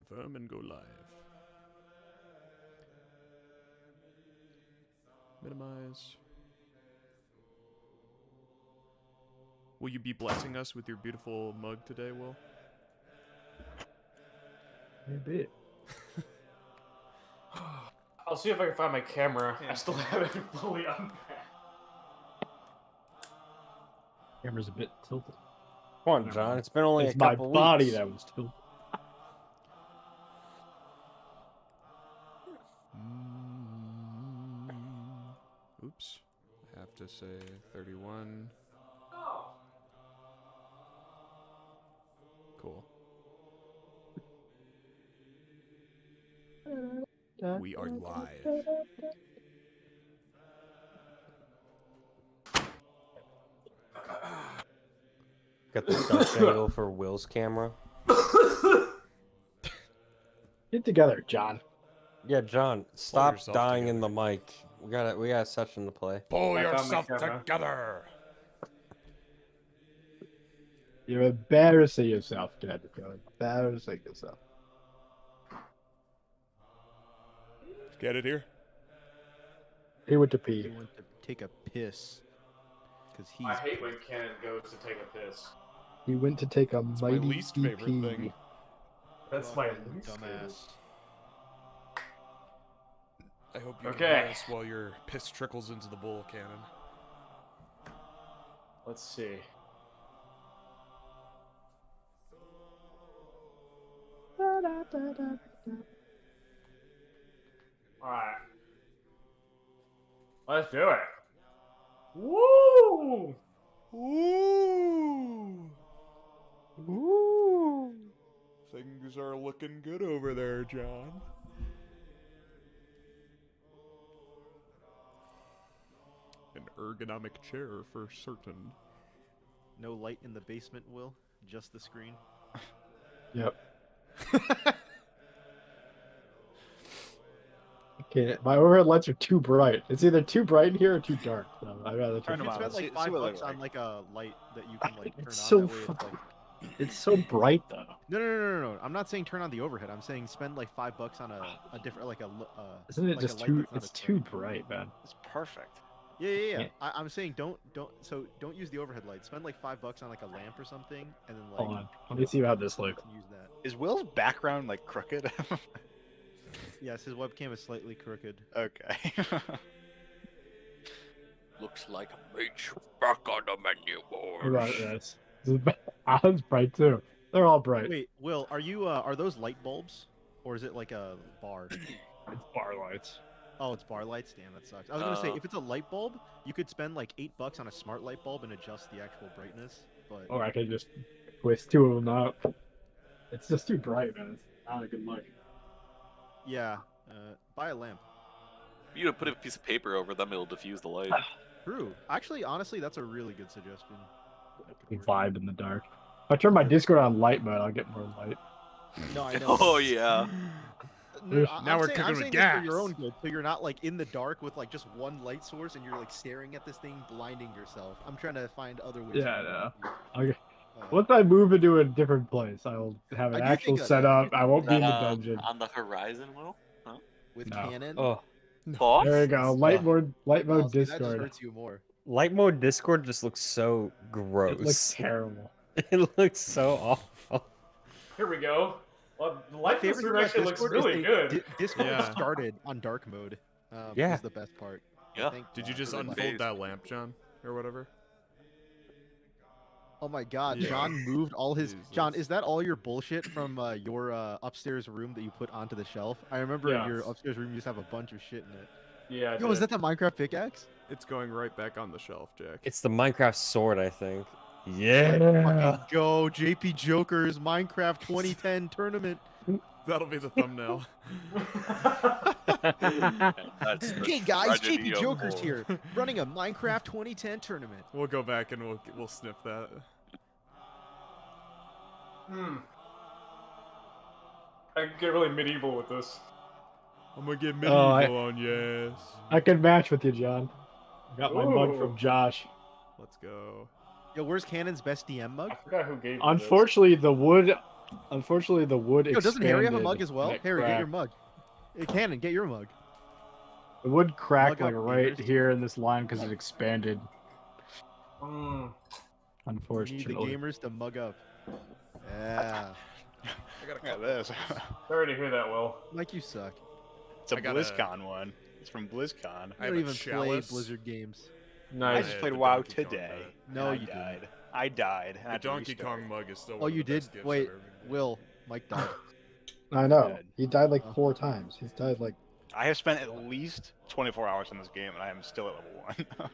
Confirm and go live. Minimize. Will you be blessing us with your beautiful mug today, Will? Maybe. I'll see if I can find my camera. I still haven't fully unpacked. Camera's a bit tilted. Come on, John. It's been only It's a my couple body weeks. that was tilted. Oops. I have to say 31. Cool. We are live. Got the Dutch angle for Will's camera. Get together, John. Yeah, John, stop yourself dying together. in the mic. We got a session to play. Pull I found my yourself camera. together. You're embarrassing yourself, Get together. Embarrassing yourself. Get it here? He went to He pee. went to take a piss. Because he's. I hate when Cannon goes to take a piss. He went to take a It's my mighty least favorite pee. thing. That's my fucking least dumbass. I hope you Okay. can hear us while your piss trickles into the bowl cannon. Let's see. Alright. Let's do it. Woo! Ooh! Ooh! Things are looking good over there, John. An ergonomic chair for certain. No light in the basement, Will. Just the screen. Yep. Okay, my overhead lights are too bright. It's either too bright in here or too dark. So I'd rather Turn You them can on. spend like See what they $5 look on like a light that you can like turn It's on. so that way it's fucking- like... It's so bright though. No. I'm not saying turn on the overhead. I'm saying spend like $5 on a different like a. Isn't it like a just light too? that's not It's as too bright, man. It's perfect. Yeah. Yeah. I'm saying don't use the overhead light. Spend like $5 on like a lamp or something, and then like Hold on. Let me see how this looks. use that. Is Will's background like crooked? Yes, his webcam is slightly crooked. Okay. Looks like a mage back on the menu board. What about this? It's bright too. They're all bright. Wait, Will, are those light bulbs, or is it like a bar? It's bar lights. Oh, it's bar lights. Damn, that sucks. I was gonna say Uh. if it's a light bulb, you could spend like $8 on a smart light bulb and adjust the actual brightness. But Or I could just twist two of them out. It's just too bright, man. It's not a good look. yeah, buy a lamp. You know, put a piece of paper over them; it'll diffuse the light. True. Actually, honestly, that's a really good suggestion. That could work. Vibe in the dark. If I turn my Discord on light mode, I'll get more light. No, I know. Oh yeah. No, Now I'm we're saying, cooking I'm with saying this for your gas. own good, so you're not like in the dark with like just one light source and you're like staring at this thing, blinding yourself. I'm trying to find other ways. Yeah, I to know. do it. Okay. Once I move into a different place, I'll have an I do actual think that- setup. I won't be in the That, dungeon. on the horizon, Will. With No. Canon. Oh, Thoughts? There we go. Light mode Oh, see, that just Discord. hurts you more. light mode Discord just looks so It gross. looks terrible. It looks so awful. Here we go. Well, the light Favorite system thing about actually looks Discord is really they- good. Discord Yeah. started on dark mode. Yeah. Is the best part. Yeah. Did you just for the unfold phase. that lamp, John? Or whatever? Oh my God, Yeah. John moved all his. John, Jesus. is that all your bullshit from your upstairs room that you put onto the shelf? I remember Yes. your upstairs room used to have a bunch of shit in it. Yeah. I Yo, is did. that the Minecraft pickaxe? It's going right back on the shelf, Jack. It's the Minecraft sword, I think. Yeah. Fucking go, JP Joker's Minecraft 2010 tournament. That'll be the thumbnail. That's the Hey guys, tragedy JP of Joker's war. here, running a Minecraft 2010 tournament. We'll go back and we'll sniff that. I can get really medieval with this. I'm gonna get Oh, medieval on, yes. I can match with you, John. I got my mug Ooh. from Josh. Let's go. Yo, where's Cannon's best DM mug? I forgot who gave me this. Unfortunately, the wood Unfortunately, the wood Yo, doesn't Harry have a mug expanded as well? and it Harry, get your cracked. mug. Hey, Cannon, get your mug. The wood cracked Mug like up, right gamers. here in this line because it expanded. Mm. We need the Unfortunately. gamers to mug up. Yeah. Look at this. Sorry to hear that, Will. Mike, you suck. It's a I got a- BlizzCon one. It's from BlizzCon. You I have don't a even play chalice. Blizzard games. I Nice. just had played the WoW Donkey Kong today. mug. No, and you didn't. died. I died. and I The had to Donkey restart. Kong mug is still Oh, one of you the did? best gifts Wait, I've ever been. Will. Mike died. I know. Dead. He died like 4 times. He's died like. I have spent at least 24 hours in this game, and I am still at level 1.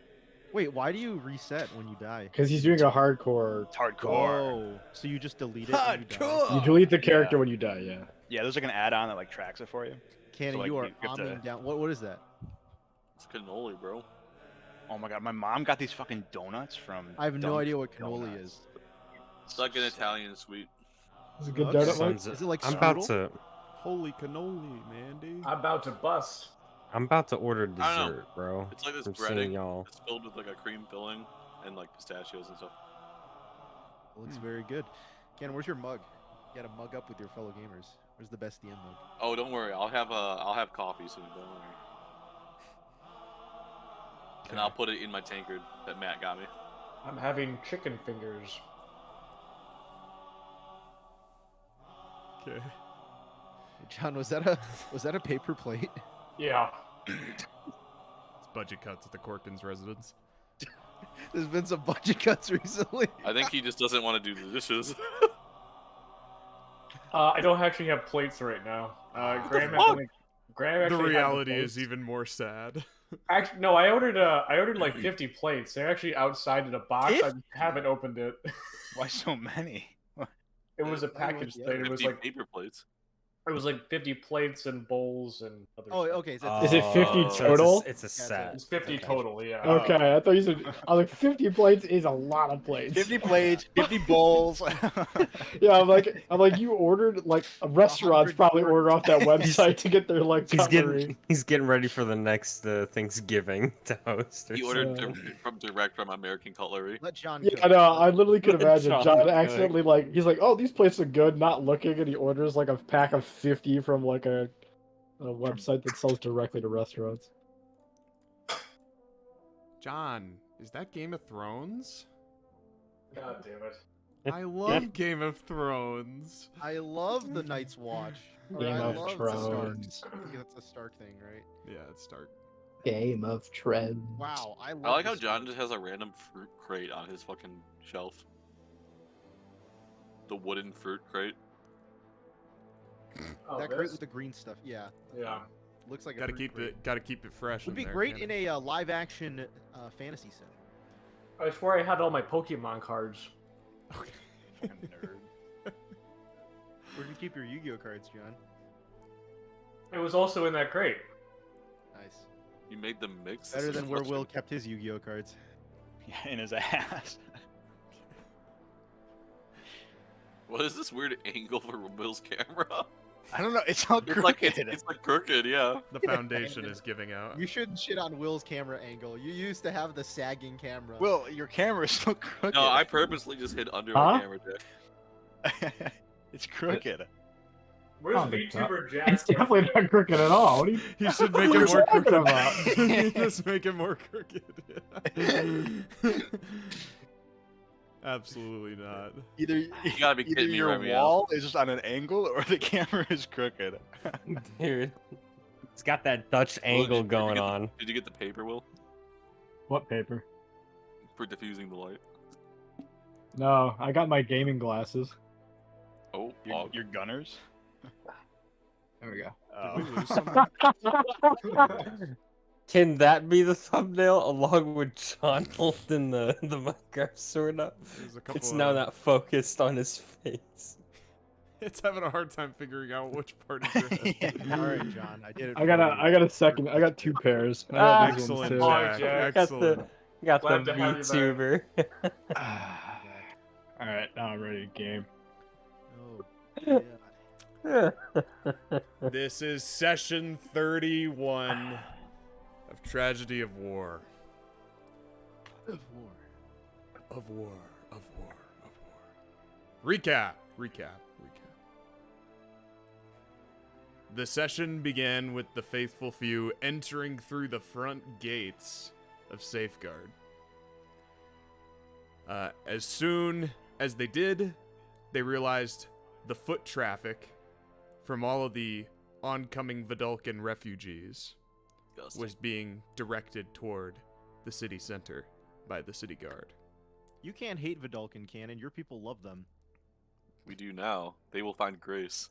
Wait, why do you reset when you die? Because he's doing a hardcore. It's hardcore. Oh, so you just delete it when you die? You delete the character Yeah. when you die, yeah. Yeah, there's like an add-on that like tracks it for you. Cannon, So, like, you are you have to- bombing down. What is that? It's cannoli, bro. Oh my god, my mom got these fucking donuts from. I have no Dunkin' idea what cannoli Donuts. is. It's like an Italian sweet. It's a good Okay. donut, Mike. Sons Is it like I'm about strudel? to. Holy cannoli, Mandy. I'm about to bust. I'm about to order I don't know. dessert, bro. It's like this From seeing breading. y'all. It's filled with like a cream filling and like pistachios and stuff. It looks very good. Cannon, where's your mug? You gotta mug up with your fellow gamers. Where's the best DM mug? Oh, don't worry. I'll have coffee soon. Don't worry. And I'll put it in my tankard that Matt got me. I'm having chicken fingers. Okay. John, was that a paper plate? Yeah. It's budget cuts at the Corkins residence. There's been some budget cuts recently. I think he just doesn't want to do the dishes. I don't actually have plates right now. Graham fuck? actually, Graham The actually had reality plates. is even more sad. Actually, no, I ordered like 50 plates. They're actually outside in a box. I 50? haven't opened it. Why so many? It was a Why would package you- thing. It was 50 like paper plates. 50 plates and bowls and other Oh, stuff. okay. Is it 50 so total? It's a Yeah, set. It's 50 Okay. total, yeah. Okay, I thought you said. I was like, 50 plates is a lot of plates. 50 plates, 50 bowls. Yeah, I'm like, you ordered like restaurants 100 probably order off that He's- website to get their like He's cutlery. getting ready for the next Thanksgiving to host. Or He ordered direct from American Cutlery. Let John Yeah, cook. I know. I literally could imagine John John Cook. accidentally like he's like, oh, these plates are good, not looking, and he orders like a pack of 50 from like a website that sells directly to restaurants. John, is that Game of Thrones? God damn it. I love Game of Thrones. I love the Night's Watch. Or Game I of love Thrones. The Stark. I think that's a Stark thing, right? Yeah, it's Stark. Game of Tread. Wow, I love. I like how the John Stark. just has a random fruit crate on his fucking shelf. The wooden fruit crate. Oh, That crate this? with the green stuff. Yeah, Yeah. looks like a Gotta fruit keep crate. it. Gotta keep it fresh. Would be there, great can't in it? a live-action fantasy set. I swear I had all my Pokemon cards. Okay. Fucking nerd. Where do you keep your Yu-Gi-Oh cards, John? It was also in that crate. Nice. You made them mix. Better This is than where Will frustrating. kept his Yu-Gi-Oh cards. Yeah, in his ass. What is this weird angle for Will's camera? I don't know. It's all It's crooked. like it's like crooked, yeah. The foundation is giving out. You shouldn't shit on Will's camera angle. You used to have the sagging camera. Will, your camera is so crooked. No, I purposely just hid under Huh? my camera jack. It's crooked. Where's Oh, the VTuber Jack? It's definitely not crooked at all. What do you? He should make What are it you more talking crooked. about? Just make it more crooked. Absolutely not. Either You gotta be either kidding me your right now. wall is just on an angle, or the camera is crooked. Dude, it's got that Dutch Will, angle did you going get the- on. Did you get the paper, Will? What paper? For diffusing the light. No, I got my gaming glasses. Oh, Your gunners. There we go. Oh. Did we lose someone? Can that be the thumbnail along with John holding the Minecraft sword up? There's a couple It's now of- not focused on his face. It's having a hard time figuring out which part is your head. All right, John, I did it. I got a second. I got 2 pairs. I got these ones Excellent, too. Jack. Jack. Jack. Excellent. Got Glad the to have you back. VTuber. All right, now I'm ready to game. Oh, yeah. This is session 31 of Tragedy of War. Of war. Of war. Of war. Of war. Recap. The session began with the faithful few entering through the front gates of Safeguard. As soon as they did, they realized the foot traffic from all of the oncoming Vedalken refugees was being directed toward the city center by the city guard. You can't hate Vedalken, Canon. Your people love them. We do now. They will find grace.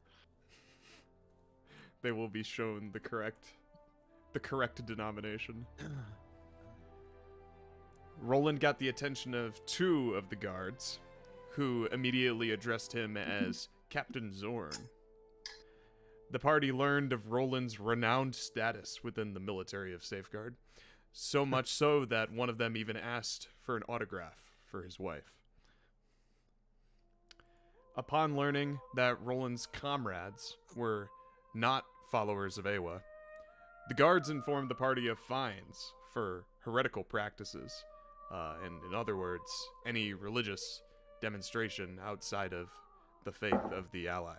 They will be shown the correct denomination. Rolland got the attention of two of the guards, who immediately addressed him as Captain Zorn. The party learned of Roland's renowned status within the military of Safeguard, so much so that one of them even asked for an autograph for his wife. Upon learning that Roland's comrades were not followers of Aewa, the guards informed the party of fines for heretical practices, and in other words, any religious demonstration outside of the faith of the ally.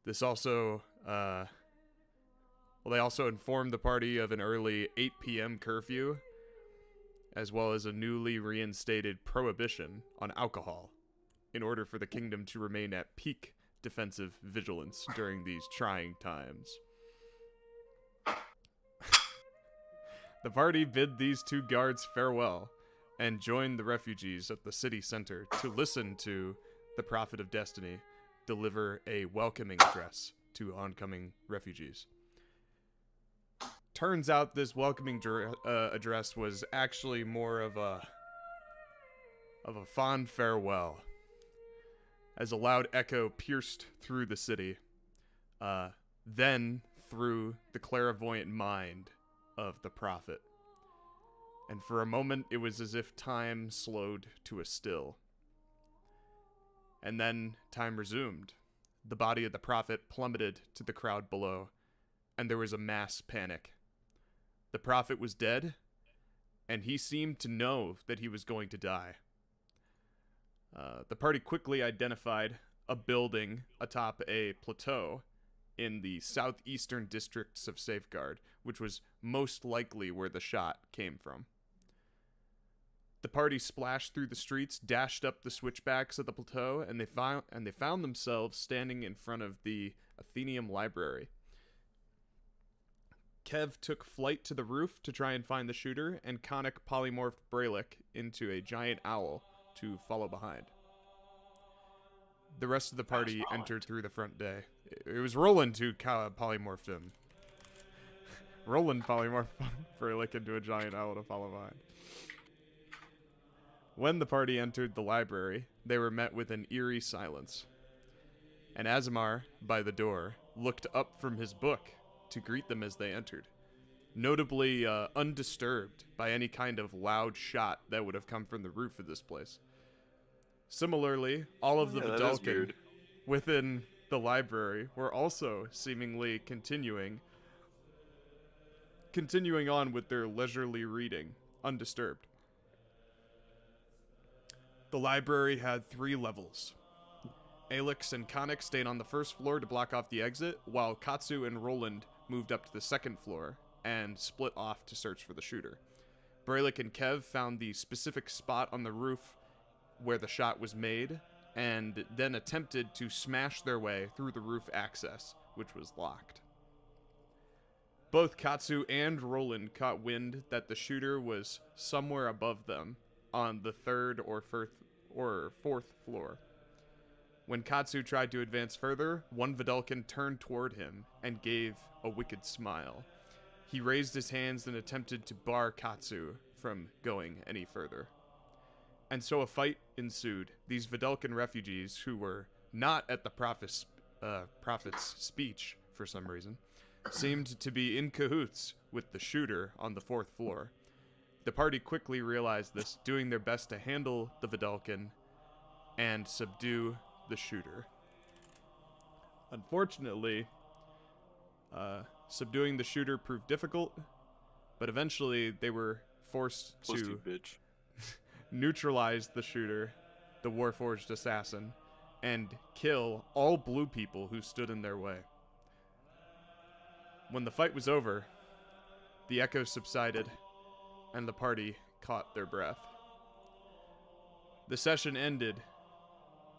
This also, they also informed the party of an early 8 p.m. curfew, as well as a newly reinstated prohibition on alcohol, in order for the kingdom to remain at peak defensive vigilance during these trying times. The party bid these two guards farewell and joined the refugees at the city center to listen to the Prophet of Destiny deliver a welcoming address to oncoming refugees. Turns out this welcoming address was actually more of a fond farewell, as a loud echo pierced through the city, then through the clairvoyant mind of the prophet. And for a moment, it was as if time slowed to a still. And then time resumed. The body of the prophet plummeted to the crowd below, and there was a mass panic. The prophet was dead, and he seemed to know that he was going to die. The party quickly identified a building atop a plateau in the southeastern districts of Safeguard, which was most likely where the shot came from. The party splashed through the streets, dashed up the switchbacks of the plateau, and they found themselves standing in front of the Athenaeum Library. Kev took flight to the roof to try and find the shooter, and Khanek polymorphed Brelikk into a giant owl to follow behind. The rest of the party entered through the front day. It was Rolland who polymorphed him. Rolland polymorphed Brelikk into a giant owl to follow behind. When the party entered the library, they were met with an eerie silence. And Aasimar, by the door, looked up from his book to greet them as they entered, notably undisturbed by any kind of loud shot that would have come from the roof of this place. Similarly, all of the Vedalken within the library were also seemingly continuing on with their leisurely reading, undisturbed. The library had 3 levels. Alex and Khanek stayed on the first floor to block off the exit, while Katsu and Rolland moved up to the second floor and split off to search for the shooter. Brelikk and Kev found the specific spot on the roof where the shot was made, and then attempted to smash their way through the roof access, which was locked. Both Katsu and Rolland caught wind that the shooter was somewhere above them on the 3rd or 4th floor. When Katsu tried to advance further, one Vedalken turned toward him and gave a wicked smile. He raised his hands and attempted to bar Katsu from going any further. And so a fight ensued. These Vedalken refugees, who were not at the prophet's speech for some reason, seemed to be in cahoots with the shooter on the 4th floor. The party quickly realized this, doing their best to handle the Vedalken and subdue the shooter. Unfortunately, subduing the shooter proved difficult, but eventually they were forced to neutralize the shooter, the Warforged assassin, and kill all blue people who stood in their way. When the fight was over, the echoes subsided, and the party caught their breath. The session ended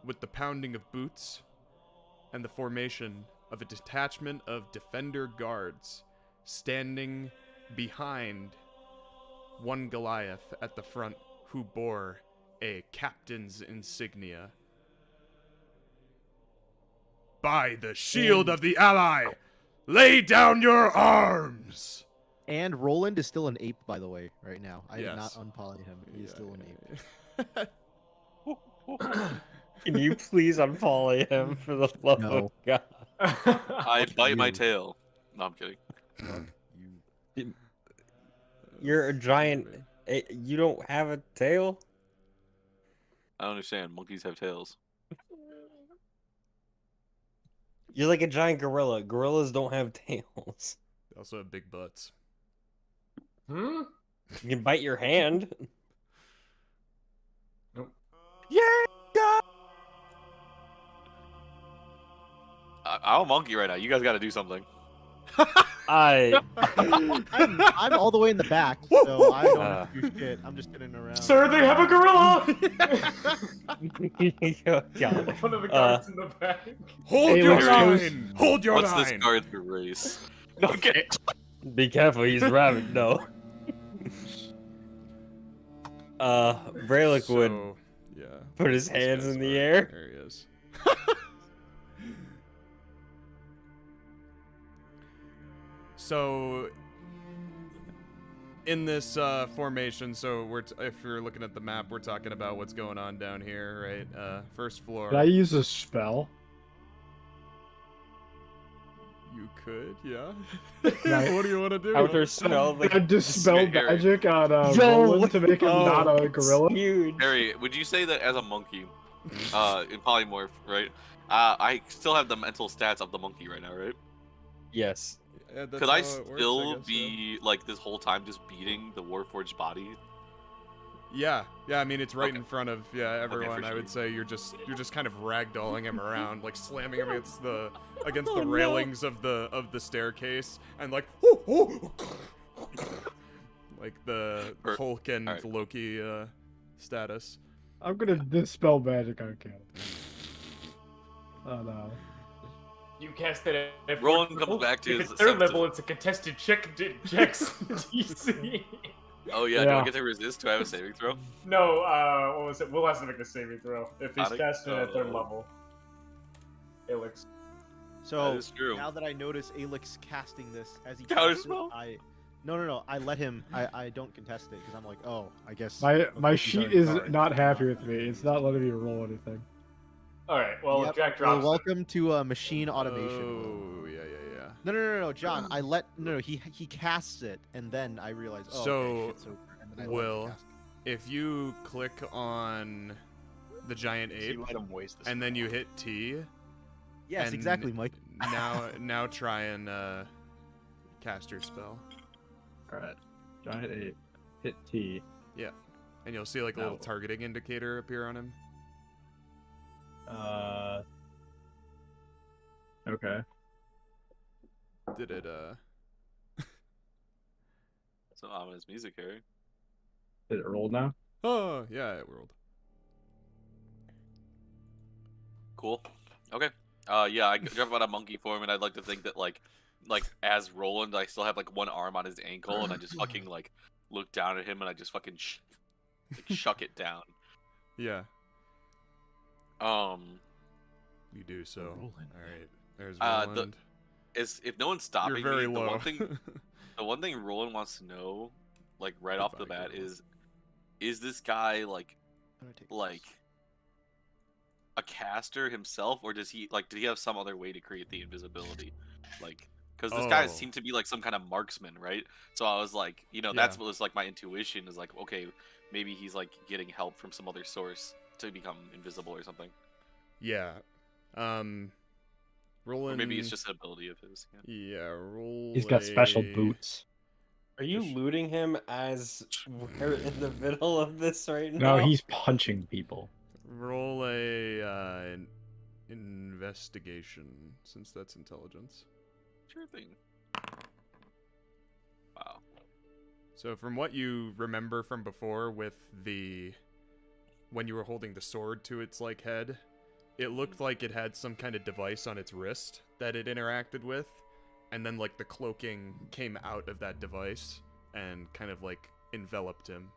with the pounding of boots and the formation of a detachment of defender guards standing behind one Goliath at the front who bore a captain's insignia. By the shield of the ally, lay down your arms! And Rolland is still an ape, by the way, right now. I did not Yes. unpoly him. He is still an ape. Can you please unfollow him for the love No. of God? I bite my you. tail. No, I'm kidding. You're a giant. You don't have a tail? I don't understand. Monkeys have tails. You're like a giant gorilla. Gorillas don't have tails. They also have big butts. Hmm? You can bite your hand. I'm a monkey right now. You guys got to do something. I. I'm all the way in the back, so I don't have to do shit. I'm just sitting around. Sir, they have a gorilla! Oh, God. One of the guards in the back. Hold Hey, your let's line! Hold your What's line! this guard's race? Okay. Be careful, he's rabbit. No. Brelikk would So, yeah. put his These hands guys in the are- air. There he is. So, in this formation, so if you're looking at the map, we're talking about what's going on down here, right? First floor. Can I use a spell? You could, yeah. Right. What do you want to do? Outer spell. Can I dispel Harry. magic on Yo, Rolland to make him not a it's gorilla? Huge. Harry, would you say that as a monkey, in polymorph, right? I still have the mental stats of the monkey right now, right? Yes. Yeah, that's Could I how it works, still guess, be like this whole time just beating the Warforged body? Yeah, I mean it's right Okay. in front of everyone. I sure. would say you're just kind of ragdolling him around, like slamming him against the Oh, no. railings of the staircase, and like like the Hulk and Alright. Loki status. I'm gonna dispel magic on Cat. Oh no. You cast it at Roland fourth comes level. back to If his it's third senses. level, it's a contested check. Checks DC. Oh yeah, do I Yeah. get to resist? Do I have a saving throw? No, what was it? Will has to make a saving throw if he's Khanek? casting it at third Oh. level. Alex. That So is true. now that I notice Alex casting this as he Counter casts it, spell? No. I let him. I don't contest it because I'm like, oh, I guess. My he's sheet already is covered. not happy with me. It's not letting me roll anything. All right. Well, Yep, Jack well, drops. it. welcome to machine automation. Oh yeah. No, John. He casts it, and then I realize. Oh, So, okay, shit's over, and then I let him Will, cast it. If you click on the giant So ape you let him waste this. and then you hit T, Yes, and exactly, Mike. now try and cast your spell. Alright. Giant 8. Hit T. And you'll see like a little Oh. targeting indicator appear on him. Okay. Did it Some ominous music, Harry. Did it roll now? Oh yeah, it rolled. Cool. Okay. Yeah, I jump out of monkey form, and I'd like to think that like as Roland, I still have like one arm on his ankle, and I just fucking like look down at him, and I just fucking shuck it down. Yeah, you do so. Roland. Alright. There's The- Roland. If no one's stopping You're very me, low. the one thing Roland wants to know, like right off the Goodbye, bat, Gale. is this guy like I'm gonna take like a caster himself, or does he did he have some other way to create the invisibility? Like, because this guy Oh. seemed to be like some kind of marksman, right? So I was like, Yeah. that's what was like my intuition is like, okay, maybe he's like getting help from some other source to become invisible or something, Yeah. Roland. or maybe it's just an ability of his. Yeah. Yeah, roll. He's got special a- boots. Are you looting him as we're in the middle of this right now? No, he's punching people. Roll a investigation, since that's intelligence. Sure thing. So from what you remember from before with when you were holding the sword to its like head, it looked like it had some kind of device on its wrist that it interacted with, and then like the cloaking came out of that device and kind of like enveloped him.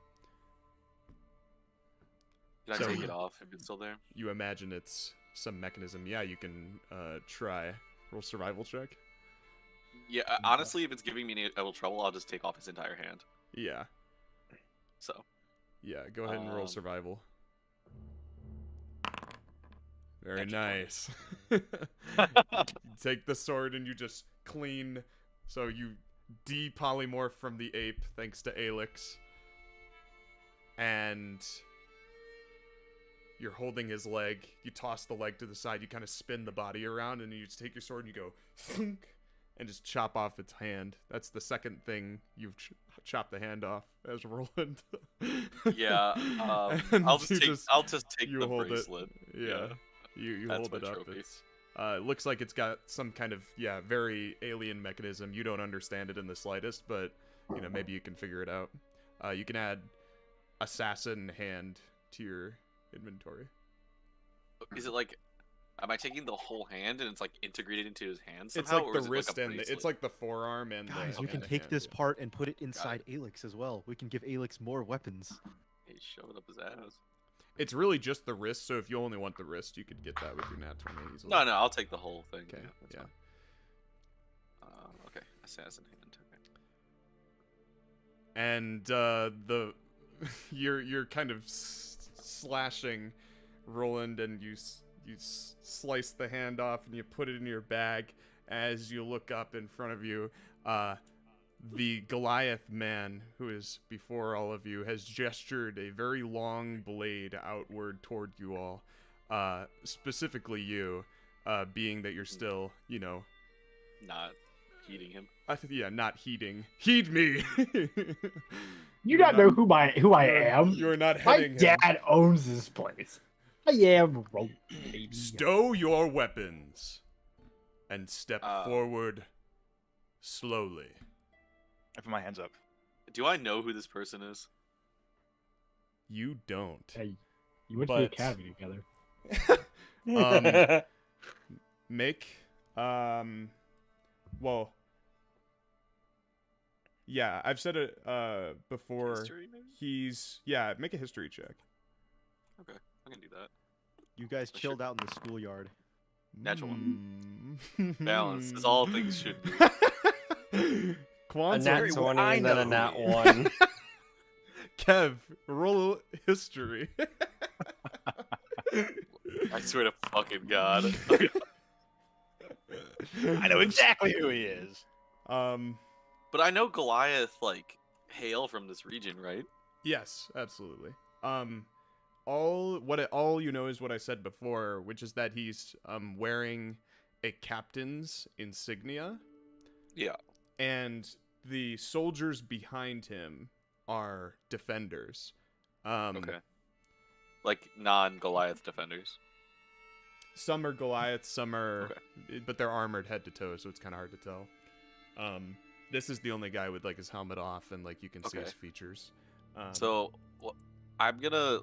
Can I So- take it off if it's still there? You imagine it's some mechanism. Yeah, you can try. Roll survival check. Yeah, honestly, if it's giving me any trouble, I'll just take off his entire hand. Yeah. So, Yeah, go ahead and roll Um, survival. Very Natural nice. Take the sword and you just clean. So you de-polymorph from the ape thanks to Alix. And you're holding his leg. You toss the leg to the side. You kind of spin the body around and you just take your sword and you go thunk, and just chop off its hand. That's the second thing you've chopped the hand off as Rolland. yeah, And I'll you just take you the hold bracelet. it. Yeah. You That's hold it my up. trophy. It looks like it's got some kind of very alien mechanism. You don't understand it in the slightest, but maybe you can figure it out. You can add assassin hand to your inventory. Is it like, am I taking the whole hand and it's like integrated into his hand It's somehow? like or the is it wrist like a and it's bracelet? like the forearm and Guys, the we can and the take hand, this yeah. part and put it inside Alix as well. We can give Alix more weapons. He shoved it up his ass. It's really just the wrist, so if you only want the wrist, you could get that with your nat 20 easily. No, I'll take the whole thing. Okay, that's yeah. fine. Okay, assassin hand. Okay. And you're kind of slashing Rolland, and you slice the hand off and you put it in your bag. As you look up in front of you, the Goliath man who is before all of you has gestured a very long blade outward toward you all, specifically you, being that you're still Not heating him. not heeding. Heed me. You not know who I am. You're not My heading him. dad owns this place. I am Rolland, baby. Stow your weapons and step Uh, forward slowly. I put my hands up. Do I know who this person is? You don't. Hey, you went to the But- academy together. Make well, yeah, I've said it before. History, maybe? Make a history check. Okay, I can do that. You guys Oh, chilled out in the schoolyard. Natural one. Balance, as all things should be. A Kwanzaa. nat 20 and then a nat 1. Kev, roll history. I swear to fucking God. I know exactly who he is. But I know Goliath, hail from this region, right? Yes, absolutely. All you know is what I said before, which is that he's wearing a captain's insignia, Yeah. and the soldiers behind him are defenders. Okay. Like non-Goliath defenders. Some are Goliath, some are, Okay. but they're armored head to toe, so it's kind of hard to tell. This is the only guy with his helmet off, and you can see Okay. his features. So I'm gonna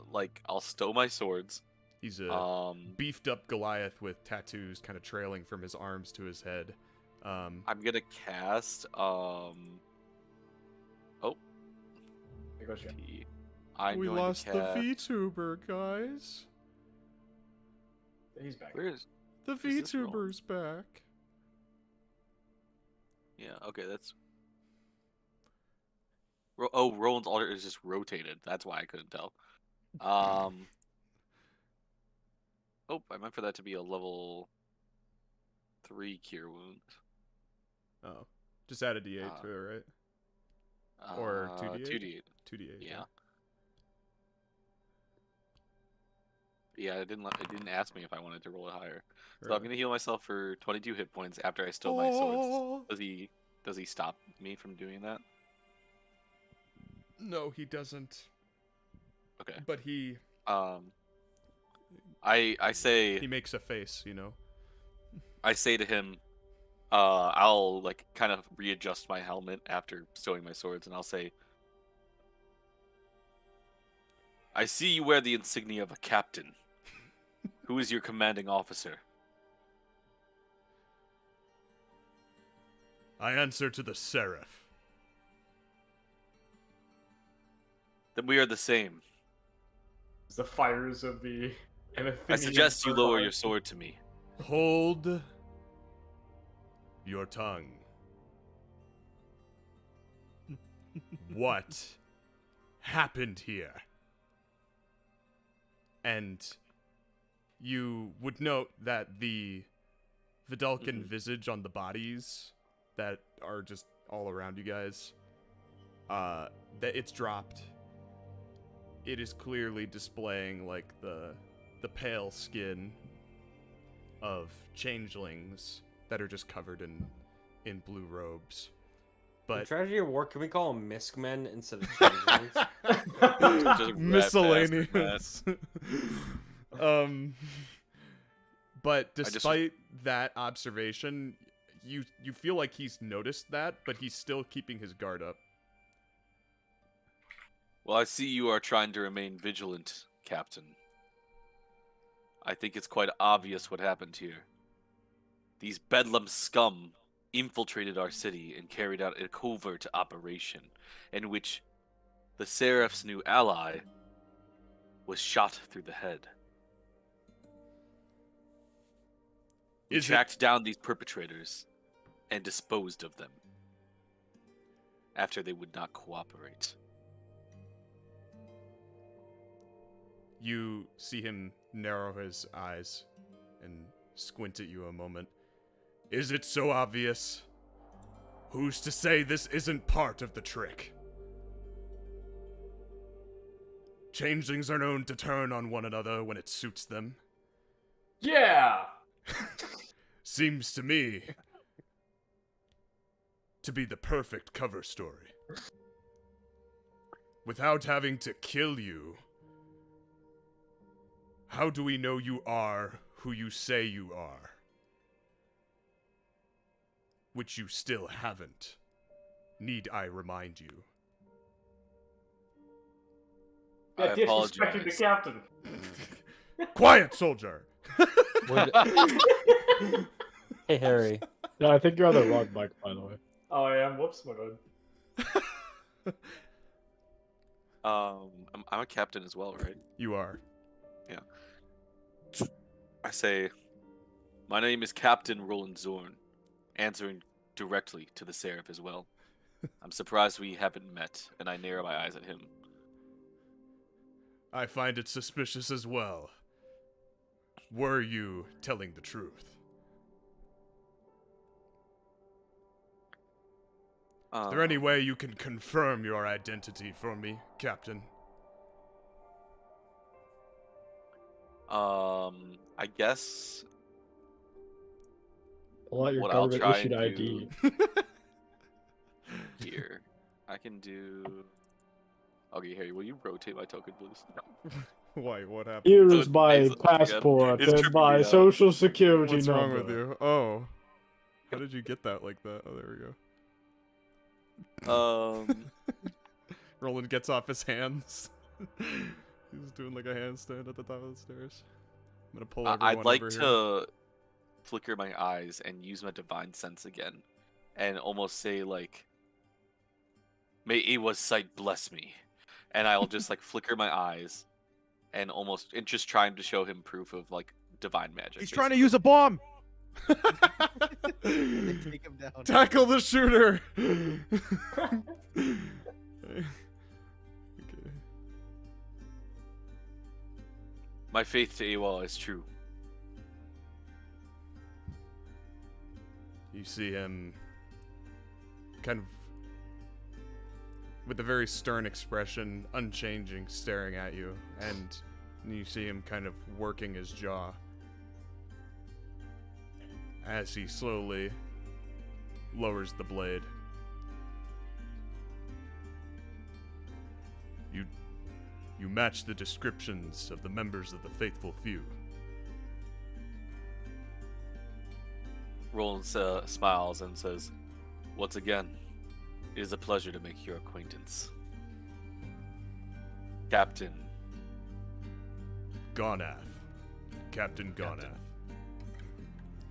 I'll stow my swords. He's a beefed up Goliath with tattoos kind of trailing from his arms to his head. I'm gonna cast There goes Jen. I'm we going to lost the cast... VTuber, guys. He's back. Where is? The Is this Roland? VTuber's back. Yeah. Okay, that's. Roland's altar is just rotated. That's why I couldn't tell. Oh, I meant for that to be a level 3 cure wound. Oh, just add a D8 to it, right? Or 2d8? 2d8. 2d8. Yeah. Yeah, it didn't ask me if I wanted to roll it higher. So I'm gonna heal myself for 22 hit points after I stow my swords. Does he stop me from doing that? No, he doesn't. Okay. But he I say makes a face, you know. I say to him, I'll kind of readjust my helmet after stowing my swords, and I'll say, I see you wear the insignia of a captain. Who is your commanding officer? I answer to the Seraph. Then we are the same. The fires of the I suggest you lower your sword to me. Hold your tongue. What happened here? And you would note that the Vidalcan visage on the bodies that are just all around you guys, that it's dropped. It is clearly displaying like the pale skin of changelings that are just covered in blue robes. In But Tragedy of War, can we call them Miskmen instead of changelings? Just miscellaneous. But just- despite that observation, you feel like he's noticed that, but he's still keeping his guard up. Well, I see you are trying to remain vigilant, Captain. I think it's quite obvious what happened here. These Bedlam scum infiltrated our city and carried out a covert operation in which the Seraph's new ally was shot through the head. We Is it- tracked down these perpetrators and disposed of them after they would not cooperate. You see him narrow his eyes and squint at you a moment. Is it so obvious? Who's to say this isn't part of the trick? Changelings are known to turn on one another when it suits them. Yeah. Seems to me to be the perfect cover story. Without having to kill you, how do we know you are who you say you are? Which you still haven't. Need I remind you? Yeah, I disrespecting the apologize. captain. Quiet, soldier! Hey, Harry. Yeah, I think you're on the wrong mic, by the way. Oh, I am. Whoops, my bad. I'm a captain as well, right? You are. I say, my name is Captain Rolland Zorn, answering directly to the Seraph as well. I'm surprised we haven't met, and I narrow my eyes at him. I find it suspicious as well. Were you telling the truth? Is there any way you can confirm your identity for me, Captain? I guess Pull out your What I'll government try issued and ID. here, I can do... Okay, Harry, will you rotate my token, please? Why? What happened? Here's So, my it's- passport it's and tripping my me out. social security What's number. wrong with you? Oh. How did you get that like that? Oh, there we go. Roland gets off his hands. He's doing like a handstand at the top of the stairs. I'm gonna pull everyone I'd like over here. to flicker my eyes and use my divine sense again, and almost say like, "May Aewa's sight bless me," and I'll just like flicker my eyes, and just trying to show him proof of like divine magic. He's trying to use a bomb. They take him down. Tackle the shooter! Okay. My faith to Aewa is true. You see him kind of with a very stern expression, unchanging, staring at you, and you see him kind of working his jaw as he slowly lowers the blade. You match the descriptions of the members of the Faithful Few. Roland smiles and says, "Once again, it is a pleasure to make your acquaintance. Captain Gonath. Captain Gonath.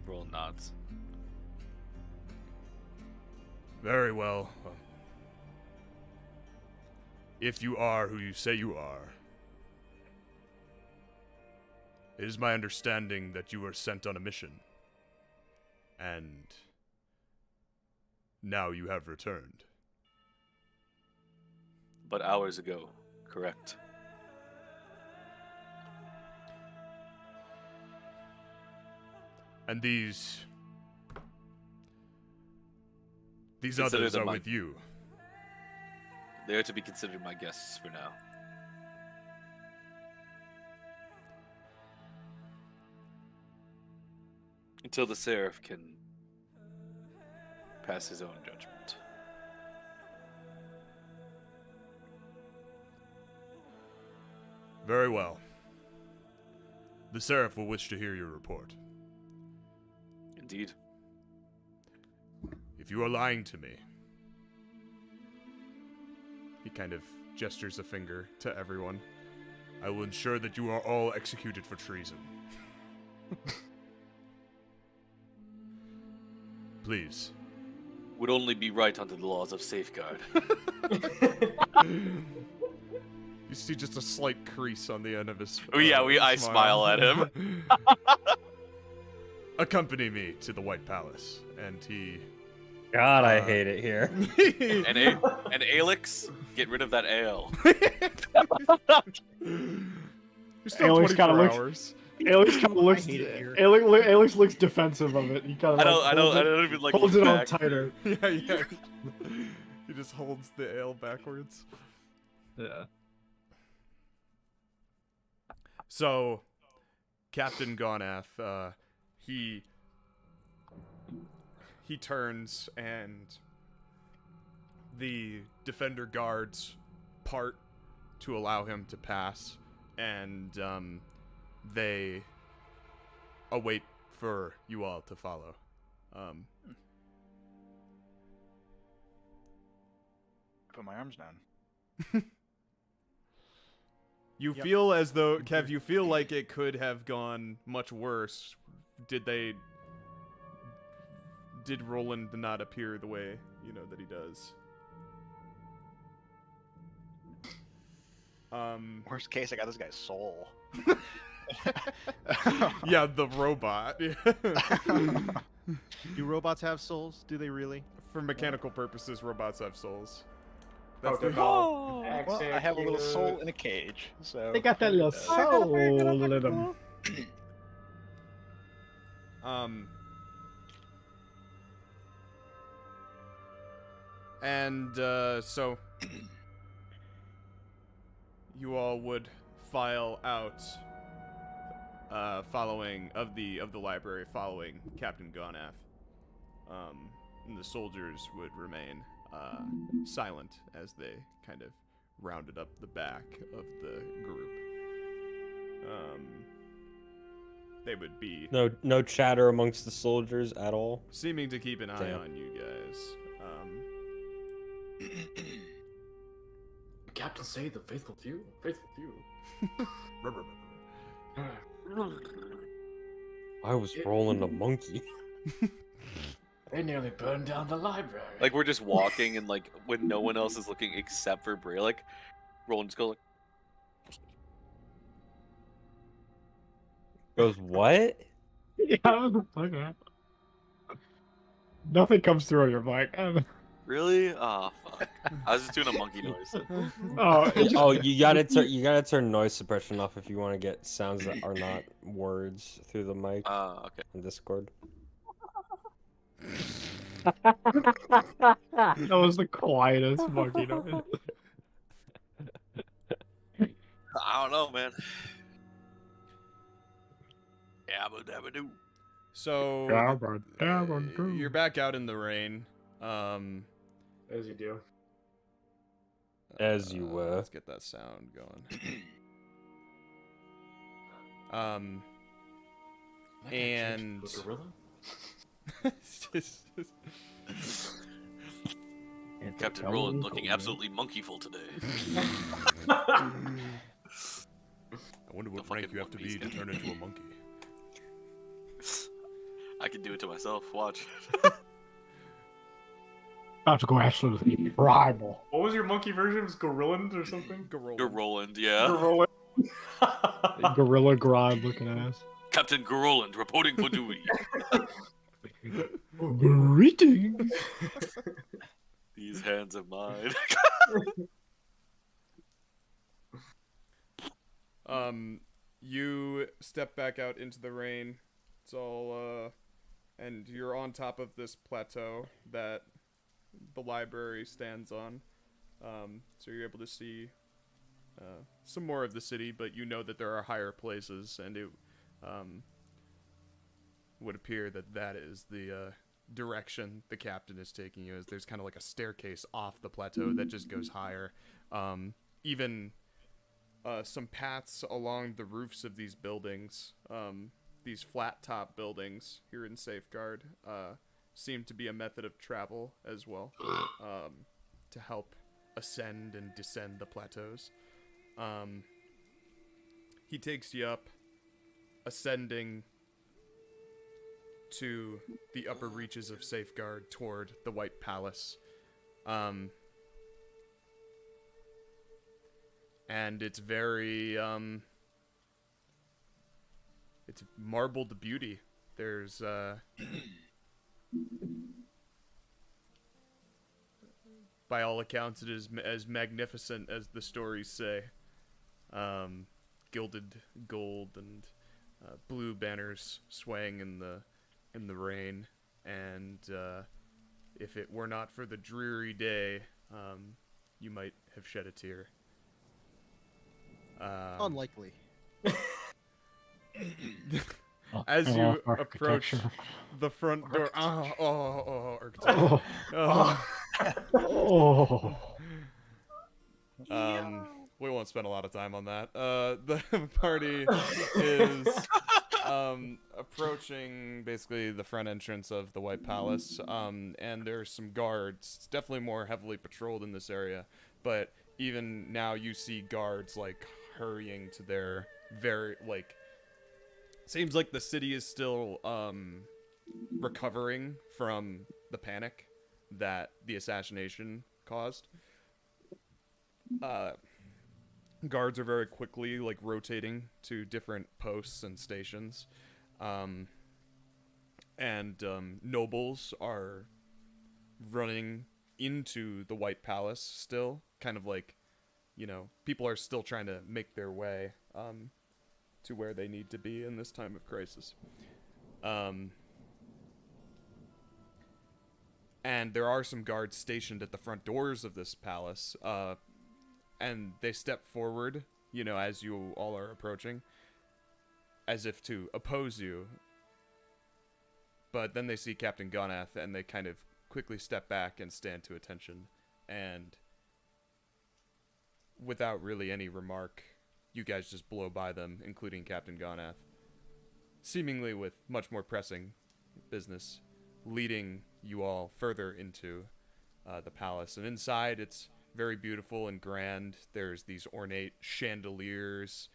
Roland nods. Very well. If you are who you say you are, it is my understanding that you were sent on a mission. And now you have returned. But hours ago, correct. And these Consider others them are my- with you. They are to be considered my guests for now. Until the Seraph can pass his own judgment. Very well. The Seraph will wish to hear your report. Indeed. If you are lying to me, he kind of gestures a finger to everyone, I will ensure that you are all executed for treason. Please. Would only be right under the laws of safeguard. You see just a slight crease on the end of his. Oh, yeah, I smile at him. Accompany me to the White Palace, and he. God, I hate it here. And Alex, get rid of that ale. You're still Alex 24 kinda looks- hours. Alex kind of looks. hate it here. Alex looks defensive of it. He kind of. I don't even like holds look it on back. tighter. Yeah. He just holds the ale backwards. Yeah. So, Captain Gonath, he turns and the defender guards part to allow him to pass, and they await for you all to follow. Put my arms down. You feel as though, Kev, you feel like it could have gone much worse. Did Rolland not appear the way, that he does? Worst case, I got this guy's soul. Yeah, the robot. Do robots have souls? Do they really? For mechanical purposes, robots have souls. Oh, That's they're the called Well, I have a little soul in a cage, so. They got that little soul in them. And so you all would file out following of the library following Captain Gonath. And the soldiers would remain silent as they kind of rounded up the back of the group. They would be No chatter amongst the soldiers at all. seeming to keep an eye Damn. on you guys. Captain say the faithful few. Faithful few. I was rolling a monkey. They nearly burned down the library. Like we're just walking and like when no one else is looking except for Brelikk, Roland just goes like, Goes, what? Yeah, okay. Nothing comes through on your mic. really? Oh fuck. I was just doing a monkey noise. Oh, Oh, you gotta turn noise suppression off if you want to get sounds that are not words through the mic Okay. on Discord. that was the quietest monkey noise. I don't know, man. Yabba dabba doo. So Dabba dabba doo. you're back out in the rain. As you do. As you were. Let's get that sound going. And The gorilla? Captain Roland looking absolutely monkeyful today. wonder what The rank fucking you have to One Piece be to guy. turn into a monkey. I can do it to myself. Watch. About to go absolutely primal. What was your monkey version? It was Gorilland or something? You're Roland, yeah. Gorilland. Gorilla Grodd looking ass. Captain Roland reporting for duty. Greetings. These hands of mine. You step back out into the rain. It's all, and you're on top of this plateau that the library stands on. So you're able to see some more of the city, but you know that there are higher places, and it would appear that that is the direction the captain is taking you. As there's kind of like a staircase off the plateau that just goes higher. Even some paths along the roofs of these buildings, these flat top buildings here in Safeguard, seem to be a method of travel as well, to help ascend and descend the plateaus. He takes you up, ascending to the upper reaches of Safeguard toward the White Palace. And it's very, it's marbled beauty. There's, by all accounts, it is as magnificent as the stories say. Gilded gold and blue banners swaying in the rain, and if it were not for the dreary day, you might have shed a tear. Unlikely. As you approach the front door, architecture. We won't spend a lot of time on that. The party is approaching basically the front entrance of the White Palace, and there's some guards. It's definitely more heavily patrolled in this area, but even now you see guards like hurrying to their seems like the city is still recovering from the panic that the assassination caused. Guards are very quickly rotating to different posts and stations, and nobles are running into the White Palace still, kind of people are still trying to make their way to where they need to be in this time of crisis. And there are some guards stationed at the front doors of this palace, and they step forward, as you all are approaching, as if to oppose you. But then they see Captain Gonath, and they kind of quickly step back and stand to attention, and without really any remark, you guys just blow by them, including Captain Gonath, seemingly with much more pressing business, leading you all further into the palace. And inside, it's very beautiful and grand. There's these ornate chandeliers,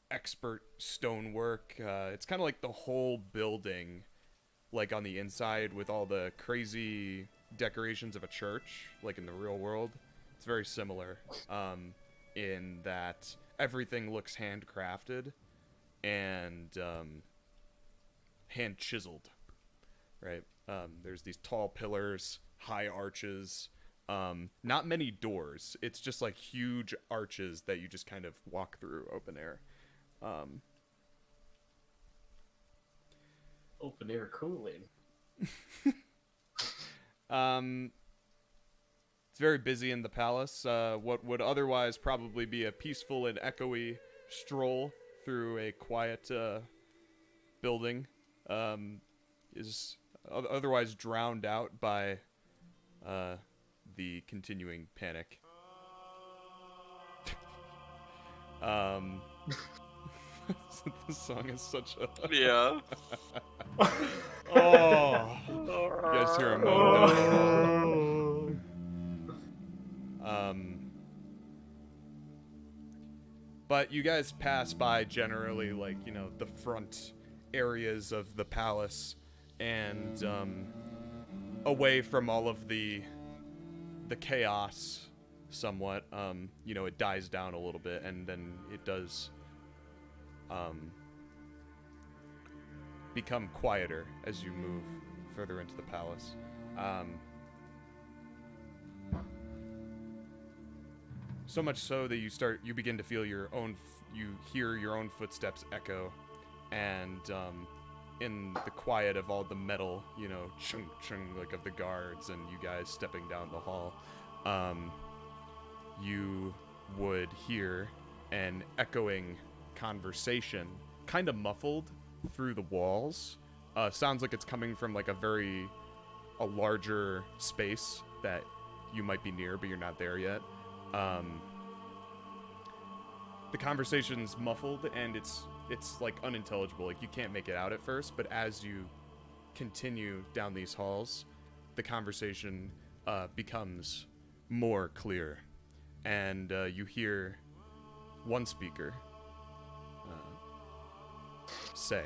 expert stonework. It's kind of like the whole building, on the inside, with all the crazy decorations of a church, in the real world. It's very similar, in that everything looks handcrafted and hand chiseled, right? There's these tall pillars, high arches, not many doors. It's just huge arches that you just kind of walk through open air. Open air cooling. It's very busy in the palace. What would otherwise probably be a peaceful and echoey stroll through a quiet building is otherwise drowned out by the continuing panic. The song is such a... Yeah. Oh! You guys hear a moan down the hall. But you guys pass by generally, like, you know, the front areas of the palace and away from all of the chaos somewhat. You know, it dies down a little bit and then it does become quieter as you move further into the palace. So much so that you begin to feel you hear your own footsteps echo, and in the quiet of all the metal, you know, chung chung, like of the guards and you guys stepping down the hall, you would hear an echoing conversation, kind of muffled through the walls. Sounds like it's coming from like a larger space that you might be near, but you're not there yet. The conversation's muffled and it's like unintelligible. Like you can't make it out at first, but as you continue down these halls, the conversation becomes more clear, and you hear one speaker say,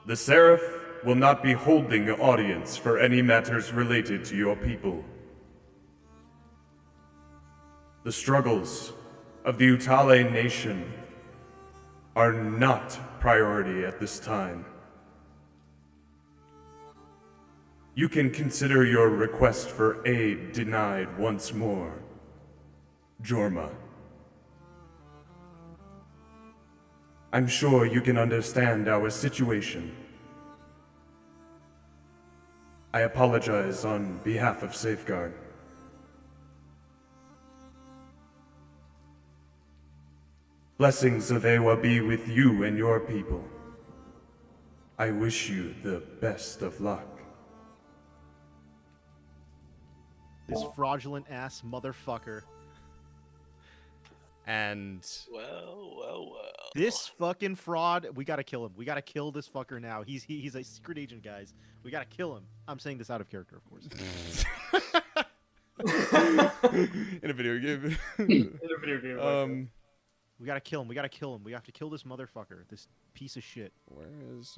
"The Seraph will not be holding audience for any matters related to your people. The struggles of the Utale nation are not priority at this time. You can consider your request for aid denied once more, Jorma. I'm sure you can understand our situation. I apologize on behalf of Safeguard. Blessings of Aewa be with you and your people. I wish you the best of luck." This fraudulent ass motherfucker. And Well. This fucking fraud. We gotta kill him. We gotta kill this fucker now. He's a secret agent, guys. We gotta kill him. I'm saying this out of character, of course. in a video game. In a video game. We gotta kill him. We gotta kill him. We have to kill this motherfucker. This piece of shit. Where is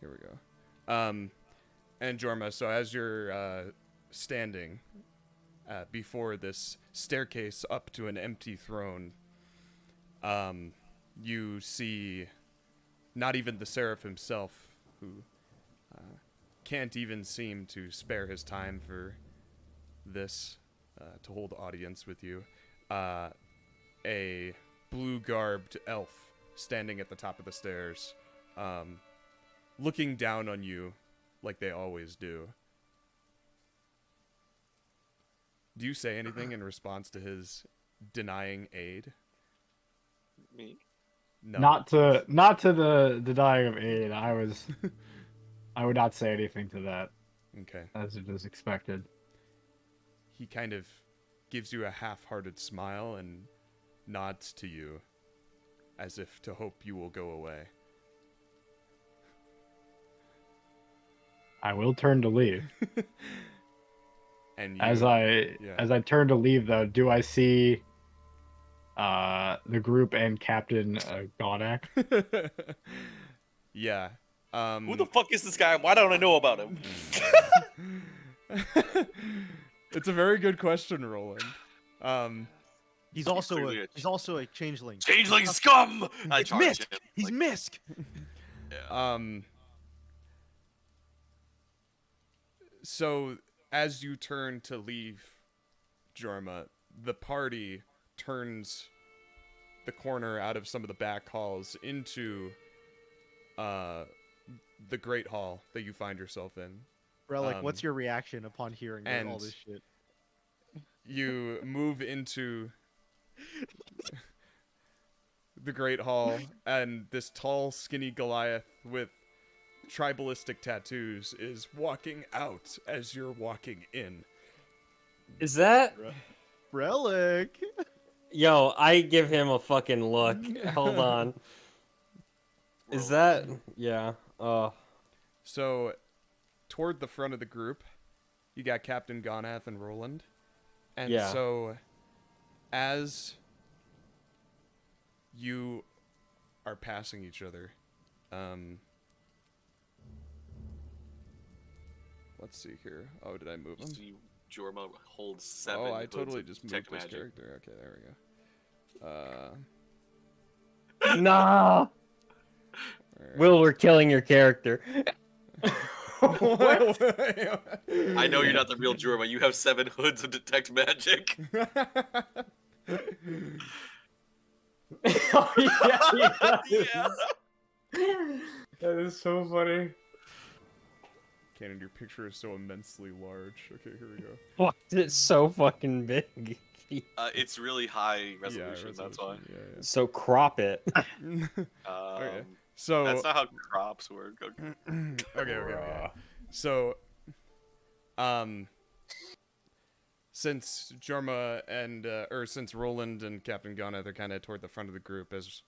here we go. And Jorma, so as you're standing before this staircase up to an empty throne, you see not even the Seraph himself, who can't even seem to spare his time for this, to hold audience with you. A blue-garbed elf standing at the top of the stairs, looking down on you like they always do. Do you say anything in response to his denying aid? Me? No. Not to the denying of aid. I would not say anything to that, Okay. as it is expected. He kind of gives you a half-hearted smile and nods to you as if to hope you will go away. I will turn to leave. And you, As I turn to leave, though, do I see the group and Captain Khanek? Yeah. Who the fuck is this guy? Why don't I know about him? It's a very good question, Rolland. He's also clearly a changeling. Changeling scum! I It's charged Misk. him, He's like, Misk. yeah. So as you turn to leave, Jorma, the party turns the corner out of some of the back halls into the great hall that you find yourself in. Brelikk, what's your reaction upon hearing and- all this shit? You move into the great hall, and this tall, skinny Goliath with tribalistic tattoos is walking out as you're walking in. Is that? Brelikk. Yo, I give him a fucking look. Hold on. Is that? Yeah. So, toward the front of the group, you got Captain Gonath and Rolland, And Yeah. so, as you are passing each other, let's see here. Oh, did I move him? See, Jorma holds 7 Oh, I hoods totally of just detect moved this magic. character. Okay, there we go. Nah. Alright. Will, we're killing your character. What? I know you're not the real Jorma. You have 7 hoods of detect magic. Oh, yeah, he does. Yeah. That is so funny. Cannon, your picture is so immensely large. Okay, here we go. Fuck, it's so fucking big. It's really high resolution. That's why. Yeah, So crop it. yeah. Okay. Um, So That's not how crops work. okay. So, since Jorma and since Rolland and Captain Ghana, they're kind of toward the front of the group as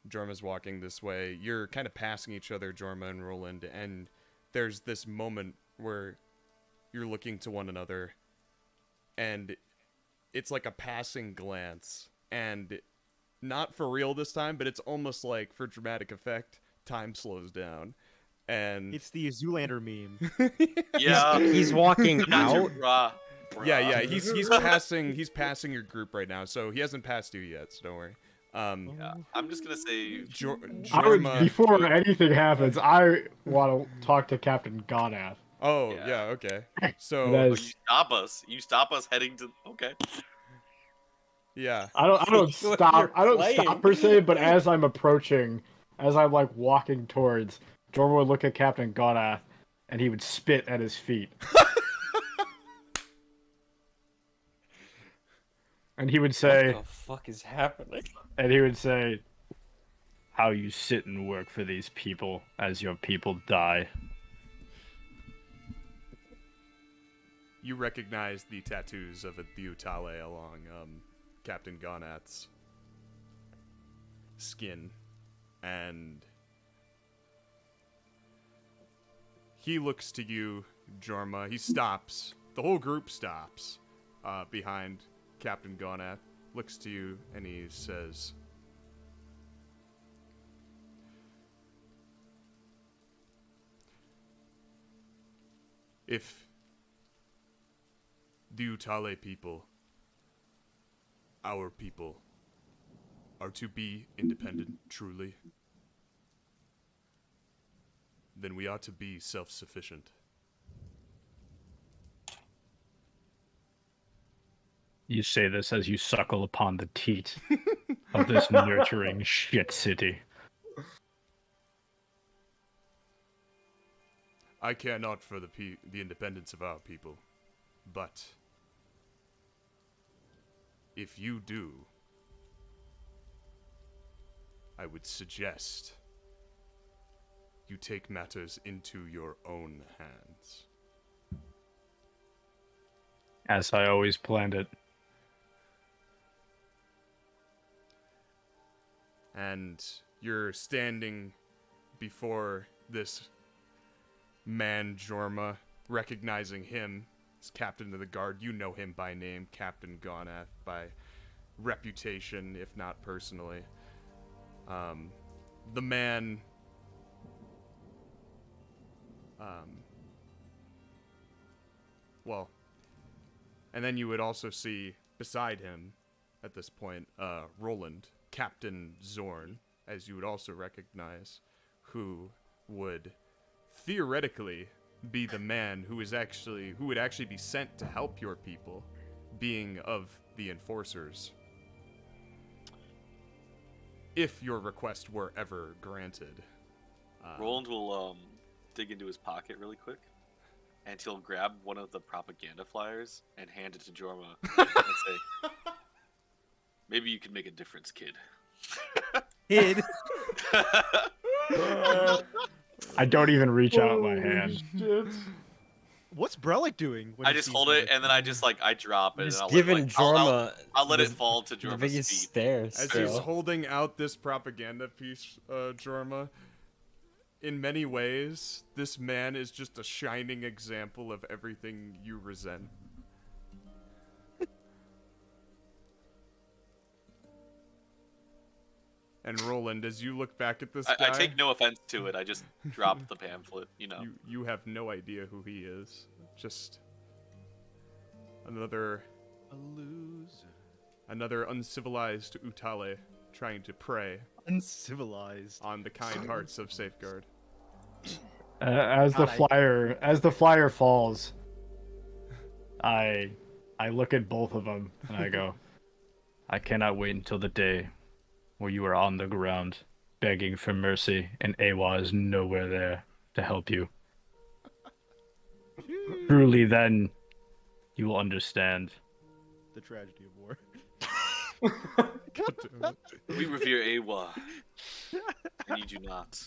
Jorma's walking this way. You're kind of passing each other, Jorma and Rolland, and there's this moment where you're looking to one another, and it's like a passing glance, and not for real this time, but it's almost like for dramatic effect, time slows down. And It's the Zoolander meme. Yeah. He's walking Not your out. bra. yeah, he's passing your group right now, so he hasn't passed you yet, so don't worry. Yeah, I'm just gonna say. Jorma. Before anything happens, I want to talk to Captain Gonath. Oh, Yeah. yeah, okay. So, That Oh, is- you stop us. You stop us heading to. Okay. yeah. I don't You're stop. I don't playing. stop per se, but as I'm approaching, as I'm like walking towards, Jorma would look at Captain Gonath, and he would spit at his feet. And he would say, What the fuck is happening? how you sit and work for these people as your people die. You recognize the tattoos of a Diutale along Captain Gonath's skin, and he looks to you, Jorma. He stops. The whole group stops behind Captain Gonath, looks to you, and he says, if Diutale people, our people, are to be independent truly, then we ought to be self-sufficient. You say this as you suckle upon the teat of this nurturing shit city. I care not for the independence of our people, but if you do, I would suggest you take matters into your own hands. As I always planned it. And you're standing before this man, Jorma, recognizing him as captain of the guard. You know him by name, Captain Gonath, by reputation, if not personally. The man... well, and then you would also see beside him, at this point, Rolland, Captain Zorn, as you would also recognize, who would theoretically be the man who would actually be sent to help your people, being of the enforcers, if your request were ever granted. Roland will dig into his pocket really quick, and he'll grab one of the propaganda flyers and hand it to Jorma and say, "Maybe you can make a difference, kid." Kid. I don't even reach out my hand. What's Brelikk doing? When I he just sees hold it Brelikk? and then I just I drop it. Just and I'll giving let, I'll Jorma let it the- fall to the Jorma's biggest feet. stairs. As still. he's holding out this propaganda piece, Jorma, in many ways, this man is just a shining example of everything you resent. And Rolland, as you look back at this I guy, take no offense to it. I just dropped the pamphlet, you know. you have no idea who he is. Just another A loser. another uncivilized Utale trying to prey Uncivilized. on the kind hearts of Safeguard. As the flyer falls, I look at both of them and I go, I cannot wait until the day where you are on the ground begging for mercy and Aewa is nowhere there to help you. Truly, then you will understand. The tragedy of war. God damn it. We revere Aewa, and you do not.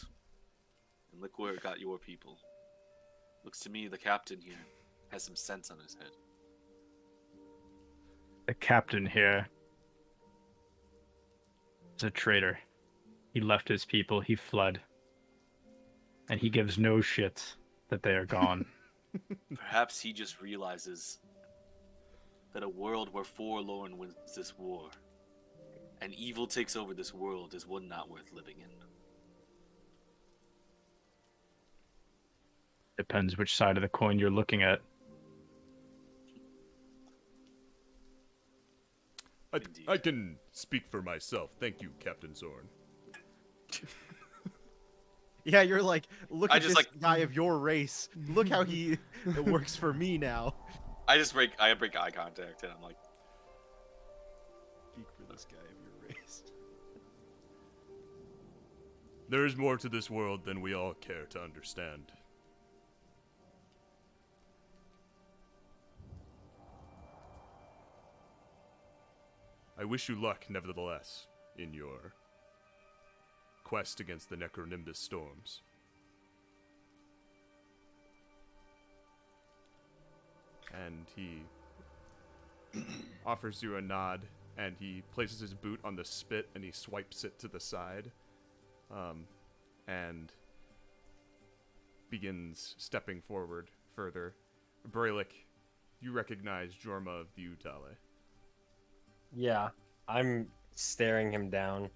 And look where it got your people. Looks to me the captain here has some sense on his head. The captain here is a traitor. He left his people, he fled. And he gives no shits that they are gone. Perhaps he just realizes that a world where Forlorn wins this war and evil takes over this world is one not worth living in. Depends which side of the coin you're looking at. I can speak for myself. Thank you, Captain Zorn. Yeah, you're like, look I at just, this like- guy of your race. Look how it works for me now. I break eye contact and I'm like, Speak for this guy of your race. There is more to this world than we all care to understand. I wish you luck, nevertheless, in your quest against the Necronimbus storms. And he offers you a nod, and he places his boot on the spit, and he swipes it to the side, and begins stepping forward further. Brelikk, you recognize Jorma of the Utale. Yeah, I'm staring him down.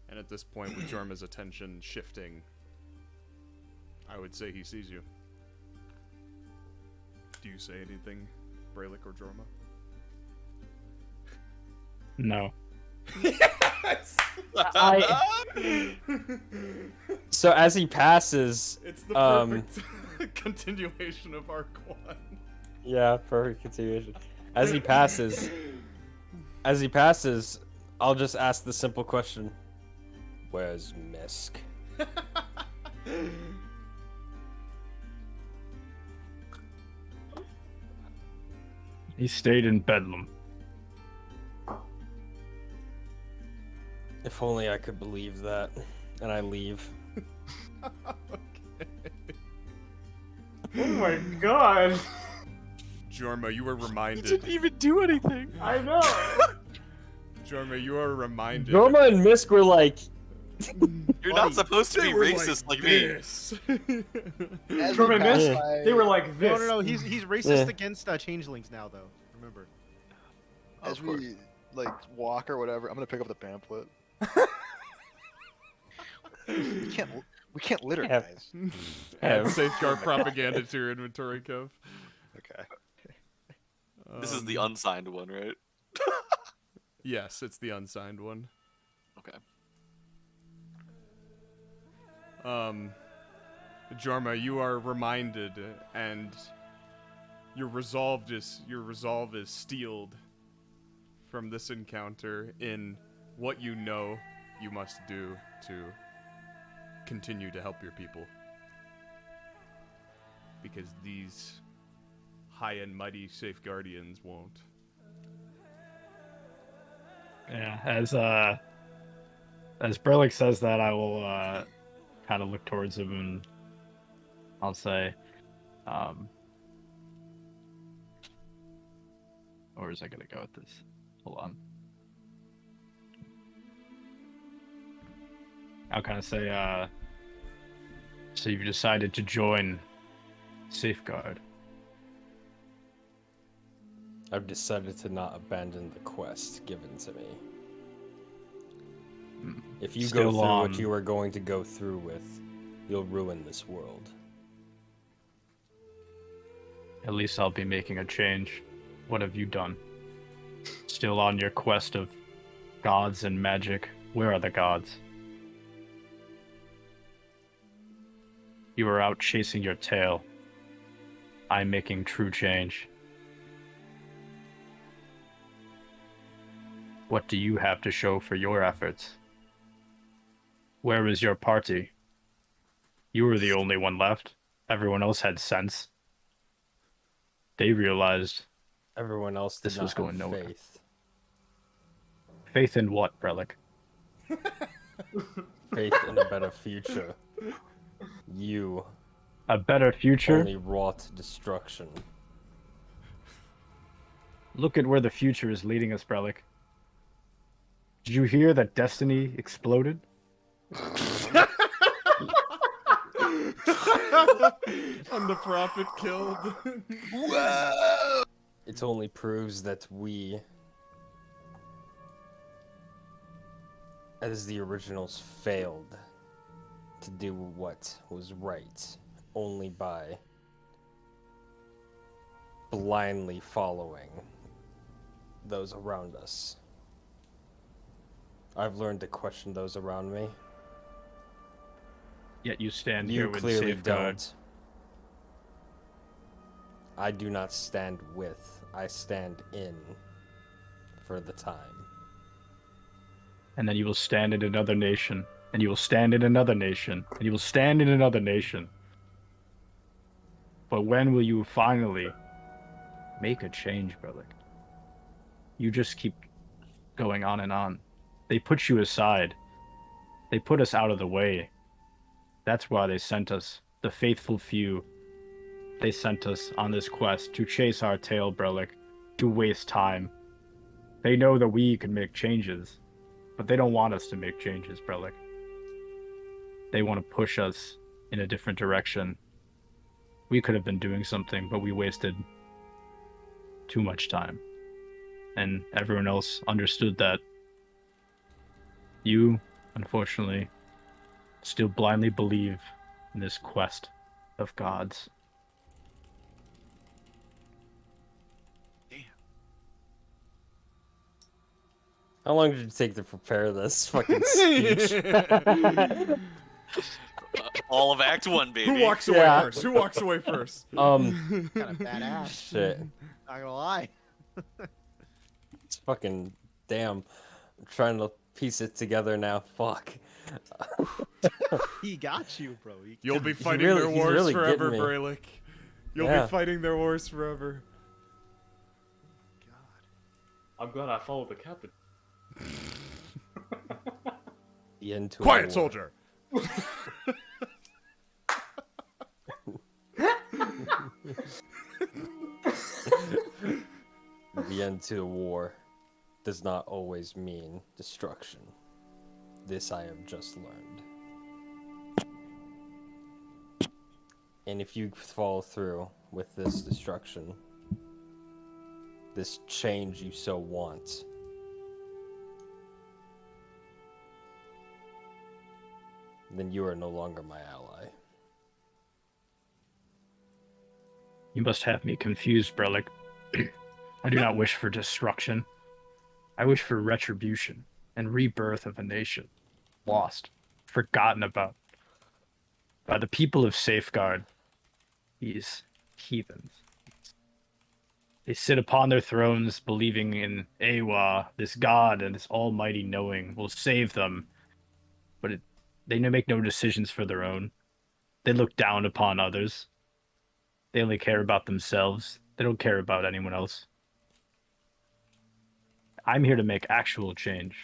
And at this point, with Jorma's attention shifting, I would say he sees you. Do you say anything, Brelikk or Jorma? No. So as he passes, It's the perfect continuation of Arc 1. yeah, perfect continuation. As he passes, I'll just ask the simple question: where's Misk? He stayed in Bedlam. If only I could believe that. And I leave. Oh my god. Jorma, you were reminded. Didn't even do anything. I know. Jorma, you are reminded. Jorma and Misk were like, you're not supposed to be racist like me. As From we a pass miss, by- they were like this. No, he's racist Yeah. against changelings now, though. Remember. As we like walk or whatever, I'm gonna pick up the pamphlet. we can't litter, Yeah. guys. Add safeguard propaganda to your inventory, Kev. Okay. This is the unsigned one, right? Yes, it's the unsigned one. Okay. Jorma, you are reminded, and your resolve is steeled from this encounter in what you know you must do to continue to help your people. Because these high and mighty Safeguardians won't. Yeah, as Brelikk says that, I will kind of look towards him and I'll say, where is I gonna go with this? Hold on. I'll kind of say, so you've decided to join Safeguard. I've decided to not abandon the quest given to me. If you Still go through on. what you are going to go through with, you'll ruin this world. At least I'll be making a change. What have you done? Still on your quest of gods and magic? Where are the gods? You are out chasing your tail. I'm making true change. What do you have to show for your efforts? Where is your party? You were the only one left. Everyone else had sense. They realized Everyone else did this not was going have nowhere. faith. Faith in what, Brelikk? Faith in a better future. You A better future? only wrought destruction. Look at where the future is leading us, Brelikk. Did you hear that destiny exploded? And the prophet killed. It only proves that we, as the originals, failed to do what was right only by blindly following those around us. I've learned to question those around me. Yet you stand You here with clearly safeguard. don't. I do not stand with, I stand in for the time. And then you will stand in another nation, and you will stand in another nation, and you will stand in another nation. But when will you finally make a change, Brelikk? You just keep going on and on. They put you aside. They put us out of the way. That's why they sent us, the faithful few. They sent us on this quest to chase our tail, Brelikk, to waste time. They know that we can make changes, but they don't want us to make changes, Brelikk. They want to push us in a different direction. We could have been doing something, but we wasted too much time. And everyone else understood that. You, unfortunately, still blindly believe in this quest of gods. How long did it take to prepare this fucking speech? All of Act 1, baby. Who walks away Yeah. first? Who walks away first? Kind of badass. Shit. Not gonna lie. It's fucking damn. I'm trying to piece it together now. Fuck. He got you, bro. You'll be He fighting really- their he's wars really forever, getting me. Brelikk. You'll Yeah. be fighting their wars forever. I'm glad I followed the captain. The end to a Quiet, war. soldier. The end to a war does not always mean destruction. This I have just learned. And if you follow through with this destruction, this change you so want, then you are no longer my ally. You must have me confused, Brelikk. I do not wish for destruction. I wish for retribution and rebirth of a nation. Lost, forgotten about by the people of Safeguard. These heathens. They sit upon their thrones believing in Aewa, this god and this almighty knowing will save them. But they make no decisions for their own. They look down upon others. They only care about themselves. They don't care about anyone else. I'm here to make actual change.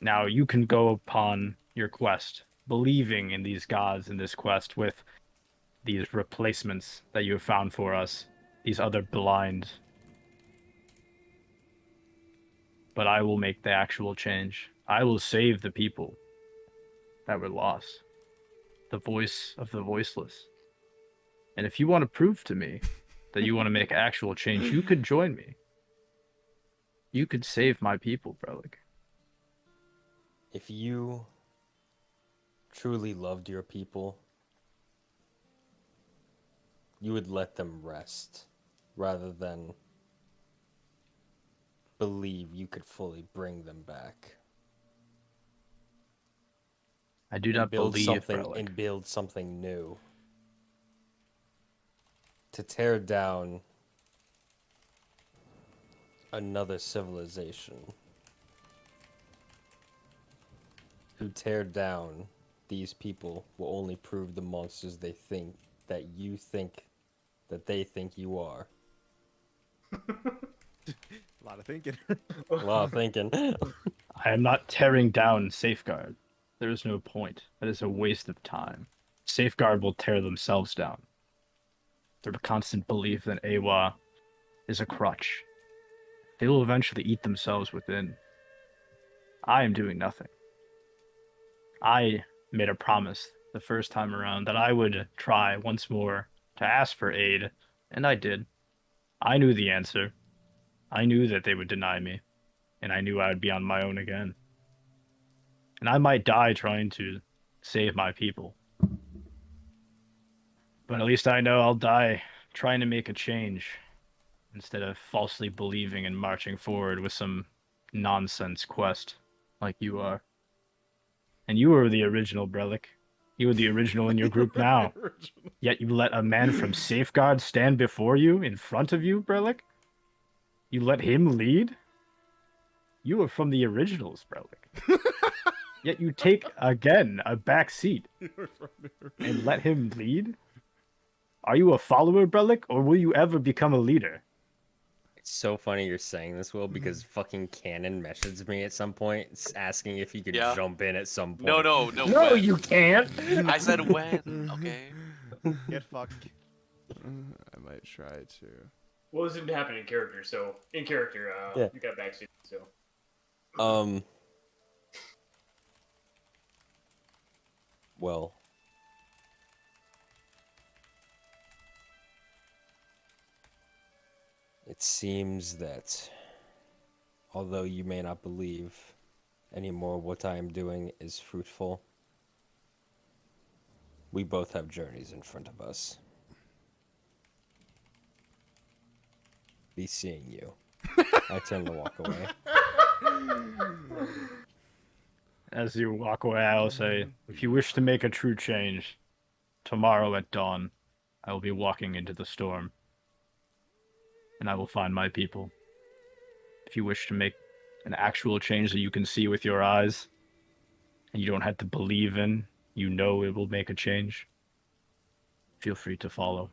Now, you can go upon your quest, believing in these gods in this quest with these replacements that you have found for us, these other blind. But I will make the actual change. I will save the people that were lost. The voice of the voiceless. And if you want to prove to me that you want to make actual change, you could join me. You could save my people, Brelikk. If you truly loved your people, you would let them rest rather than believe you could fully bring them back. I do not believe, Brelikk. And build something new. To tear down another civilization. To tear down these people will only prove the monsters they think that you think that they think you are. A lot of thinking. A lot of thinking. I am not tearing down Safeguard. There is no point. That is a waste of time. Safeguard will tear themselves down. Their constant belief that Aewa is a crutch. They will eventually eat themselves within. I am doing nothing. I made a promise the first time around that I would try once more to ask for aid, and I did. I knew the answer. I knew that they would deny me, and I knew I would be on my own again. And I might die trying to save my people. But at least I know I'll die trying to make a change instead of falsely believing and marching forward with some nonsense quest like you are. And you were the original, Brelikk. You were the original in your group now. Yet you let a man from Safeguard stand before you, in front of you, Brelikk? You let him lead? You were from the originals, Brelikk. Yet you take, again, a back seat and let him lead? Are you a follower, Brelikk, or will you ever become a leader? It's so funny you're saying this, Will, because fucking Cannon messaged me at some point asking if he could jump in at some point. No, No, when. you can't! I said when, okay? Get fucked. I might try to. Well, this didn't happen in character, so in character, Yeah. you got backseat, so. Well. It seems that, although you may not believe anymore what I am doing is fruitful, we both have journeys in front of us. Be seeing you. I turn to walk away. As you walk away, I will say, if you wish to make a true change, tomorrow at dawn, I will be walking into the storm. And I will find my people. If you wish to make an actual change that you can see with your eyes, and you don't have to believe in, you know it will make a change, feel free to follow.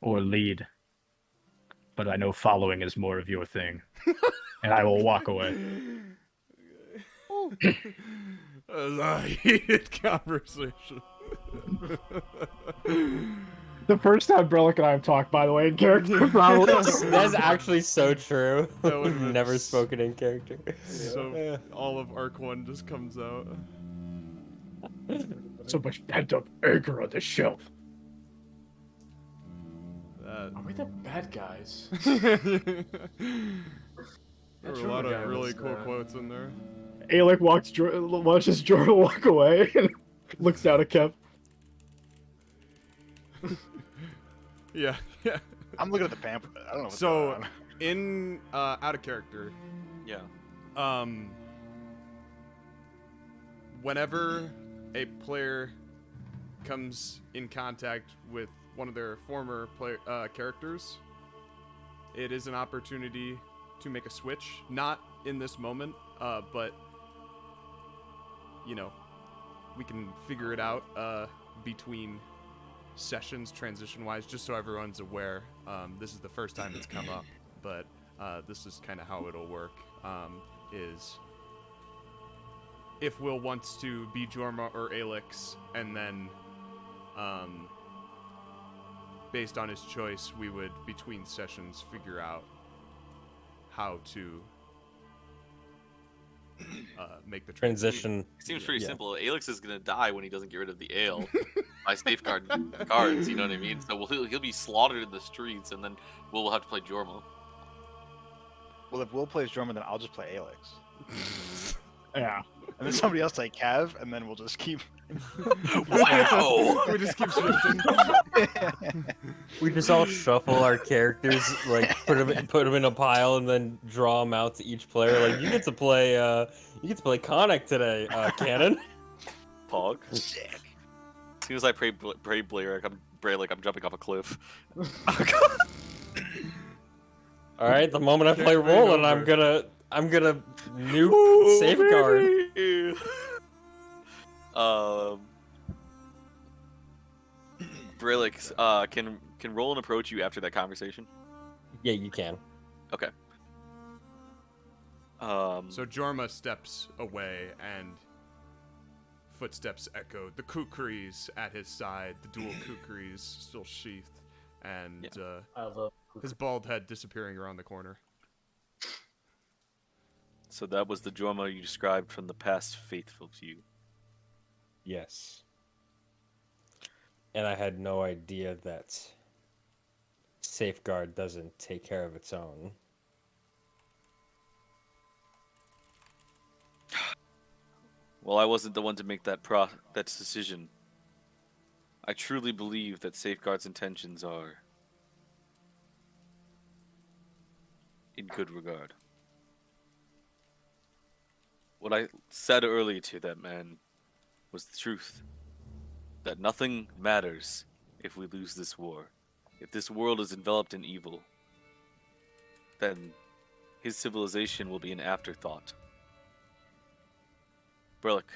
Or lead. But I know following is more of your thing. And I will walk away. That was a heated conversation. The first time Brelikk and I have talked, by the way, in character, probably. That's actually so true. That We've would've never been spoken in character. So all of Arc 1 just comes out. So much pent up anger on the shelf. Are we the bad guys? There were a lot guy of really was, cool quotes in there. Alec watches Jordan walk away and looks down at Kev. Yeah. I'm looking at the pamphlet. I don't know what's So, going on. in out of character, Yeah. Whenever a player comes in contact with one of their former characters, it is an opportunity to make a switch. Not in this moment, but you know, we can figure it out between sessions, transition-wise, just so everyone's aware. This is the first time it's come up, but this is kind of how it'll work. Is if Will wants to be Jorma or Alex, and then based on his choice, we would, between sessions, figure out how to make the Transition. Seems pretty Yeah. simple. Alex is gonna die when he doesn't get rid of the ale by safeguard cards. You know what I mean? So he'll be slaughtered in the streets, and then we'll have to play Jorma. Well, if Will plays drummer, then I'll just play Alex. Yeah. And then somebody else like Cav, and then we'll just keep. Wow! We just keep shifting. We just all shuffle our characters, like put them in a pile, and then draw them out to each player. Like you get to play Khanek today, Cannon. Pog. Sick. As soon as I pray Brelikk, I'm jumping off a cliff. All right, the moment I play Can't read Rolland, over. I'm gonna nuke Safeguard. Brelikk, can Rolland approach you after that conversation? Yeah, you can. Okay. So Jorma steps away, and footsteps echo. The kukris at his side, the dual kukris still sheathed, and I love his bald head disappearing around the corner. So that was the Jorma you described from the past faithful view. Yes. And I had no idea that Safeguard doesn't take care of its own. Well, I wasn't the one to make that decision. I truly believe that Safeguard's intentions are in good regard. What I said earlier to that man was the truth. That nothing matters if we lose this war. If this world is enveloped in evil, then his civilization will be an afterthought. Brelikk,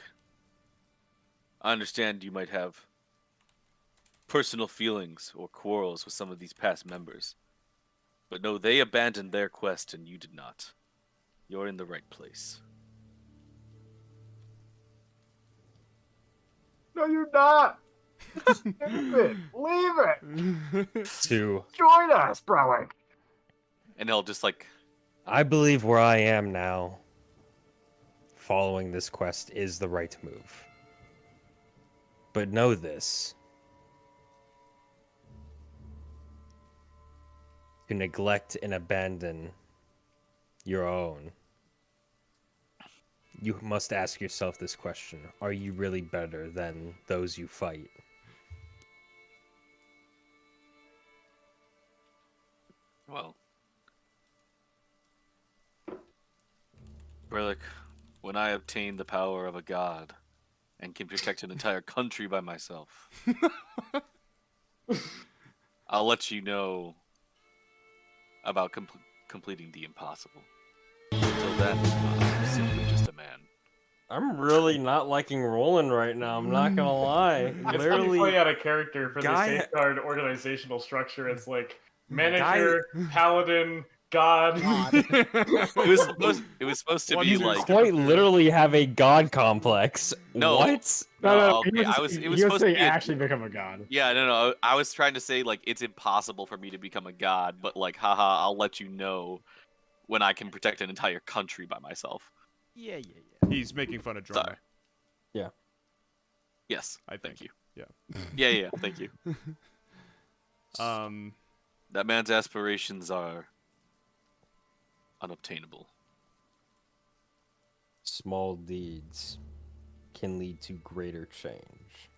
I understand you might have personal feelings or quarrels with some of these past members, but no, they abandoned their quest and you did not. You're in the right place. No, you're not. Stupid. Leave it. To Join us, Brelikk. And he'll just like, I believe where I am now, following this quest is the right move. But know this. To neglect and abandon your own, you must ask yourself this question. Are you really better than those you fight? well, Brelikk, when I obtain the power of a god and can protect an entire country by myself, I'll let you know about completing the impossible. Until then, I'm simply just a man. I'm really not liking Rolland right now. I'm not gonna lie. It's funny Literally, play out a character for Guy- the Safeguard organizational structure. It's like manager, paladin, god. It was supposed to be like quite literally have a god complex. No. What? No. okay, He was it was supposed to saying be actually become a god. yeah, no. I was trying to say like it's impossible for me to become a god, but like, haha, I'll let you know when I can protect an entire country by myself. Yeah. He's making fun of Jorma. Sorry. Yeah. Yes, I thank think. you. Yeah. Yeah, thank you. That man's aspirations are unobtainable. Small deeds can lead to greater change.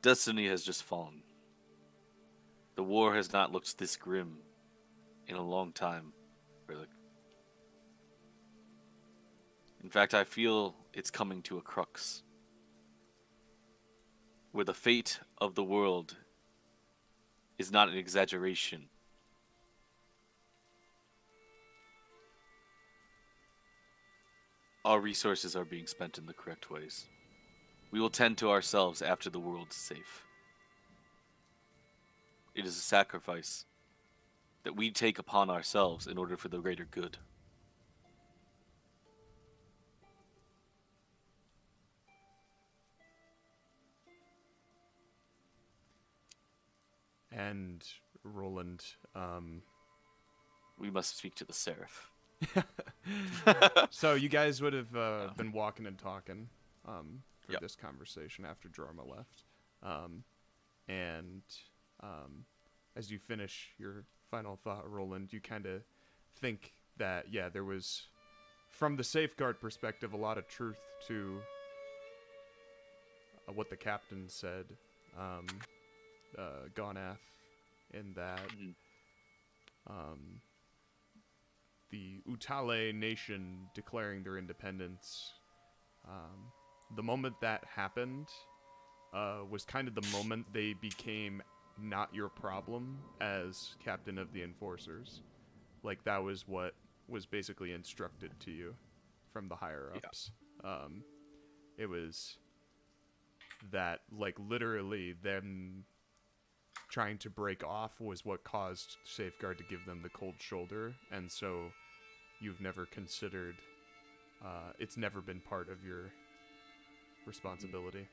Destiny has just fallen. The war has not looked this grim in a long time, Brelikk. In fact, I feel it's coming to a crux, where the fate of the world is not an exaggeration. Our resources are being spent in the correct ways. We will tend to ourselves after the world is safe. It is a sacrifice that we take upon ourselves in order for the greater good. And Rolland, We must speak to the Seraph. so you guys would have been walking and talking for Yep. this conversation after Jorma left. As you finish your final thought, Rolland, you kind of think that, yeah, there was, from the safeguard perspective, a lot of truth to what the captain said, Gonath, in that the Utale nation declaring their independence, the moment that happened was kind of the moment they became not your problem as captain of the enforcers. Like, that was what was basically instructed to you from the higher ups. It was that, like, literally them trying to break off was what caused Safeguard to give them the cold shoulder, and so you've never considered, it's never been part of your responsibility.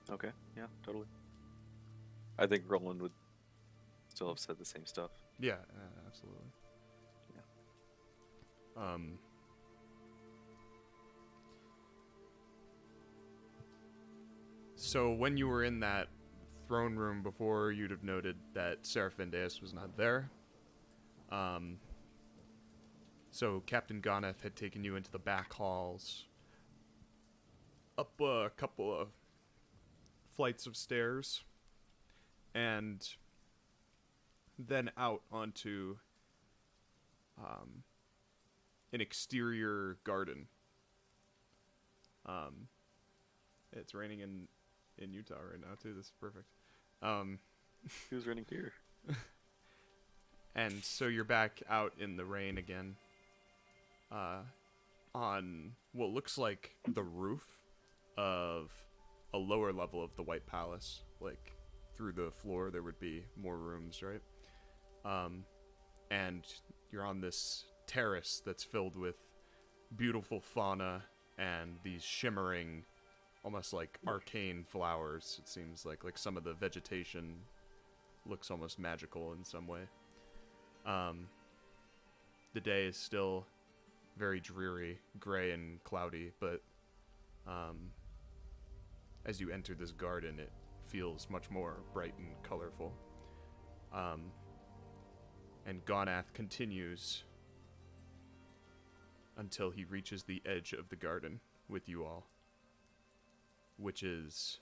Okay, yeah, totally. I think Rolland would still have said the same stuff. Yeah, absolutely. Yeah. So when you were in that throne room before, you'd have noted that Seraphindeus was not there. So Captain Gonath had taken you into the back halls, up a couple of flights of stairs, and then out onto an exterior garden. It's raining in Utah right now too. This is perfect. Who's raining here? And so you're back out in the rain again, on what looks like the roof of a lower level of the White Palace. Like, through the floor there would be more rooms, right? And you're on this terrace that's filled with beautiful fauna and these shimmering, almost like arcane flowers. It seems like some of the vegetation looks almost magical in some way. The day is still very dreary, gray and cloudy, but as you enter this garden, it feels much more bright and colorful. And Gonath continues until he reaches the edge of the garden with you all, which is,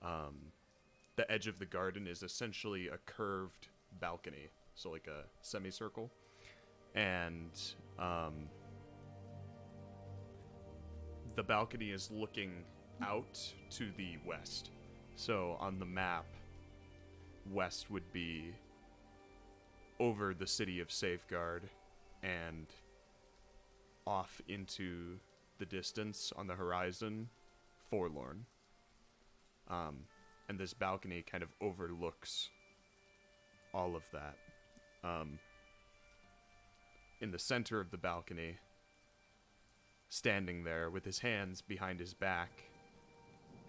the edge of the garden is essentially a curved balcony, so like a semicircle, and the balcony is looking out to the west. So on the map, west would be over the city of Safeguard and off into the distance on the horizon, Forlorn. And this balcony kind of overlooks all of that. In the center of the balcony, standing there with his hands behind his back,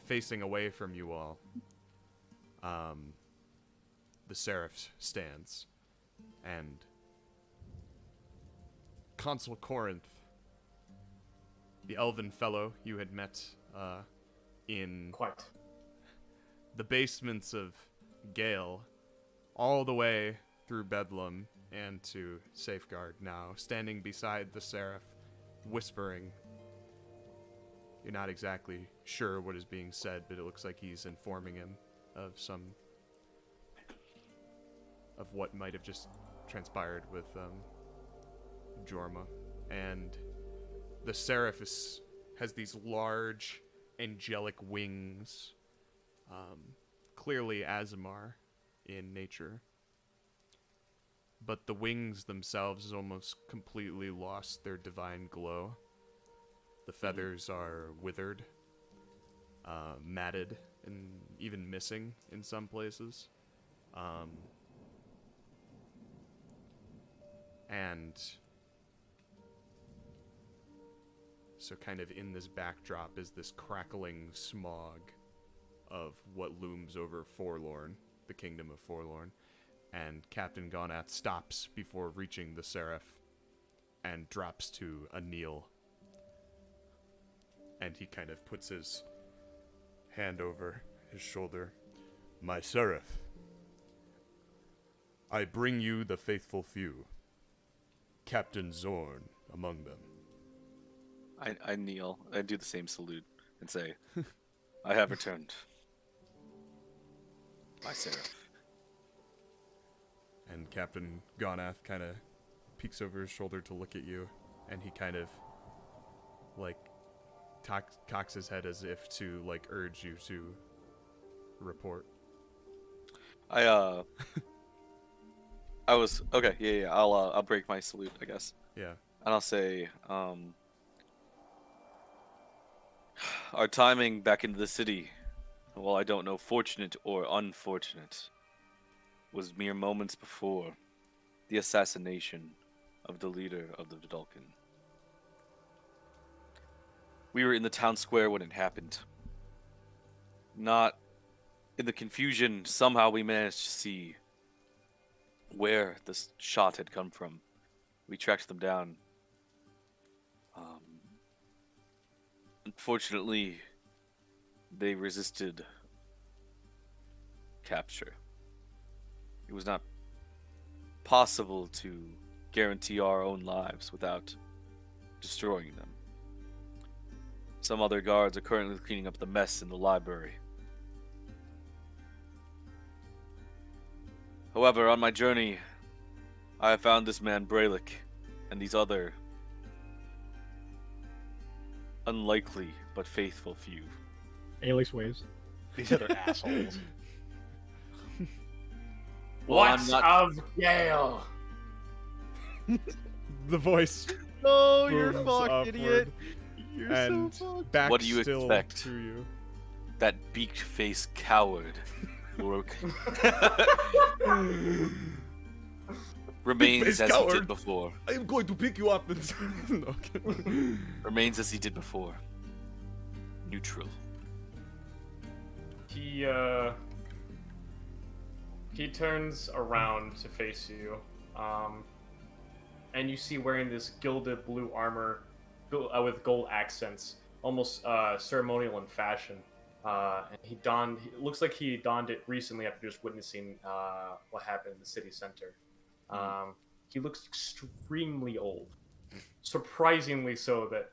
facing away from you all, the Seraph stands. And Consul Corinth, the elven fellow you had met in Quite. the basements of Gale, all the way through Bedlam and to Safeguard, now standing beside the Seraph, whispering. You're not exactly sure what is being said, but it looks like he's informing him of what might have just transpired with Jorma. And the Seraph has these large angelic wings, clearly Azamar in nature, but the wings themselves almost completely lost their divine glow. The feathers are withered, matted, and even missing in some places. And so kind of in this backdrop is this crackling smog of what looms over Forlorn, the kingdom of Forlorn. And Captain Gonath stops before reaching the Seraph and drops to a kneel. And he kind of puts his hand over his shoulder. My Seraph, I bring you the faithful few. Captain Zorn among them. I kneel. I do the same salute and say, I have returned. My Saeoth. And Captain Gonath kind of peeks over his shoulder to look at you, and he kind of, like, cocks his head as if to, like, urge you to report. I was okay. Yeah. I'll break my salute, I guess, Yeah. and I'll say, our timing back into the city, well, I don't know, fortunate or unfortunate, was mere moments before the assassination of the leader of the Vedalken. We were in the town square when it happened. Not in the confusion, somehow we managed to see where this shot had come from. We tracked them down. Unfortunately, they resisted capture. It was not possible to guarantee our own lives without destroying them. Some other guards are currently cleaning up the mess in the library. However, on my journey, I have found this man Brelikk and these other unlikely but faithful few. Alex waves. These other assholes. Well, What's I'm not. of Gale? The voice No, you're booms fucked, upward, idiot. You're and so fucked. back What do you still expect? to you. That beaked-faced coward remains Beak-faced as he coward. did before. I am going to pick you up and... No, okay. Remains as he did before. Neutral. He turns around to face you, and you see wearing this gilded blue armor with gold accents, almost ceremonial in fashion. And it looks like he donned it recently after just witnessing what happened in the city center. He looks extremely old, surprisingly so that,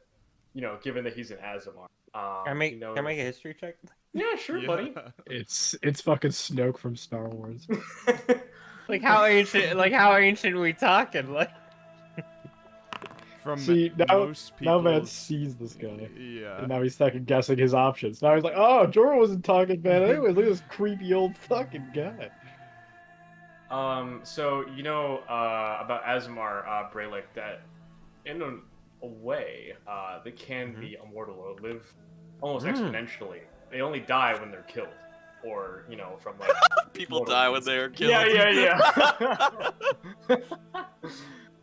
given that he's an Aasimar. Can I make a history check? Yeah, sure, buddy. It's fucking Snoke from Star Wars. Like how ancient we talking? Like Now most people... man sees this guy. Yeah. And now he's second guessing his options. Now he's like, oh, Jorah wasn't talking bad anyways. Look at this creepy old fucking guy. So about Aasimar, Brelikk, that in a way, they can be immortal or live almost exponentially. They only die when they're killed, or from like People die when they are killed. Yeah.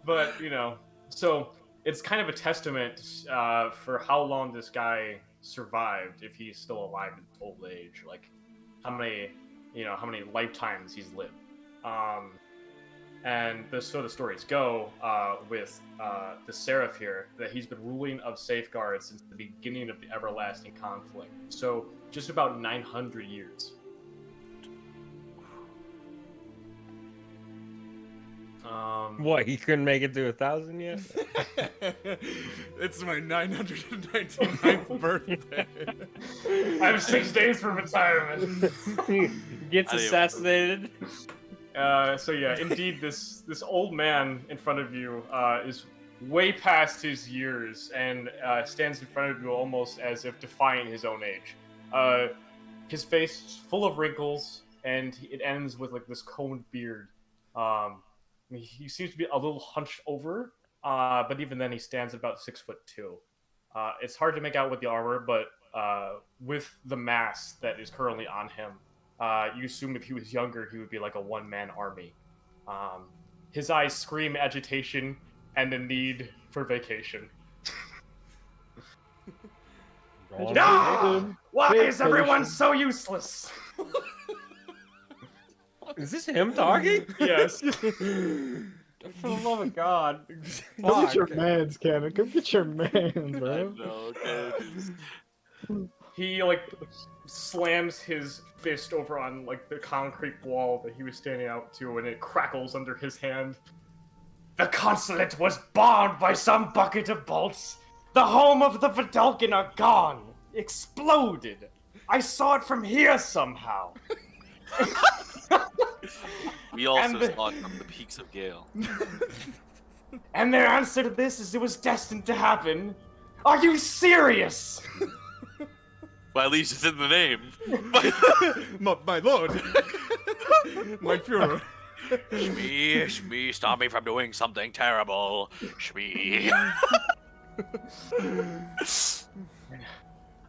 But so it's kind of a testament for how long this guy survived, if he's still alive in old age, like how many lifetimes he's lived. And the stories go with the Seraph here, that he's been ruling of Safeguard since the beginning of the everlasting conflict. So just about 900 years. what? He couldn't make it to 1,000 yet? It's my 999th birthday. I have 6 days for retirement. He gets assassinated. So yeah, indeed, this old man in front of you is way past his years and stands in front of you almost as if defying his own age. His face is full of wrinkles, and it ends with like this combed beard. He seems to be a little hunched over, but even then, he stands about 6'2". It's hard to make out with the armor, but with the mask that is currently on him, you assume if he was younger, he would be like a one-man army. His eyes scream agitation and the need for vacation. Why is everyone so useless? Is this him talking? Yes. For the love of God. Come get your Fuck. mans, Khanek. Come get your mans, bro. No, okay. he like slams his fist over on like the concrete wall that he was standing out to, and it crackles under his hand. The consulate was bombed by some bucket of bolts. The home of the Vidalcan are gone. Exploded. I saw it from here somehow. We also saw it from the peaks of Gale. And their answer to this is it was destined to happen. Are you serious? Well, at least it's in the name. my lord. My Führer. Shmee, stop me from doing something terrible. Shmee.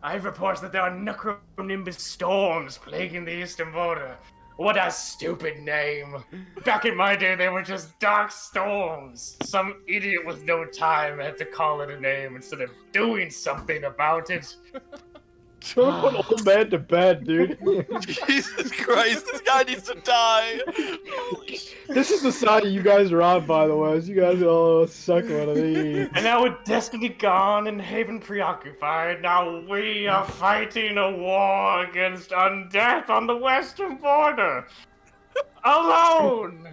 I have reports that there are necronimbus storms plaguing the eastern border. What a stupid name. Back in my day, they were just dark storms. Some idiot with no time had to call it a name instead of doing something about it. Don't put old man to bed, dude. Jesus Christ, this guy needs to die. This is the side you guys are on, by the way. So you guys all suck one of these. And now with Destiny gone and Haven preoccupied, now we are fighting a war against undeath on the western border. Alone!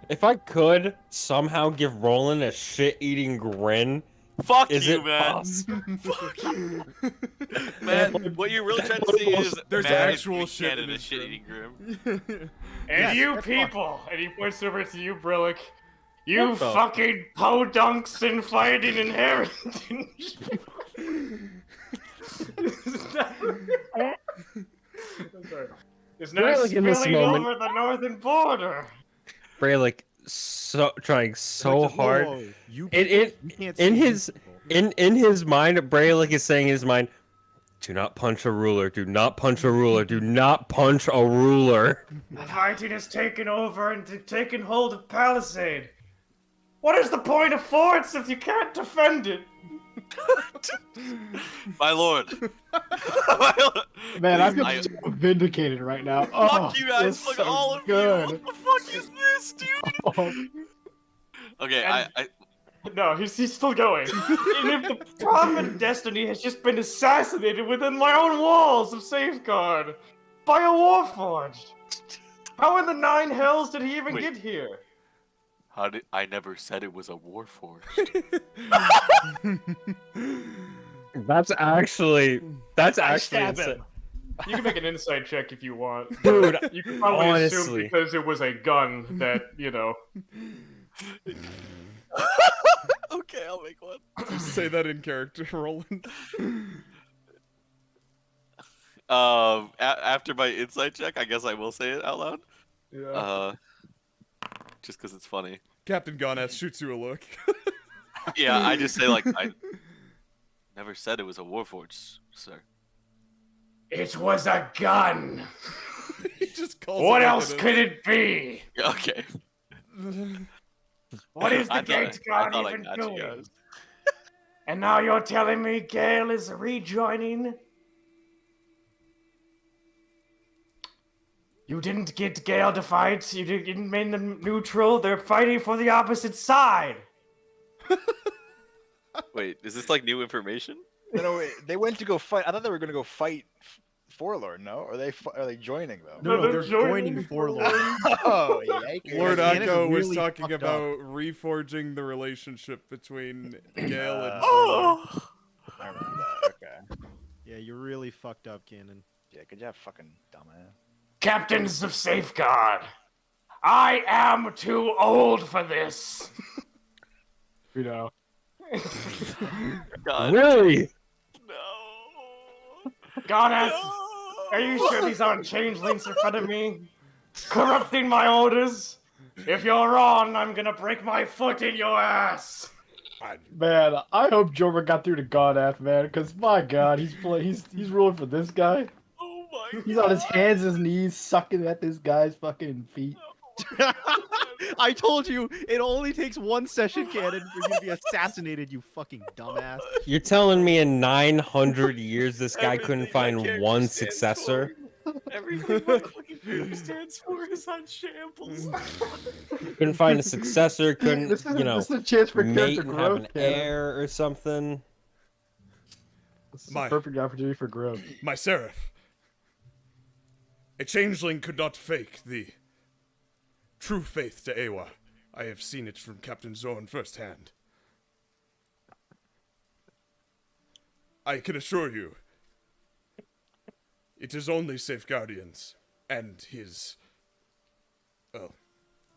If I could somehow give Rolland a shit-eating grin, Fuck is you, it man. possible? Fuck you. Man, what you're really trying to say is There's man actual is shit in Canada this shit-eating grim. And Yes, you that's people, and he points over to you, Brelikk. You What the- fucking podunks and fighting inheritance. It's now Brelikk in this spilling moment- over the northern border. Brelikk trying so hard. Whoa, whoa. You It- you can't in see his- people. In his mind, Brelikk is saying in his mind, do not punch a ruler, do not punch a ruler, do not punch a ruler. The fighting has taken over and taken hold of Palisade. What is the point of forts if you can't defend it? My lord. Man, I feel I- so vindicated right now. Oh, Fuck you guys, it's fuck so all of good. you. What the fuck is this, dude? Oh, Okay, And- I No, he's still going. And if the Prophet of Destiny has just been assassinated within my own walls of Safeguard by a Warforged. How in the nine hells did he even Wait. get here? I never said it was a warforged. That's actually stab insane. him. You can make an insight check if you want. Dude, You can probably assume honestly. because it was a gun that, Okay, I'll make one. Just say that in character, Rolland. After my insight check, I guess I will say it out loud. Yeah. Just because it's funny. Captain Gonath shoots you a look. Yeah, I just say like I never said it was a warforged, sir. It was a gun. He just calls What it like else it could it be? Okay. What is the I Gate thought Guard I even got you doing? guys. And now you're telling me Gale is rejoining? You didn't get Gale to fight. You didn't make them neutral. They're fighting for the opposite side. Wait, is this like new information? No, wait, they went to go fight. I thought they were gonna go fight Forlorn. No, are they joining though? No, they're they're joining joining Forlorn. Oh, yeah. Lord Ganon Echo was really talking fucked about reforging the relationship between Gale and Forlorn. Oh! I remember that. Okay. Yeah, you really fucked up, Cannon. Yeah, good job, fucking dumbass. Captains of Safeguard, I am too old for this. you know. God, Really? no. Gonath, are you sure these aren't changelings in front of me? Corrupting my orders? If you're wrong, I'm gonna break my foot in your ass. Man, I hope Jorma got through to Gonath, man, because my God, he's ruling for this guy. Oh my He's on his hands and knees, sucking at this guy's fucking feet. I told you, it only takes one session, Cannon, for you to be assassinated, you fucking dumbass. You're telling me in 900 years this guy Everything couldn't my find character one stands successor? Everything my fucking character stands for is on shambles. Couldn't find a successor, couldn't, This is, you know, this is a chance for mate character and have growth, an Cannon. heir or something. This is My- a perfect opportunity for growth. My seraph. A changeling could not fake the true faith to Aewa. I have seen it from Captain Zorn firsthand. I can assure you, it is only Safe Guardians and his... Well,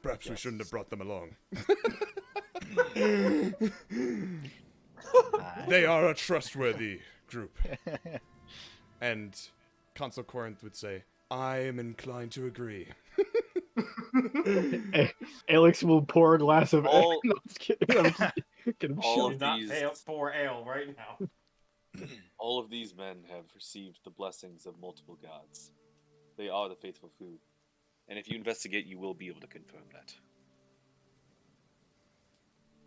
perhaps we shouldn't have brought them along. They are a trustworthy group. And Consul Corinth would say, I am inclined to agree. Alex will pour a glass of ale. All- No, I'm just kidding. I'm just kidding. All Do of not these, pour ale right now. all of these men have received the blessings of multiple gods. They are the faithful food, and if you investigate, you will be able to confirm that.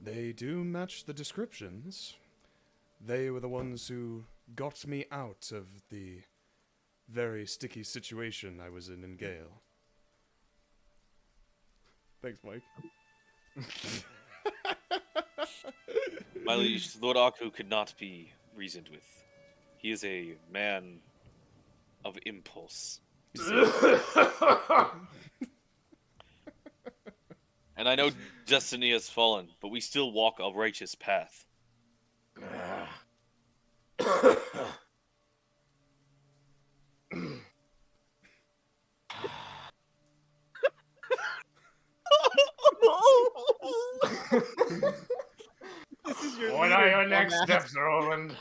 They do match the descriptions. They were the ones who got me out of the very sticky situation I was in Gale. Thanks, Mike. My liege, Lord Aku could not be reasoned with. He is a man of impulse. And I know destiny has fallen, but we still walk a righteous path. What are your next steps, Rolland?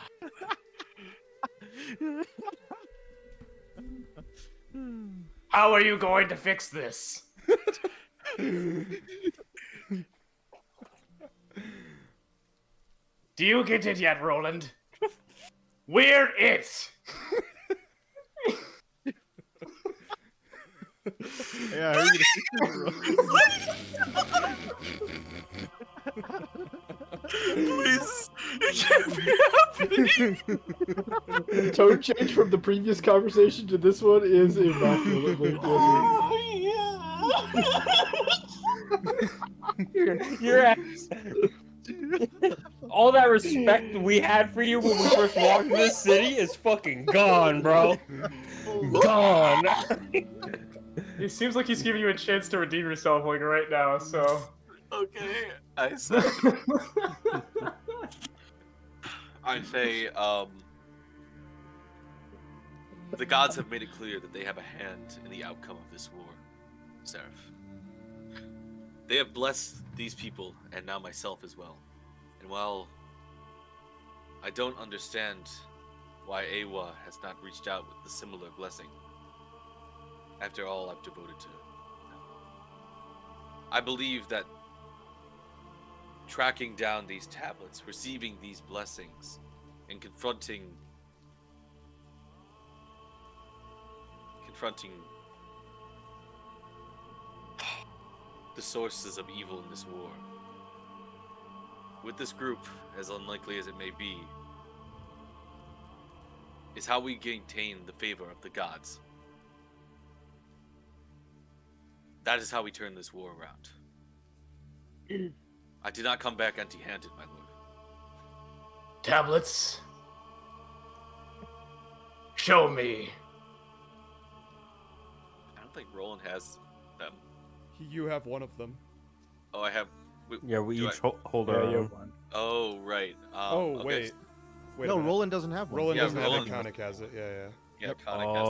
How are you going to fix this? Do you get it yet, Rolland? We're it! Yeah, how are you gonna Please, it can't be happening. The tone change from the previous conversation to this one is immaculately different. Your ass. All that respect we had for you when we first walked in this city is fucking gone, bro. Gone. It seems like he's giving you a chance to redeem yourself like right now, so... Okay, I said. I say, the gods have made it clear that they have a hand in the outcome of this war, Seraph. They have blessed these people, and now myself as well. And while I don't understand why Aewa has not reached out with a similar blessing, after all I've devoted to her, I believe that tracking down these tablets, receiving these blessings, and confronting the sources of evil in this war. With this group, as unlikely as it may be, is how we maintain the favor of the gods. That is how we turn this war around. I did not come back empty-handed, my lord. Tablets? Show me. I don't think Rolland has them. You have one of them. Oh, I have. Yeah, we do each I- hold our own. Oh, right. Oh, okay. wait. Wait a No, minute. Roland doesn't have one. Roland Yeah, doesn't have it. Roland- Khanek has it. Yeah, yeah. Yeah, Yep. Khanek has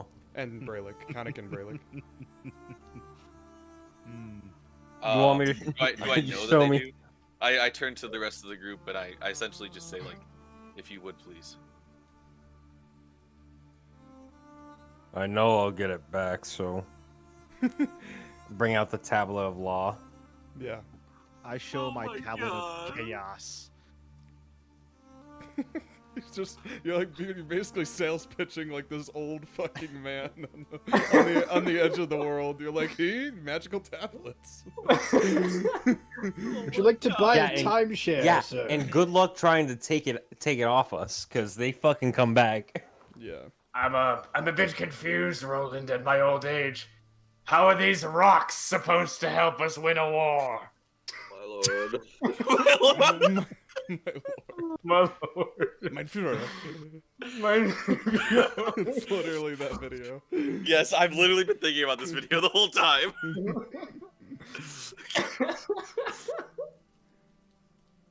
it. And Brelikk. Khanek and Brelikk. You want me to? Do I know that Show they me. do? I turn to the rest of the group, but I essentially just say, like, if you would, please. I know I'll get it back, so bring out the tablet of law. Yeah. I show Oh my my tablet God. of chaos. It's just you're basically sales pitching like this old fucking man on the edge of the world. You're like, hey, magical tablets. Would you like to buy Yeah, a and- timeshare, Yeah, sir? and good luck trying to take it off us, cause they fucking come back. Yeah. I'm a bit confused, Roland, at my old age. How are these rocks supposed to help us win a war? My lord. My lord. Mein Führer. It's literally that video. Yes, I've literally been thinking about this video the whole time.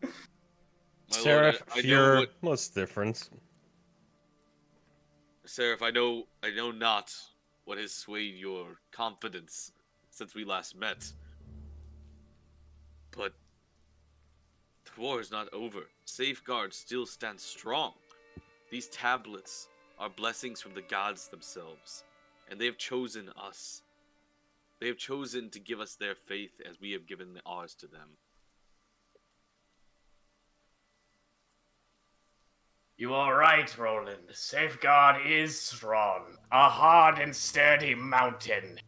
My lord, Seraph, I know fear, what- what's the difference? Seraph, I know not what has swayed your confidence since we last met. But the war is not over. Safeguard still stands strong. These tablets are blessings from the gods themselves, and they have chosen us. They have chosen to give us their faith as we have given ours to them. You are right, Rolland. Safeguard is strong. A hard and sturdy mountain.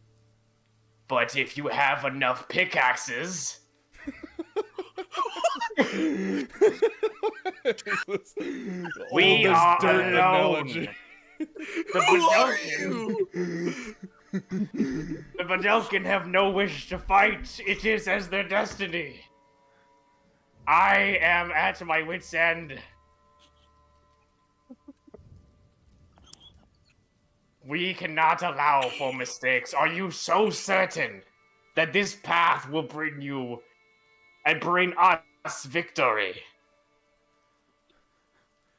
But if you have enough pickaxes... We are dirt alone. analogy. Who are you? The Bedlam have no wish to fight. It is as their destiny. I am at my wit's end. We cannot allow for mistakes. Are you so certain that this path will bring you and bring us victory?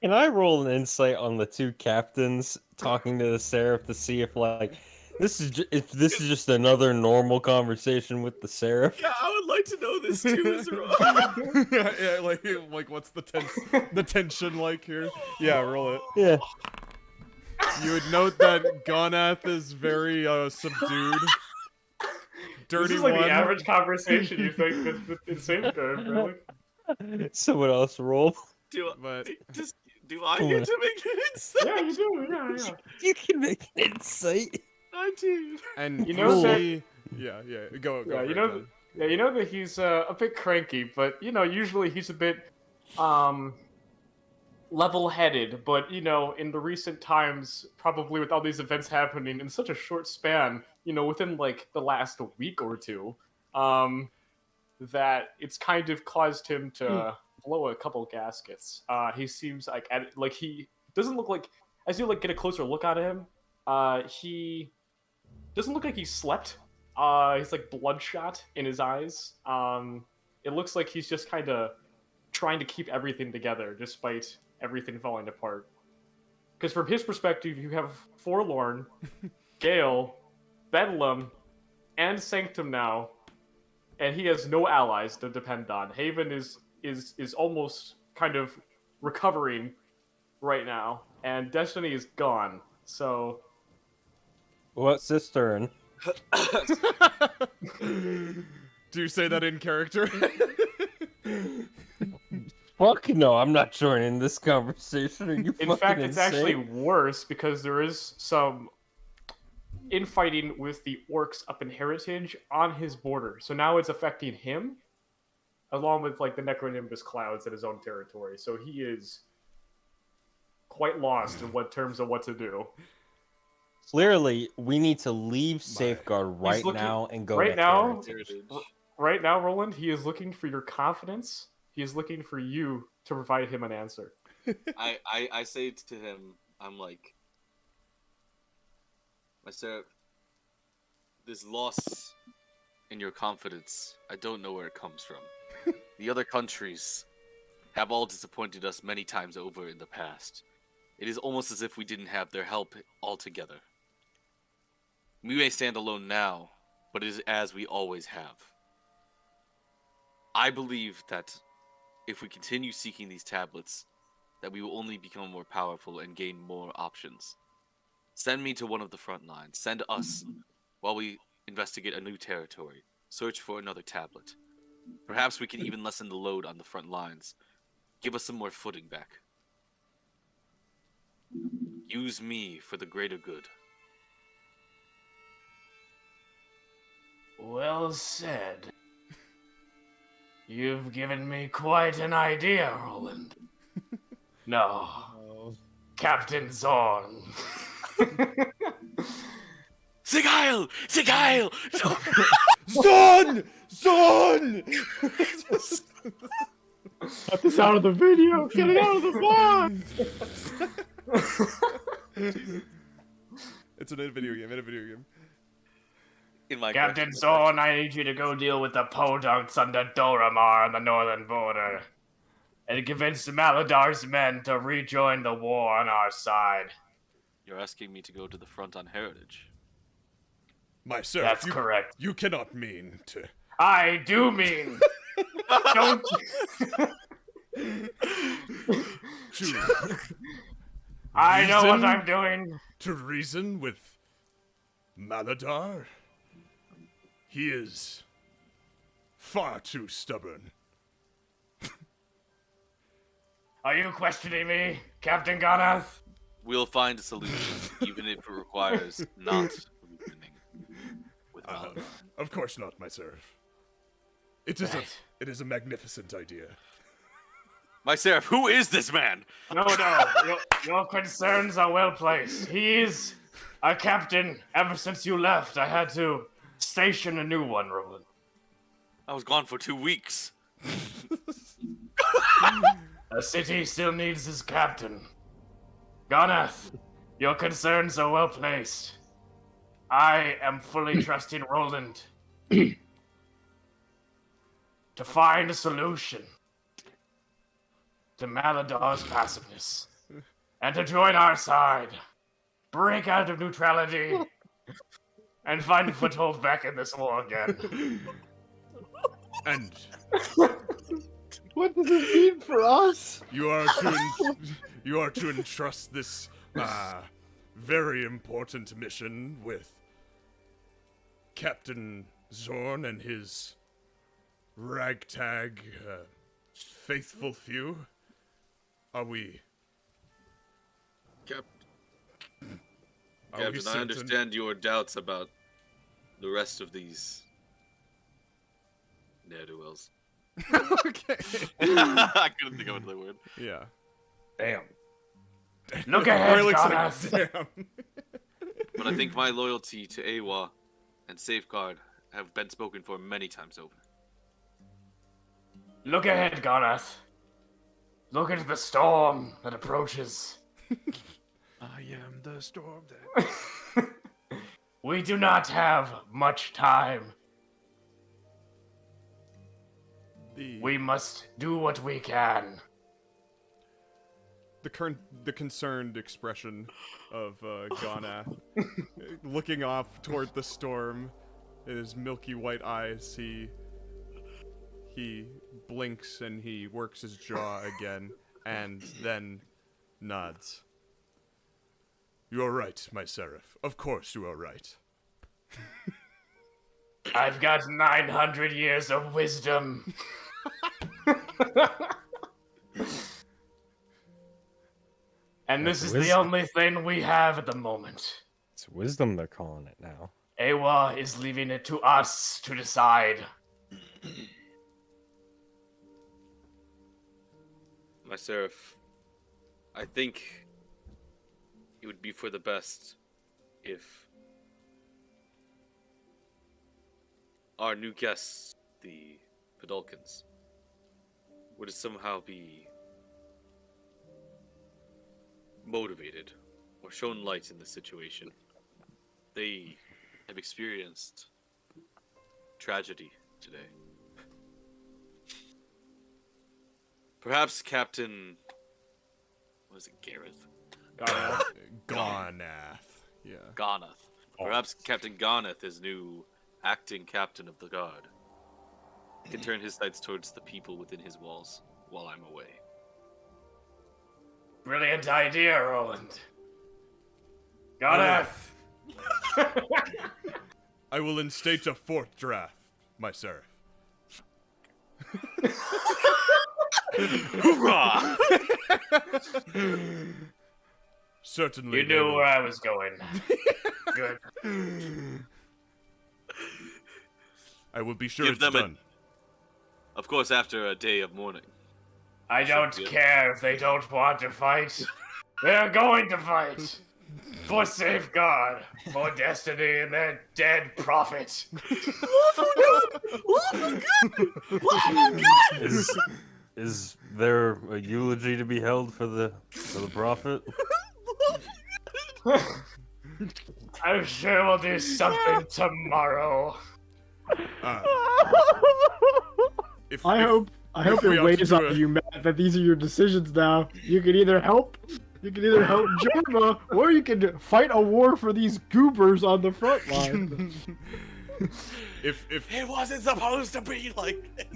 Can I roll an insight on the two captains talking to the Seraph to see if if this is just another normal conversation with the Seraph? Yeah, I would like to know this too, Israel. Yeah, like what's the tension like here? Yeah, roll it. Yeah. You would note that Gonath is very subdued. Dirty This is like one. the average conversation you think in Safeguard, really. Someone else roll. But Do I get to make an insight? Yeah, you do. Yeah. You can make an insight. I do. And You know that- see, yeah, go. Yeah, for you it, know, Ben. you know that he's a bit cranky, but usually he's a bit level-headed. But in the recent times, probably with all these events happening in such a short span, within like the last week or two, that it's kind of caused him to blow a couple gaskets. He seems like he doesn't look like, as you get a closer look at him, he doesn't look like he slept. He's bloodshot in his eyes. It looks like he's just kind of trying to keep everything together despite everything falling apart. Because from his perspective, you have Forlorn, Gale, Bedlam, and Sanctum now, and he has no allies to depend on. Haven is almost kind of recovering right now, and Destiny is gone. So What Cistern? Do you say that in character? Fuck no, I'm not joining this conversation. Are you in fucking fact, it's insane? actually worse because there is some infighting with the orcs up in Heritage on his border. So now it's affecting him, along with the Necronimbus clouds in his own territory. So he is quite lost in terms of what to do. Clearly, we need to leave Safeguard right looking- now and go right to now- Heritage. Right now, Rolland, he is looking for your confidence. He is looking for you to provide him an answer. I say to him, I'm like, my Seraph, this loss in your confidence, I don't know where it comes from. The other countries have all disappointed us many times over in the past. It is almost as if we didn't have their help altogether. We may stand alone now, but it is as we always have. I believe that if we continue seeking these tablets, that we will only become more powerful and gain more options. Send me to one of the front lines. Send us while we investigate a new territory. Search for another tablet. Perhaps we can even lessen the load on the front lines. Give us some more footing back. Use me for the greater good. Well said. You've given me quite an idea, Rolland. No. Captain Zorn. Sigile! Sigile! Son! Cut this out of the video. Get it out of the box. It's in a video game. In a video game. In my Captain Zorn, I need you to go deal with the podunks under Doramar on the northern border. And convince the Maladar's men to rejoin the war on our side. You're asking me to go to the front on Heritage. My sir, That's correct. You cannot mean to. I do mean. Don't. I know what I'm doing. To reason with Maladar? He is far too stubborn. Are you questioning me, Captain Ganath? We'll find a solution, even if it requires not reasoning with Maladar. Of course not, my sir. It is a magnificent idea. My Seraph, who is this man? No, your concerns are well placed. He's a captain. Ever since you left, I had to station a new one, Rolland. I was gone for 2 weeks. The city still needs his captain. Ganath, your concerns are well placed. I am fully trusting Rolland to find a solution to Maladar's passiveness and to join our side, break out of neutrality, and find a foothold back in this war again. And What does this mean for us? you are to entrust this very important mission with Captain Zorn and his ragtag faithful few. Are we? Captain, Are we I certain? understand your doubts about the rest of these ne'er-do-wells. Okay. I couldn't think of another word. Yeah. Damn. Look ahead, Brelik's like, Ganath. damn. But I think my loyalty to Aewa and Safeguard have been spoken for many times over. Look ahead, Ganath. Look at the storm that approaches. I am the storm We do not have much time. We must do what we can. The concerned expression of Ganath, looking off toward the storm, in his milky white eyes, he blinks and he works his jaw again, and then nods. You are right, my Seraph. Of course you are right. I've got 900 years of wisdom. And this is the only thing we have at the moment. It's wisdom they're calling it now. Aewa is leaving it to us to decide. My Seraph, I think it would be for the best if our new guests, the Fidalkins, would somehow be motivated or shown light in the situation. They have experienced tragedy today. Perhaps Captain... what is it, Gareth? Ganath. Yeah. Ganath. Perhaps Captain Ganath, his new acting captain of the guard, can turn his sights towards the people within his walls while I'm away. Brilliant idea, Rolland. Ganath! I will instate a fourth draft, my Seraph. Hoorah! Certainly. You knew where I was going. Good. I will be sure Give it's them done. Of course, after a day of mourning. I don't care if they don't want to fight. They're going to fight. For safeguard, for destiny, and their dead prophet. Is there a eulogy to be held for the prophet? I'm sure we'll do something tomorrow. I hope we it ought to weighs do on a- you, Matt, that these are your decisions now. You can either help Jorma, or you can fight a war for these goobers on the front line. If It wasn't supposed to be like this.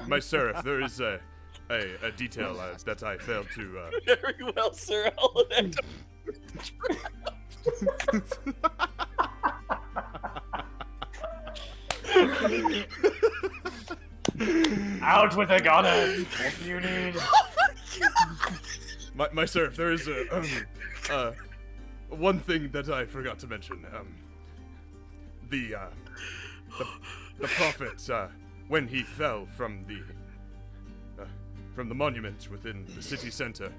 my seraph, there is a detail that I failed to. Very well, sir. I'll end up Out with the gunner. What do you need? My seraph, there is a one thing that I forgot to mention. The prophet, when he fell from the monument within the city center,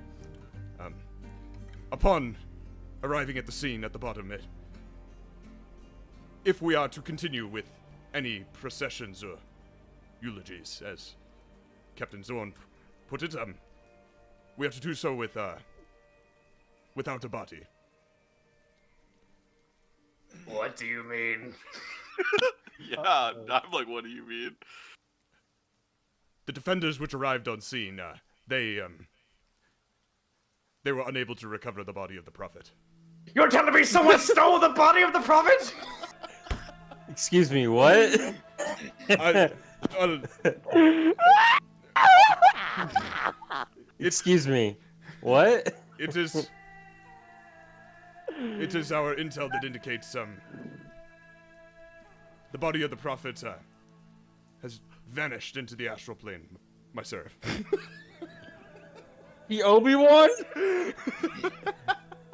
upon arriving at the scene at the bottom, if we are to continue with any processions or eulogies, as Captain Zorn put it, we have to do so without a body. What do you mean? Yeah, I'm like, what do you mean? The defenders which arrived on scene, they were unable to recover the body of the prophet. You're telling me someone stole the body of the prophet? Excuse me, what? Excuse me, what? It is our intel that indicates the body of the prophet has vanished into the astral plane, my seraph. The Obi-Wan?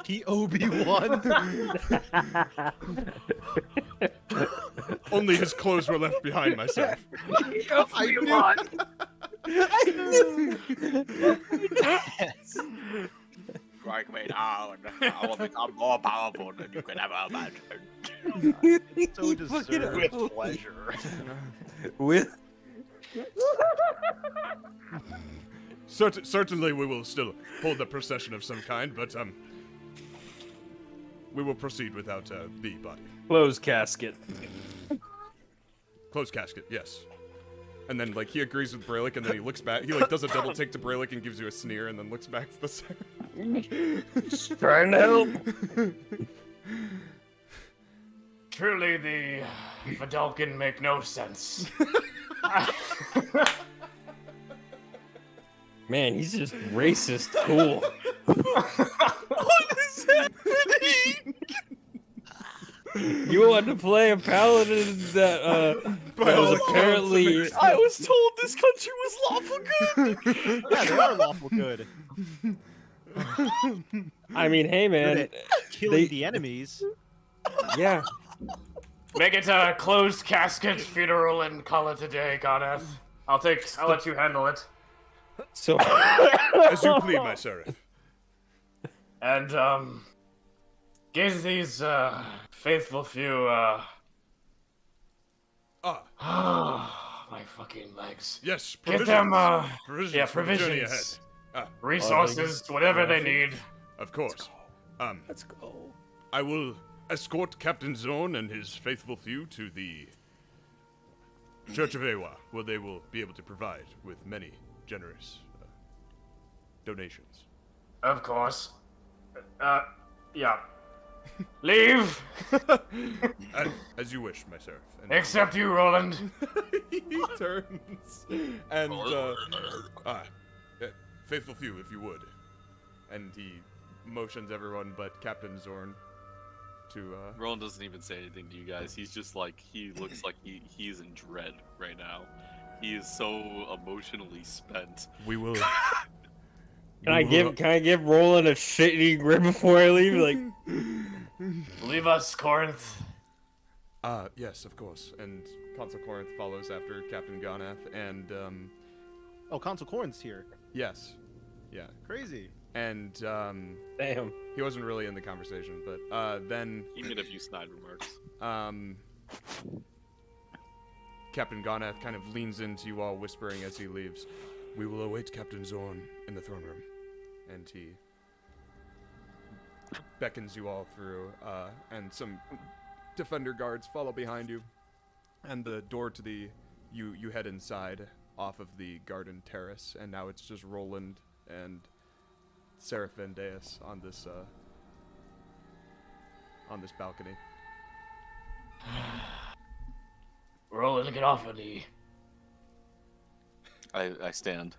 He Obi-Wan? Only his clothes were left behind, my seraph. I knew. Strike me down. I will become more powerful than you can ever imagine. So deserved. With pleasure. With Certainly we will still hold a procession of some kind, but we will proceed without the body. closed casket. Closed casket, yes. And then, like, he agrees with Brelikk, and then he looks back. He, like, does a double take to Brelikk and gives you a sneer, and then looks back to the seraph. Just trying to help. Truly, the Vidalcan make no sense. Man, he's just racist cool. What is happening? You want to play a paladin that was apparently... I was told this country was lawful good. Yeah, they are lawful good. I mean, hey man, Good at killing the enemies. yeah. Make it a closed casket funeral and call it a day, Gareth. I'll let you handle it. So, As you please, my seraph. And, give these, faithful few, my fucking legs. Yes, Give provisions. them, provisions for the journey ahead. provisions. Resources, whatever they need. Of course. let's go. I will escort Captain Zorn and his faithful few to the Church of Aewa, where they will be able to provide with many generous donations. Of course. Yeah. Leave! As you wish, my seraph. And Except you, Rolland. he turns and faithful few, if you would. And he motions everyone but Captain Zorn to Roland doesn't even say anything to you guys. He's just like, he looks like he's in dread right now. He is so emotionally spent. we will. Can I give Roland a shitty grip before I leave? Like, Leave us, Corinth. Yes, of course. And Consul Corinth follows after Captain Gonath, and Oh, Consul Corinth's here. yes, yeah. Crazy. And damn. he wasn't really in the conversation, but then He made a few snide remarks. Captain Gonath kind of leans into you all, whispering as he leaves. We will await Captain Zorn in the throne room. And he beckons you all through, and some defender guards follow behind you. And the door to the... You head inside off of the garden terrace, and now it's just Rolland and Seraphindeus on this balcony. Rolland, get off of me. I stand.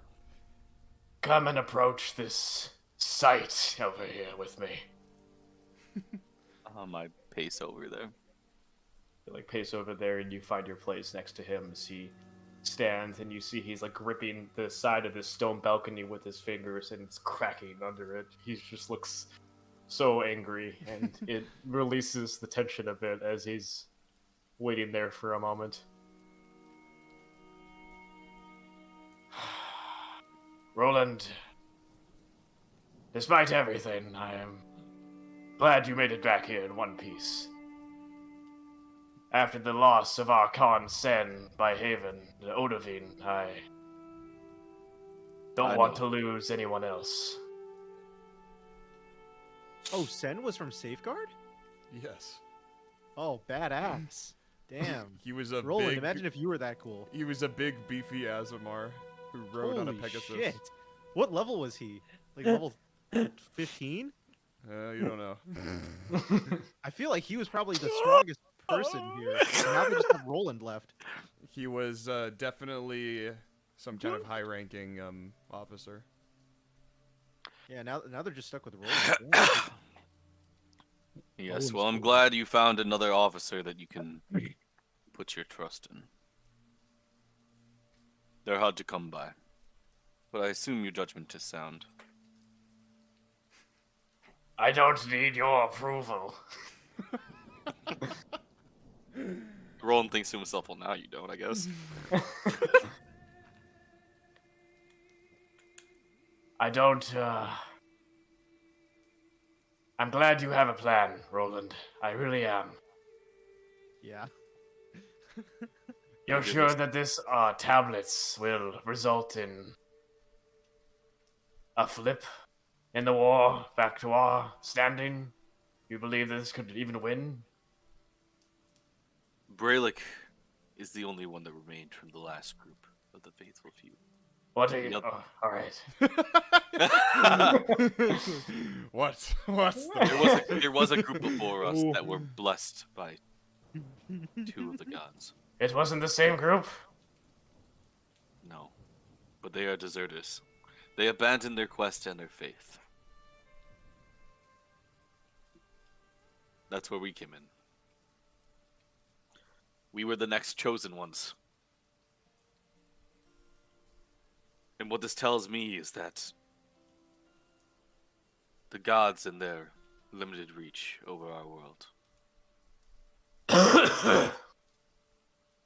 Come and approach this sight over here with me. I pace over there. You like pace over there and you find your place next to him as he stands, and you see he's like gripping the side of this stone balcony with his fingers and it's cracking under it. He just looks so angry, and it releases the tension a bit as he's waiting there for a moment. Rolland, despite everything, I am glad you made it back here in one piece. After the loss of our Khan Sen by Haven to Odovine, I don't want to lose anyone else. Oh, Sen was from Safeguard? Yes. Oh, badass. Damn. He was a Roland, big... imagine if you were that cool. He was a big, beefy Azamar who rode on a Holy Pegasus. shit. What level was he? Like level 15? You don't know. I feel like he was probably the strongest person here. And now they just have Roland left. He was definitely some kind of high-ranking officer. Yeah, now they're just stuck with Roland. Yeah. Yes, Roland's well, I'm cool. glad you found another officer that you can put your trust in. They're hard to come by, but I assume your judgment is sound. I don't need your approval. Roland thinks to himself, well, now you don't, I guess. I don't, I'm glad you have a plan, Rolland. I really am. Yeah. You're sure that this, tablets will result in a flip in the war back to our standing? You believe this could even win? Brelikk is the only one that remained from the last group of the faithful few. What are you... Yep. Oh, alright. What? There was a group before us that were blessed by two of the gods. It wasn't the same group? No, but they are deserters. They abandoned their quest and their faith. That's where we came in. We were the next chosen ones. And what this tells me is that the gods and their limited reach over our world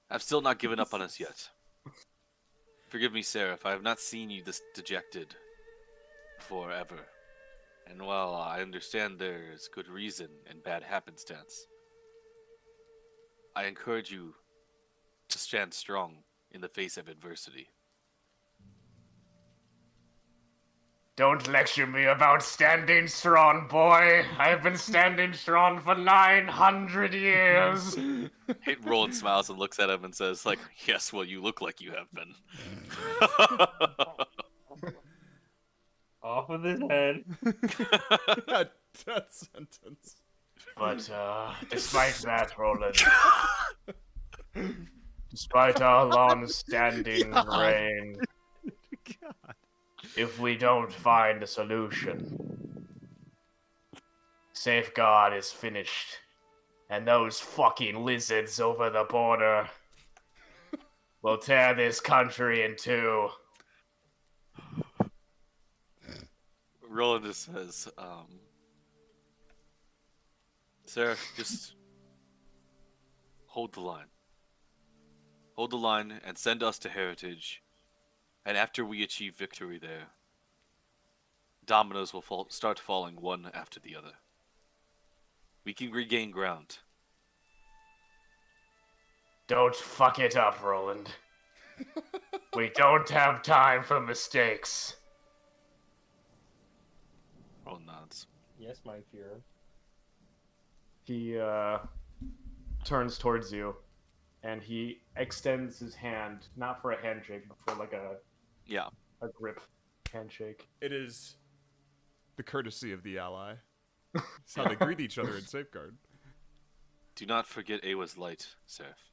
have still not given up on us yet. Forgive me, Seraph, I have not seen you this dejected forever. And while I understand there is good reason and bad happenstance, I encourage you to stand strong in the face of adversity. Don't lecture me about standing strong, boy. I've been standing strong for 900 years. Roland smiles and looks at him and says, like, yes, well, you look like you have been. Off with his head. That sentence. But, despite that, Rolland, despite our long-standing reign, if we don't find a solution, Safeguard is finished, and those fucking lizards over the border will tear this country in two. Roland just says, Sarah, just hold the line. Hold the line and send us to Heritage. And after we achieve victory there, dominoes will start falling one after the other. We can regain ground. Don't fuck it up, Rolland. We don't have time for mistakes. Oh, nods. Yes, my Führer. He turns towards you, and he extends his hand, not for a handshake, but for like a grip handshake. It is the courtesy of the ally. It's how they greet each other in Safeguard. Do not forget Aewa's light, Seraph.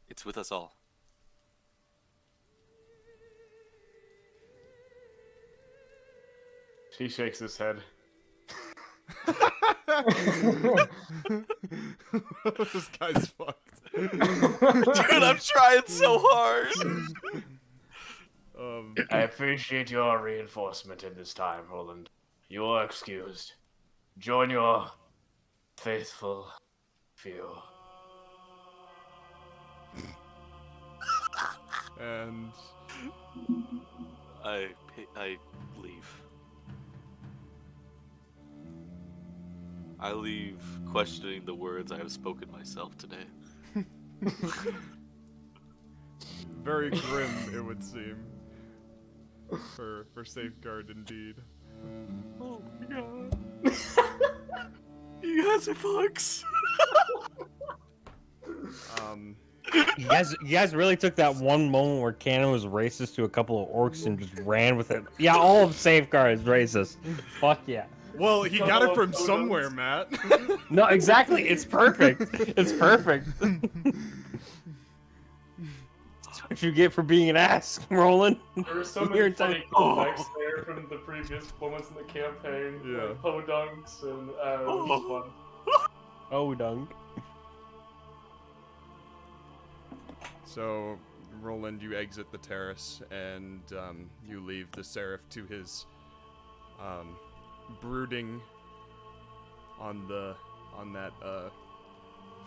It's with us all. He shakes his head. This guy's fucked. Dude, I'm trying so hard. I appreciate your reinforcement in this time, Rolland. You are excused. Join your faithful few. And I leave. I leave questioning the words I have spoken myself today. very grim, it would seem. For Safeguard, indeed. Oh my god. You guys are fucks. You guys really took that one moment where Canon was racist to a couple of orcs and just ran with it. Yeah, all of Safeguard is racist. Fuck yeah. Well, he got it from somewhere, Matt. No, exactly. It's perfect. It's perfect. That's what you get for being an ass, Rolland. There were so You're many funny entitled- callbacks there from the previous moments in the campaign. Yeah. Like podunks and it was fun. Oh, dunk. So, Roland, you exit the terrace and you leave the Seraph to his brooding on that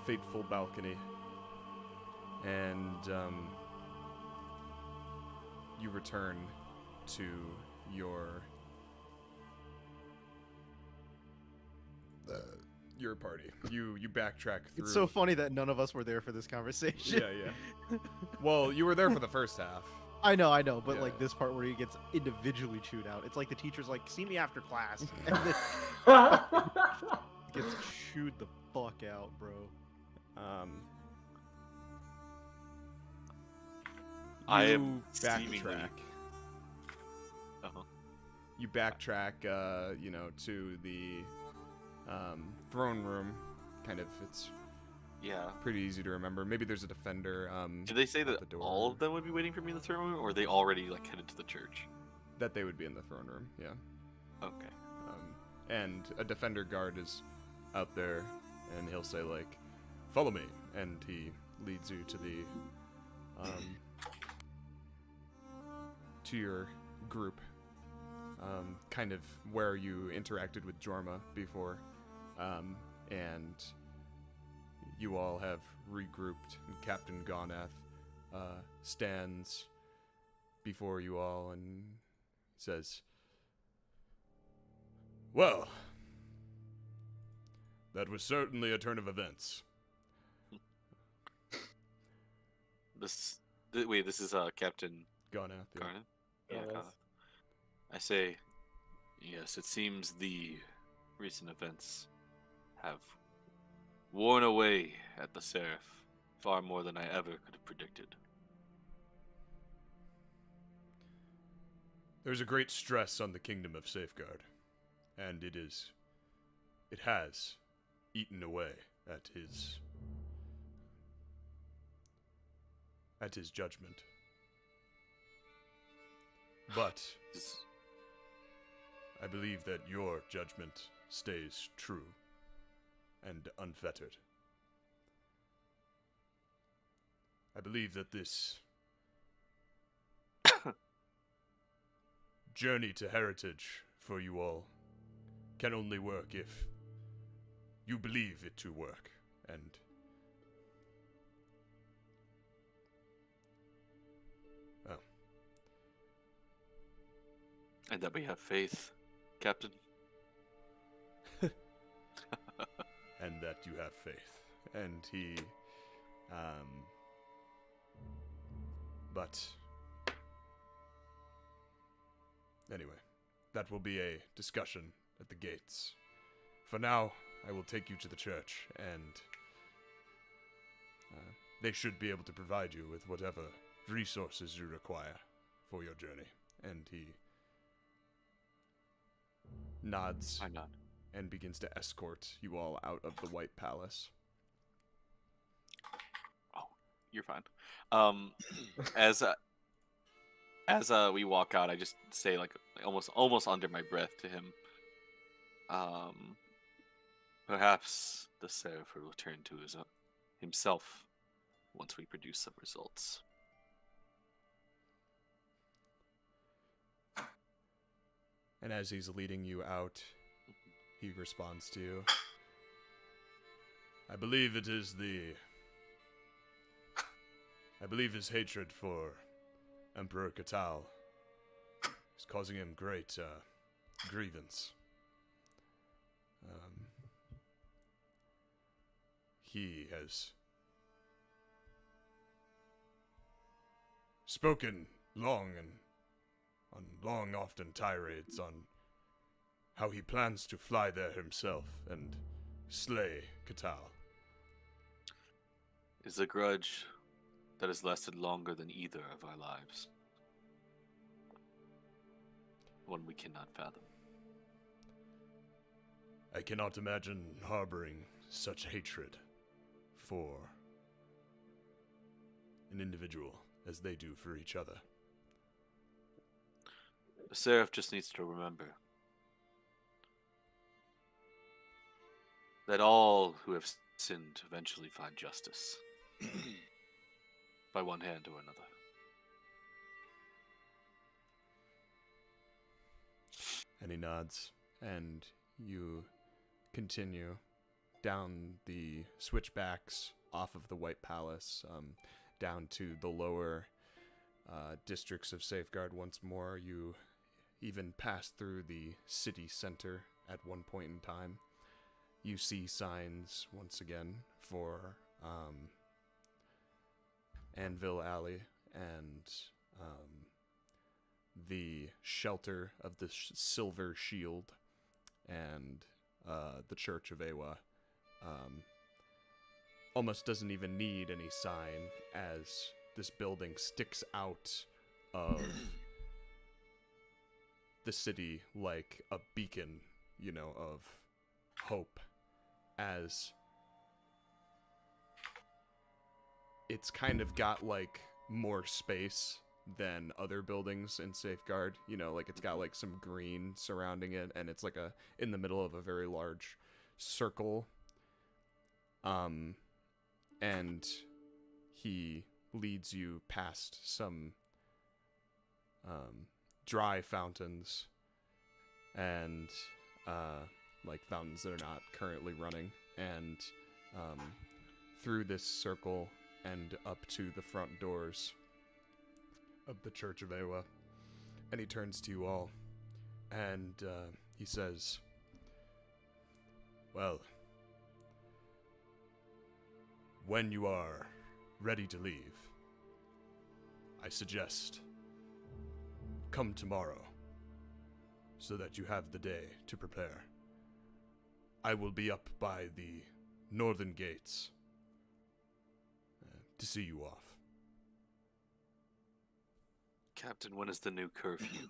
fateful balcony, and you return to your party. You backtrack through. It's so funny that none of us were there for this conversation. Yeah. Well, you were there for the first half. I know, but Yeah. like this part where he gets individually chewed out. It's like the teacher's like, "See me after class," and then gets chewed the fuck out, bro. I You am seemingly- backtrack. Uh-huh. You backtrack, to the throne room. Kind of, it's Yeah. pretty easy to remember. Maybe there's a defender. Did they say at that the door. all of them would be waiting for me in the throne room, or are they already headed to the church? That they would be in the throne room, yeah. Okay. And a defender guard is out there, and he'll say "Follow me," and he leads you to the to your group, kind of where you interacted with Jorma before, and you all have regrouped, and Captain Gonath stands before you all and says, "Well, that was certainly a turn of events." This is Captain Gonath, yeah. Garnet? Yeah, Garnet. that's- I say, yes, it seems the recent events have worn away at the Seraph far more than I ever could have predicted. There's a great stress on the kingdom of Safeguard, and it has eaten away at his judgment. But I believe that your judgment stays true and unfettered. I believe that this journey to heritage for you all can only work if you believe it to work, and And that we have faith, Captain. and that you have faith. And he, but Anyway, that will be a discussion at the gates. For now, I will take you to the church, and they should be able to provide you with whatever resources you require for your journey. And he nods I nod. and begins to escort you all out of the White Palace. You're fine. As we walk out, I just say like almost under my breath to him. Perhaps the Saeoth will return to himself once we produce some results. And as he's leading you out, he responds to you. I believe his hatred for Emperor Catal is causing him great grievance. He has spoken long often tirades on how he plans to fly there himself and slay Catal. Is a grudge that has lasted longer than either of our lives. One we cannot fathom. I cannot imagine harboring such hatred for an individual as they do for each other. The Saeoth just needs to remember that all who have sinned eventually find justice. By one hand or another. And he nods, and you continue down the switchbacks off of the White Palace, down to the lower districts of Safeguard once more. You even pass through the city center at one point in time. You see signs once again for Anvil Alley and the shelter of the Silver Shield and the Church of Aewa. Almost doesn't even need any sign, as this building sticks out of the city like a beacon, of hope, as it's kind of got like more space than other buildings in Safeguard. Like it's got like some green surrounding it, and it's like in the middle of a very large circle. And he leads you past some dry fountains and like fountains that are not currently running, and through this circle and up to the front doors of the Church of Aewa. And he turns to you all, and he says, well, when you are ready to leave, I suggest come tomorrow so that you have the day to prepare. I will be up by the northern gates to see you off. Captain, when is the new curfew?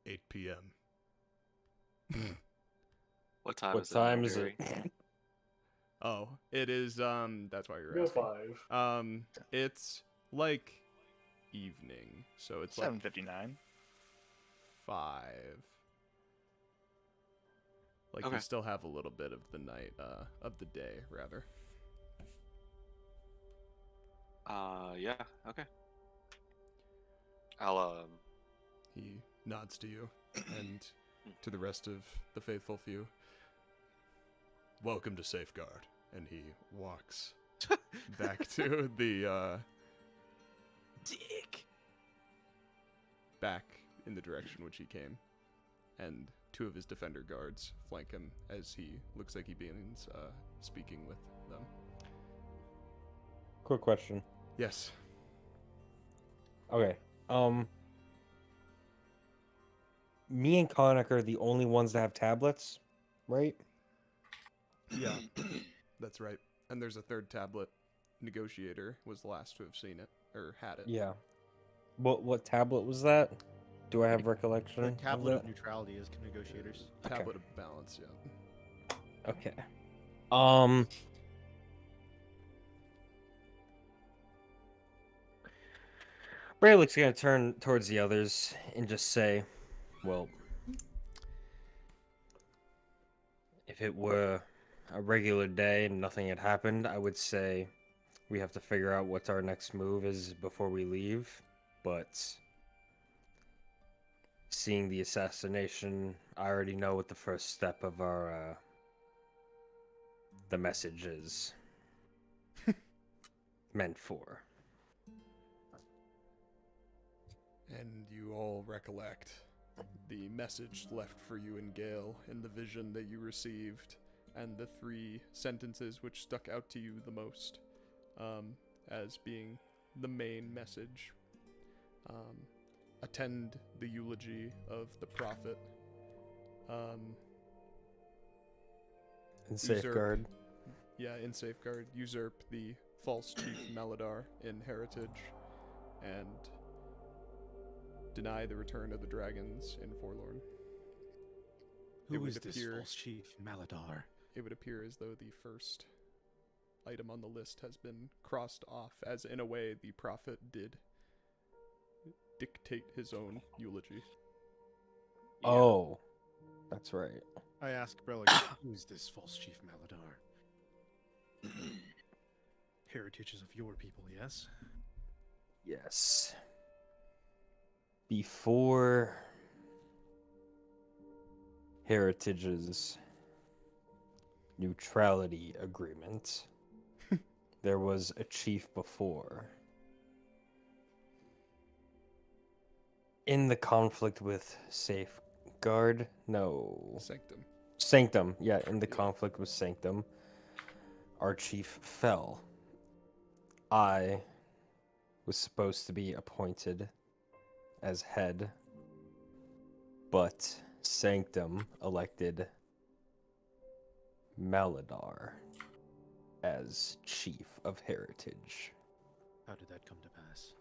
8 p.m. What time What is time it? is it? Oh, it is, that's why you're Real asking. 5. It's like evening, so it's like 7:59. 5. Like Okay. you still have a little bit of the night, of the day, rather. Yeah, okay. I'll, He nods to you and to the rest of the faithful few. Welcome to Safeguard. And he walks back to the, Dick. back in the direction which he came, and two of his defender guards flank him as he looks like he begins speaking with them. Quick question. Yes. Okay. Me and Khanek are the only ones that have tablets, right? Yeah, that's right. And there's a third tablet. Negotiator was the last to have seen it, or had it. Yeah. What tablet was that? Do I have recollection? The tablet of that? neutrality is negotiators. Tablet of balance, yeah. Okay. Brelick's gonna turn towards the others and just say, well, if it were a regular day and nothing had happened, I would say we have to figure out what our next move is before we leave. But seeing the assassination, I already know what the first step of our the message is meant for. And you all recollect the message left for you in Gale and the vision that you received, and the 3 sentences which stuck out to you the most as being the main message. Attend the eulogy of the prophet. And safeguard. In safeguard. Usurp the false chief Maladar in heritage, and deny the return of the dragons in Forlorn. Who is this false chief Maladar? It would appear as though the first item on the list has been crossed off, as in a way the prophet did dictate his own eulogy. Oh, that's right. I ask Brelikk, who is this false chief Maladar? Heritages of your people, yes? Yes. Before Heritage's neutrality agreement, there was a chief before. In the conflict with Safeguard? No. Sanctum. Yeah, in the conflict with Sanctum, our chief fell. I was supposed to be appointed as head, but Sanctum elected Maladar as chief of heritage. How did that come to pass?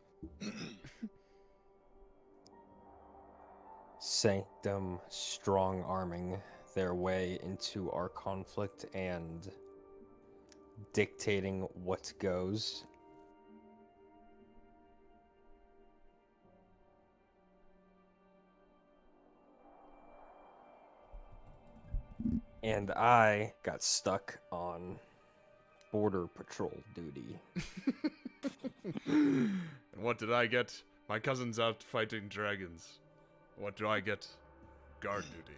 Sanctum strong-arming their way into our conflict and dictating what goes. And I got stuck on border patrol duty. And what did I get? My cousin's out fighting dragons. What do I get? Guard duty.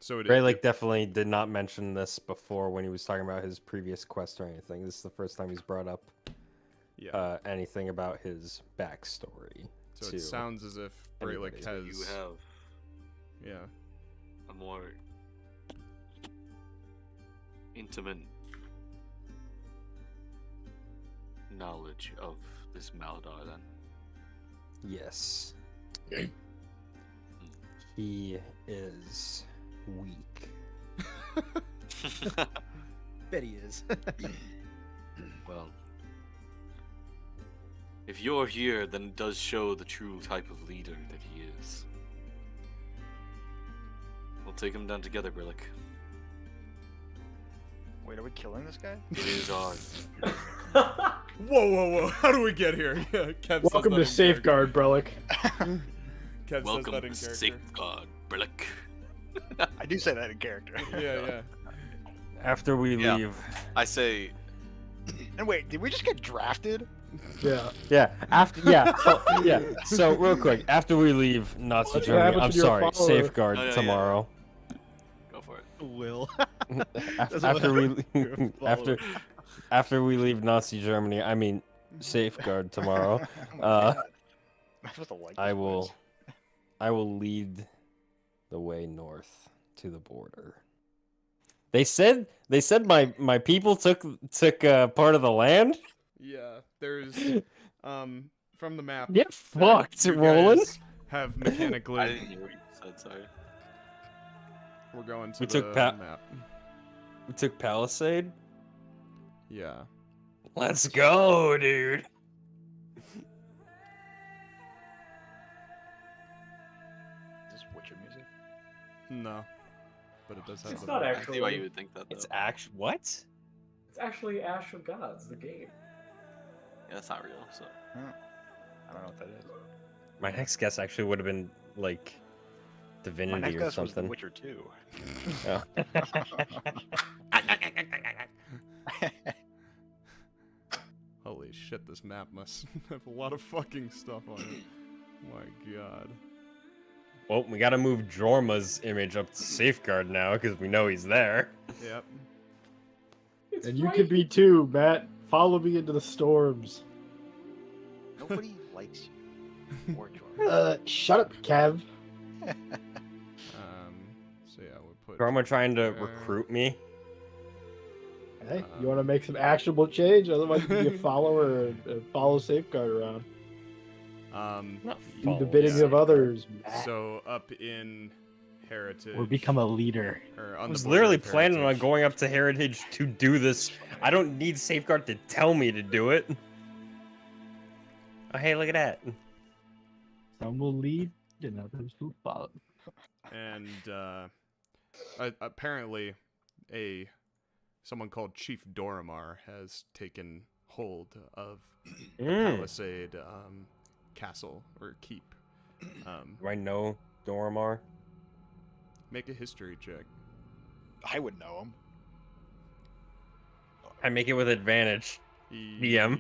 So Brelikk definitely did not mention this before when he was talking about his previous quest or anything. This is the first time he's brought up anything about his backstory. So it sounds as if Brelikk has... You have... Yeah. A more... intimate... knowledge of this Maladar, then. Yes. He is weak. Bet he is. Well, if you're here, then it does show the true type of leader that he is. We'll take him down together, Brelikk. Wait, are we killing this guy? It is ours. Whoa. How do we get here? Yeah, Kev Welcome to Safeguard, Brelikk. Kev Welcome says that in to character. Safeguard, Brelikk. I do say that in character. Yeah. After we leave... I say... And wait, did we just get drafted? Yeah. So real quick, after we leave Nazi What's Germany, happened I'm to your sorry, follower? Safeguard Oh, yeah. tomorrow. Go for it. Will. After we leave, after we leave Nazi Germany, I mean Safeguard tomorrow, Oh my God. I'm supposed to like I these will words. lead the way north to the border. They said my people took part of the land. Yeah, there's from the map. Get that fucked, you Rolland. guys have I mechanically. didn't hear what you said. Sorry. We're going to We the took map. We took Palisade. Yeah. Let's go, dude. Is this Witcher music? No, but it does have. It's the not map. I see why actually. you would think that. Though. It's actually what? It's actually Ash of Gods, the game. Yeah, that's not real. So. I don't know what that is. My next guess actually would have been like My Divinity next or guess was The something. Witcher 2. Oh. Holy shit! This map must have a lot of fucking stuff on it. My god. Well, we gotta move Jorma's image up to Safeguard now because we know he's there. Yep. It's And you right could be too, Matt. Follow me into the storms. Nobody likes you. Or Jorma. Shut up, Kev. So yeah, we'll put. Jorma trying to there. recruit me. Hey, you want to make some actionable change? Otherwise, you can be a follower and follow Safeguard around. Not Do the follow bidding of Safeguard. others, Matt. So up in Heritage. Or become a leader. Or I on was the border literally of planning on Heritage. going up to Heritage to do this. I don't need Safeguard to tell me to do it. Oh, hey, look at that. Some will lead and others will follow. And apparently, someone called Chief Doramar has taken hold of Palisade Castle or Keep. Do I know Doramar? Make a history check. I would know him. I make it with advantage. DM.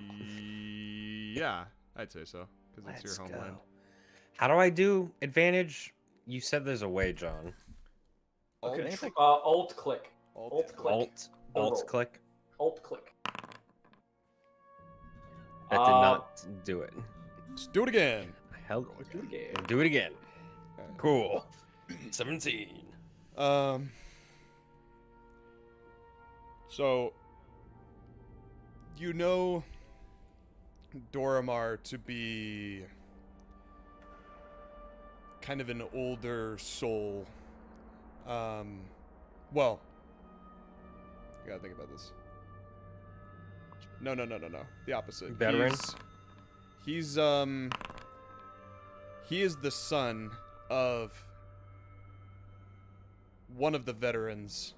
Yeah, I'd say so because it's your Let's homeland. go. How do I do advantage? You said there's a way, John. Alt, Okay, anything. Alt click. alt, Alt click. Alt roll. click. Alt click. That did not do it. Let's do it again. Hell, Do it again. do it again. Cool. 17. So you know Doramar to be kind of an older soul. Well, you gotta think about this. No. The opposite. Veteran? He's he is the son of one of the veterans,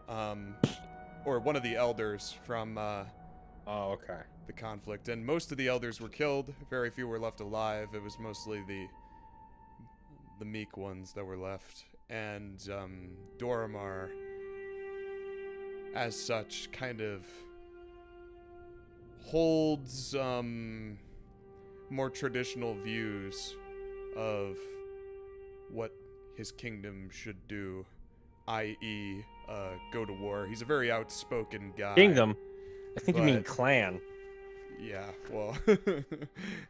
or one of the elders from Oh, okay. the conflict, and most of the elders were killed. Very few were left alive. It was mostly the meek ones that were left, and Doramar, as such, kind of holds more traditional views of what his kingdom should do, i.e., go to war. He's a very outspoken guy. Kingdom. I think you mean But- clan. Yeah, well,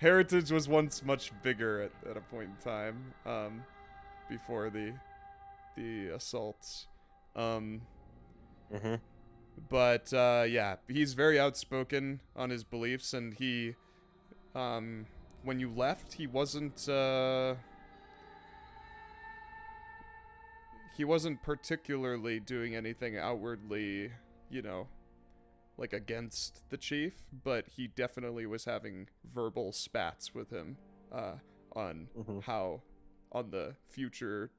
Heritage was once much bigger at a point in time, before the assaults. Mm-hmm. But yeah, he's very outspoken on his beliefs, and he, when you left, he wasn't particularly doing anything outwardly, like against the chief, but he definitely was having verbal spats with him on on the future,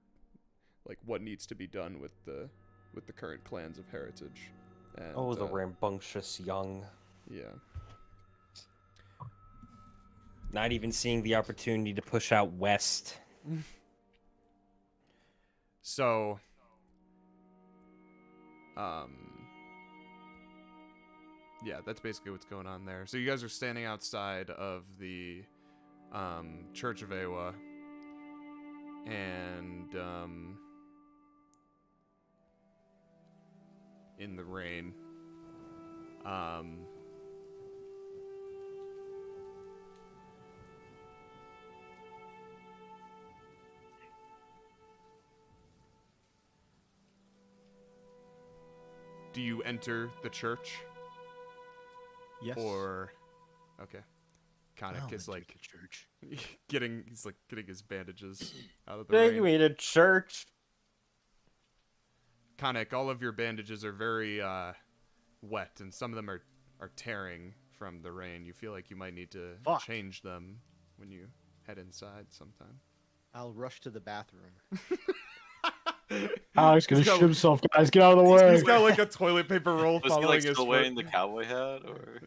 like what needs to be done with the current clans of Heritage. And, Oh, the rambunctious young. yeah. Not even seeing the opportunity to push out west. So, yeah, that's basically what's going on there. So you guys are standing outside of the Church of Aewa, and in the rain. Um, do you enter the church? Yes. Or okay. Khanek I'll is enter like the church. getting his bandages out of the Take rain. me to church. Khanek, all of your bandages are very wet, and some of them are tearing from the rain. You feel like you might need to Fuck. change them when you head inside sometime. I'll rush to the bathroom. Alex gonna He's got- shit himself, guys. Get out of the way. He's got like a toilet paper roll Was he following like his still foot. wearing the cowboy hat, or?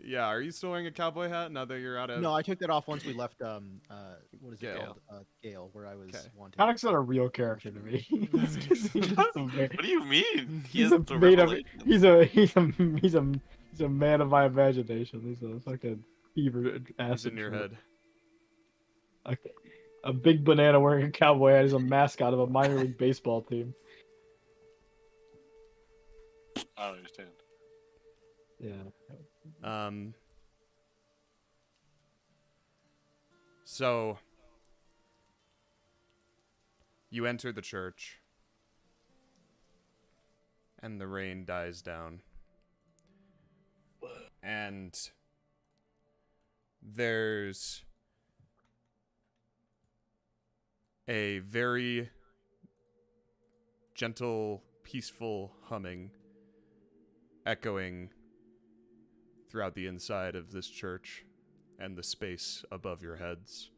Yeah, are you still wearing a cowboy hat now that you're out of? No, I took that off once we left. What is it Gale. called? Gale, where I was Okay. wanted. Alex's not a real character to me. He's just a man. What do you mean? He He's has a the made up. revelation. He's a man of my imagination. He's a fucking fever acid. He's in your trip. head. A big banana wearing a cowboy hat is a mascot of a minor league baseball team. I don't understand. Yeah. So you enter the church, and the rain dies down, and there's a very gentle, peaceful humming echoing throughout the inside of this church and the space above your heads.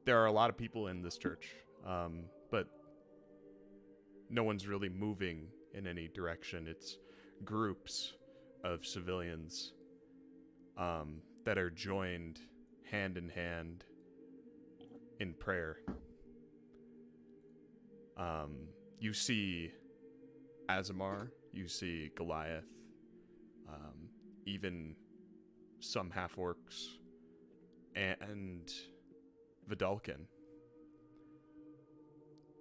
There are a lot of people in this church, but no one's really moving in any direction. It's groups of civilians that are joined hand in hand in prayer. You see Azamar, you see Goliath, even some half-orcs, and Vidalkin.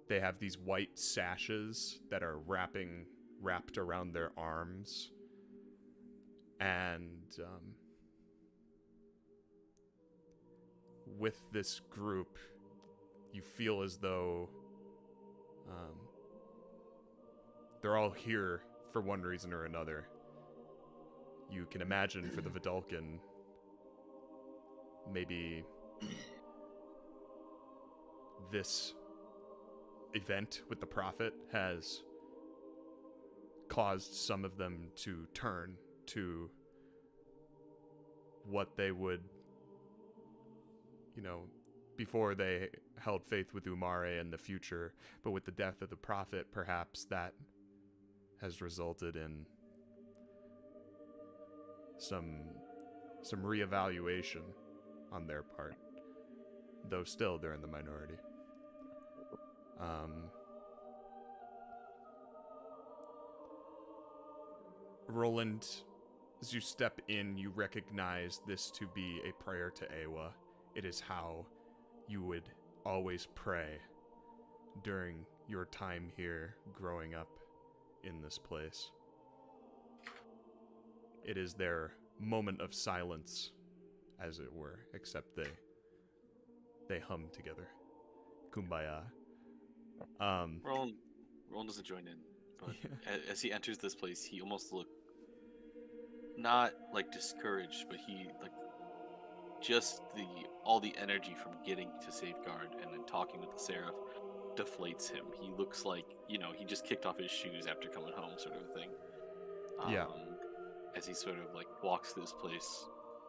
They have these white sashes that are wrapped around their arms, and with this group, you feel as though they're all here for one reason or another. You can imagine for the Vidalkin, maybe this event with the Prophet has caused some of them to turn to what they would, before they held faith with Umare in the future, but with the death of the Prophet, perhaps that has resulted in some reevaluation on their part, though still they're in the minority. Rolland, as you step in, you recognize this to be a prayer to Aewa. It is how you would always pray during your time here growing up in this place. It is their moment of silence, as it were, except they hum together. Kumbaya. Rolland doesn't join in, but as he enters this place, he almost looks not like discouraged, but he like just all the energy from getting to Safeguard and then talking with the Seraph deflates him. He looks like, he just kicked off his shoes after coming home, sort of a thing. Yeah. As he sort of like walks through this place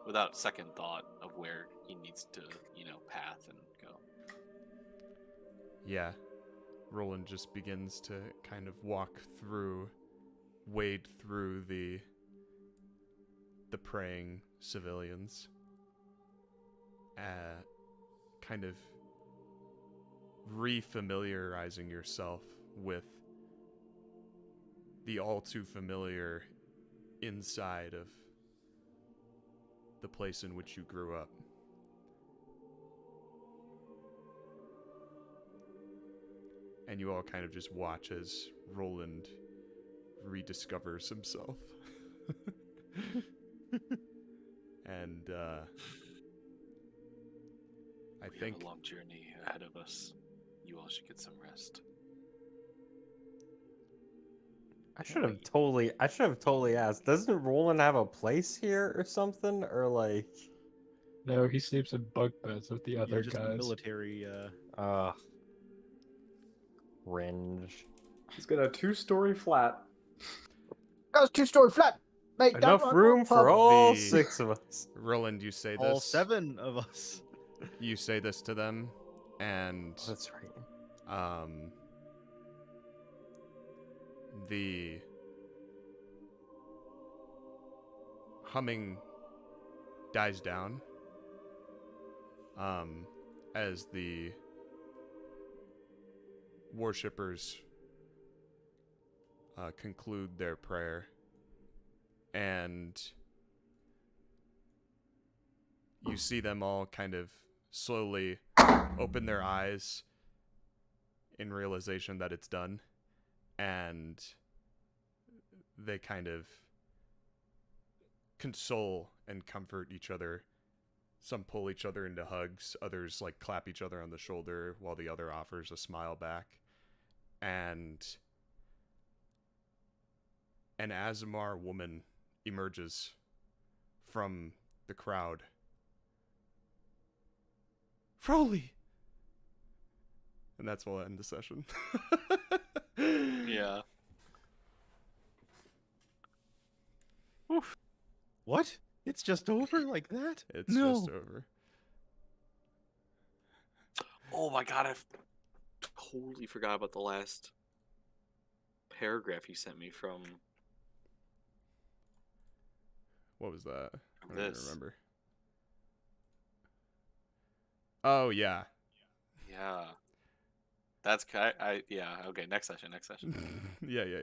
without second thought of where he needs to, path and go. Yeah. Rolland just begins to kind of wade through the praying civilians, kind of refamiliarizing yourself with the all too familiar inside of the place in which you grew up. and you all kind of just watch as Rolland rediscovers himself. And I We think have a long journey ahead of us. You all should get some rest. I should have totally asked. Doesn't Roland have a place here or something? Or like No, he sleeps in bunk beds with the You're other just a guys. military. cringe. He's got a 2-story flat. That was 2-story flat. Mate, Enough don't room for all The- 6 of us. Roland, you say All this. 7 of us. You say this to them, and That's right. the humming dies down as the worshippers conclude their prayer, and you see them all kind of slowly open their eyes in realization that it's done, and they kind of console and comfort each other. Some pull each other into hugs, others like clap each other on the shoulder while the other offers a smile back. And an Azamar woman emerges from the crowd. Froley! And that's where we'll end the session. Yeah. What? It's just over like that? It's No. just over. Oh my god, I totally forgot about the last paragraph you sent me from What was that? I don't even this. remember. Oh, yeah. Yeah. That's yeah, okay, next session. Yeah.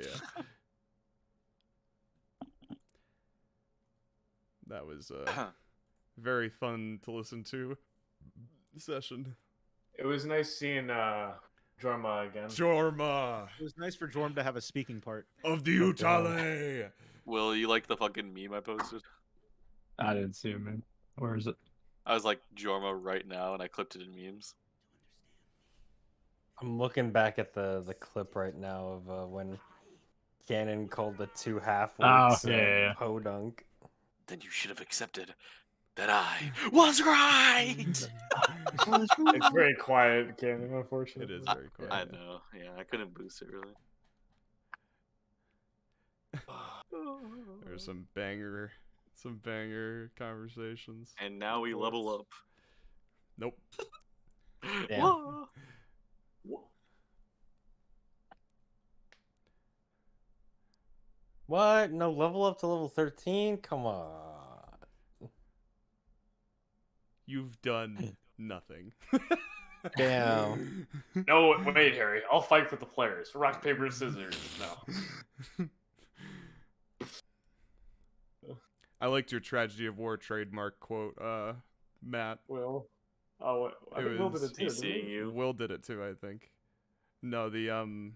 That was very fun to listen to session. It was nice seeing Jorma again. Jorma It was nice for Jorm to have a speaking part. of the Utale. Will, you like the fucking meme I posted? I didn't see him, man. Where is it? I was like Jorma right now and I clipped it in memes. I'm looking back at the clip right now of when Cannon called the 2 half-orcs yeah. podunk. Then you should have accepted that I was right. It's very quiet, Cannon, unfortunately. It is very quiet. I know. Yeah, I couldn't boost it really. There's some banger conversations. And now we level up. Nope. Damn. Whoa. What? No level up to level 13? Come on. You've done nothing. Damn. No, wait, Harry. I'll fight for the players. Rock, paper, scissors. No. I liked your Tragedy of War trademark quote, Matt. Will. Oh, I think Will did it too. He's didn't he? seeing you. Will did it too, I think. No, the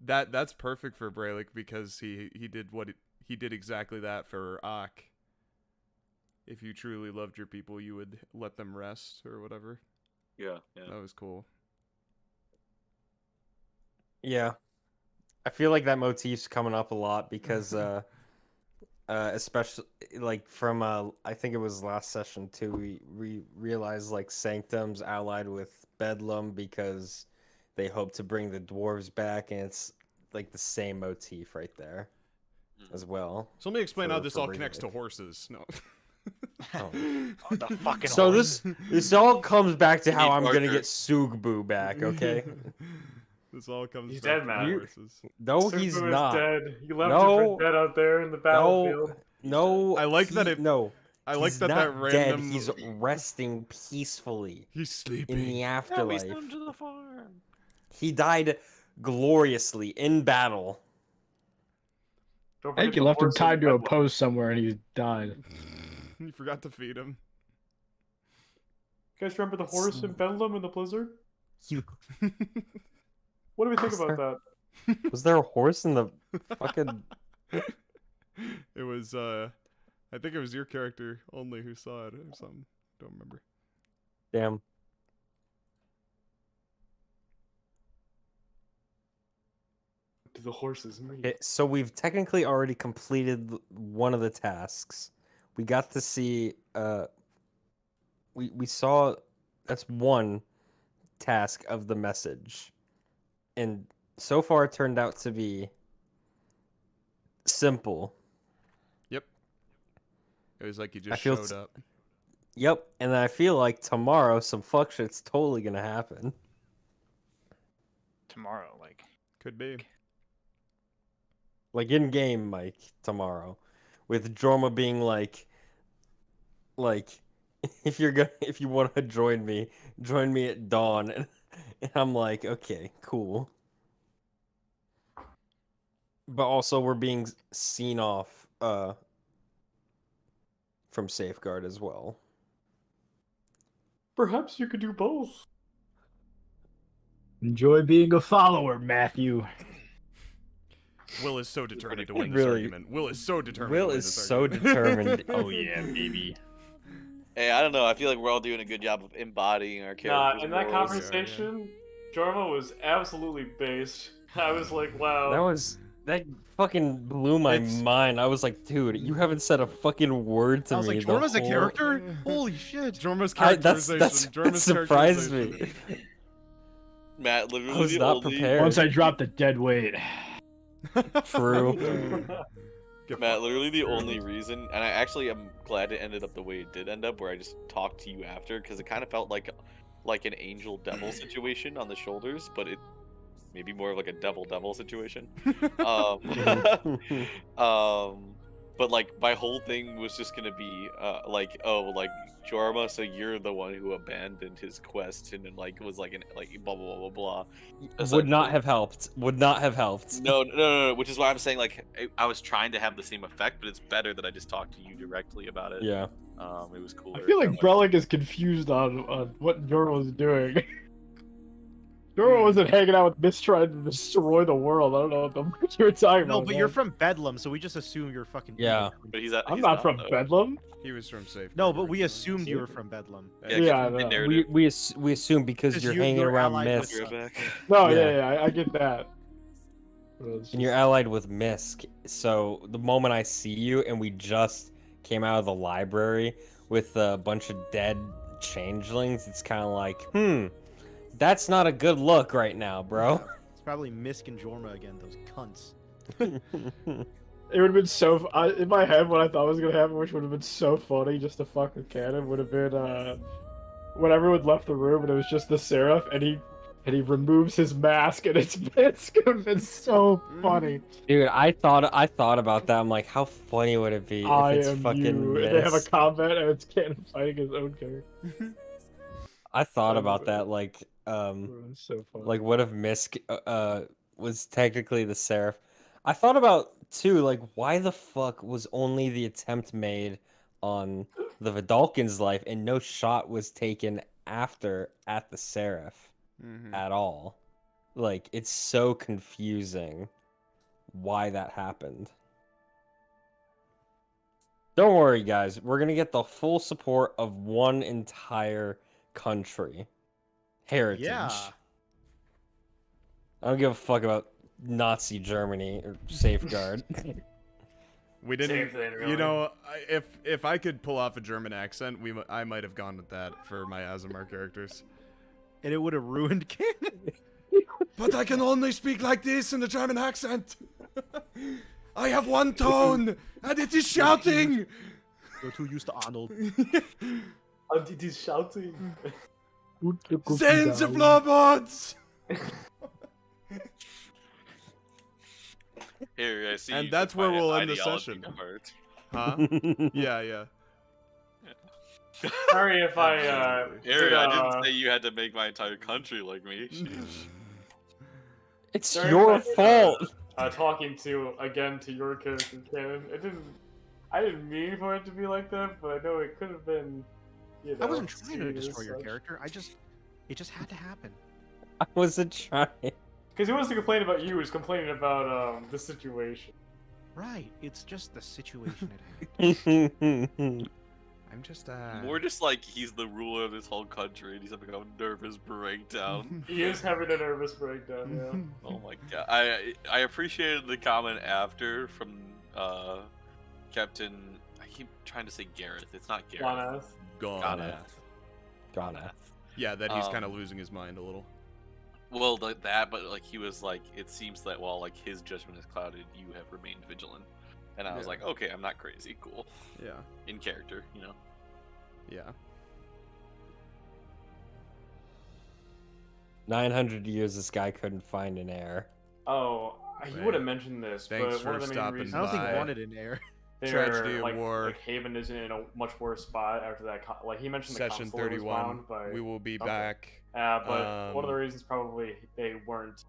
that's perfect for Brelikk because he did exactly that for Ak. If you truly loved your people, you would let them rest or whatever. Yeah. That was cool. Yeah. I feel like that motif's coming up a lot because especially like from I think it was last session too, we realized like Sanctum's allied with Bedlam because they hope to bring the dwarves back, and it's like the same motif right there as well. So let me explain For- how this for all connects to Brelikk. horses. No. Oh. Oh, the fucking So horse. this all comes back to We how need I'm gonna Arthur. get Sugbu back, okay? This all comes He's back dead, to Matt. horses. No, Sufu he's is not. dead. You left No. him for dead out there in the battlefield. No, I like that it- No, I like he's that not random. dead. He's resting peacefully He's sleeping. in the afterlife. to the farm. He died gloriously in battle. Don't I think forget you the left him horse tied and to a Bedlam. post somewhere and he died. You forgot to feed him. You guys remember the horse in Bedlam in the blizzard? You. What do we think about that? Was there a horse in the fucking? It was I think it was your character only who saw it or something. Don't remember. Damn. Do the horses mean? Okay, so we've technically already completed one of the tasks. We got to see. We saw. That's one task of the message, and so far it turned out to be simple. Yep. It was like you I just feel showed up. Yep, and I feel like tomorrow some fuck shit's totally gonna happen. Tomorrow, like. Could be. Like in game, Mike, tomorrow, with Jorma being like, if you want to join me at dawn, and I'm like, okay, cool. But also we're being seen off from Safeguard as well. Perhaps you could do both. Enjoy being a follower, Matthew. Will is so determined to win this Really- argument. Will is so determined Will to win is this so argument. determined. Oh yeah, baby. Hey, I don't know. I feel like we're all doing a good job of embodying our characters. Nah, in that morals. conversation, Jorma was absolutely based. I was like, wow. That fucking blew my It's- mind. I was like, dude, you haven't said a fucking word to I was me. like, the Jorma's a whole- character? Holy shit. Jorma's That characterization. surprised me. Matt, literally I was the not only prepared. Once I dropped the dead weight. True. Matt, literally the only reason, and I actually am glad it ended up the way it did end up, where I just talked to you after, because it kind of felt like an angel devil situation on the shoulders, but it maybe more of like a devil situation. But like my whole thing was just gonna be like, oh, like Jorma, so you're the one who abandoned his quest and then like was like an like blah blah blah blah blah. Would not have helped. Would not have helped. No, which is why I'm saying like I was trying to have the same effect, but it's better that I just talked to you directly about it. Yeah. It was cool. I feel like Brelikk is confused on what Jorma was doing. Jorma wasn't hanging out with Mist trying to destroy the world. I don't know what the fuck you were talking about. No, but you're from Bedlam, so we just assume you're fucking. Yeah. But I'm not from though. Bedlam. He was from Safe. No, but we assumed you were from Bedlam. Yeah, I know. in narrative. We assume because you're hanging you're around allied with Mist. You're back. No, Yeah. yeah, I get that. And you're allied with Misk, so the moment I see you and we just came out of the library with a bunch of dead changelings, it's kind of like, that's not a good look right now, bro. It's probably Misk and Jorma again, those cunts. It would have been so. In my head, what I thought was gonna happen, which would have been so funny, just to fuck with canon, would have been when everyone left the room and it was just the Seraph, and he removes his mask and it's Misk. It would have been so funny. Dude, I thought about that. I'm like, how funny would it be if I it's am fucking you. And they have a Misk? combat and it's canon fighting his own character. I thought about that, like, It's so funny. like what if Misk was technically the Seraph? I thought about too, like, why the fuck was only the attempt made on the Vidalcan's life and no shot was taken after at the Seraph at all? Like, it's so confusing why that happened. Don't worry, guys. We're gonna get the full support of one entire country. Heritage. Yeah. I don't give a fuck about Nazi Germany or Safeguard. We didn't. Same thing, really. You know, if I could pull off a German accent, I might have gone with that for my Azamar characters. And it would have ruined canon. But I can only speak like this in the German accent. I have one tone, and it is shouting. You're too used to Arnold. And it is shouting. Send the floorboards. Here, I see. And you that's took where my we'll end the ideology session. apart. Huh? Yeah. Sorry if I Harry, I didn't say you had to make my entire country like me. It's Sorry your if I- fault. talking to your character, Canon. I didn't mean for it to be like that, but I know it could have been. You know, I wasn't trying to seen as destroy your such. character. It just had to happen. I wasn't trying. Because he wasn't complaining about you, he was complaining about the situation. Right. It's just the situation at hand. I'm just More just like he's the ruler of this whole country and he's having a nervous breakdown. He is having a nervous breakdown, yeah. Oh my god. I appreciated the comment after from Captain. I keep trying to say Gareth. It's not Gareth. Ganath. Ghana. Yeah, that he's kind of losing his mind a little. Well, like that, but like he was like, it seems that while like his judgment is clouded, you have remained vigilant. And I was like, okay, I'm not crazy. Cool. Yeah. In character, you know. Yeah. 900 years, this guy couldn't find an heir. Oh, he Right. would have mentioned this, Thanks but one of for the main stopping reasons I don't think by. wanted in air. Tragedy of like, war. like Haven isn't in a much worse spot after that. Like he mentioned, the Session consular was 31. bound by We will be something. back. But one of the reasons probably they weren't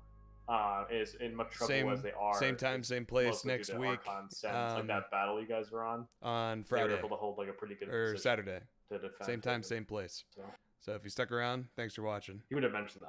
is in much trouble as they are. Same time, is same place mostly due next to week. Archon Sense, like that battle you guys were on On They were Friday able to hold like a pretty good or position Saturday. to defend. Same time, it. same place. So So if you stuck around, thanks for watching. he would have mentioned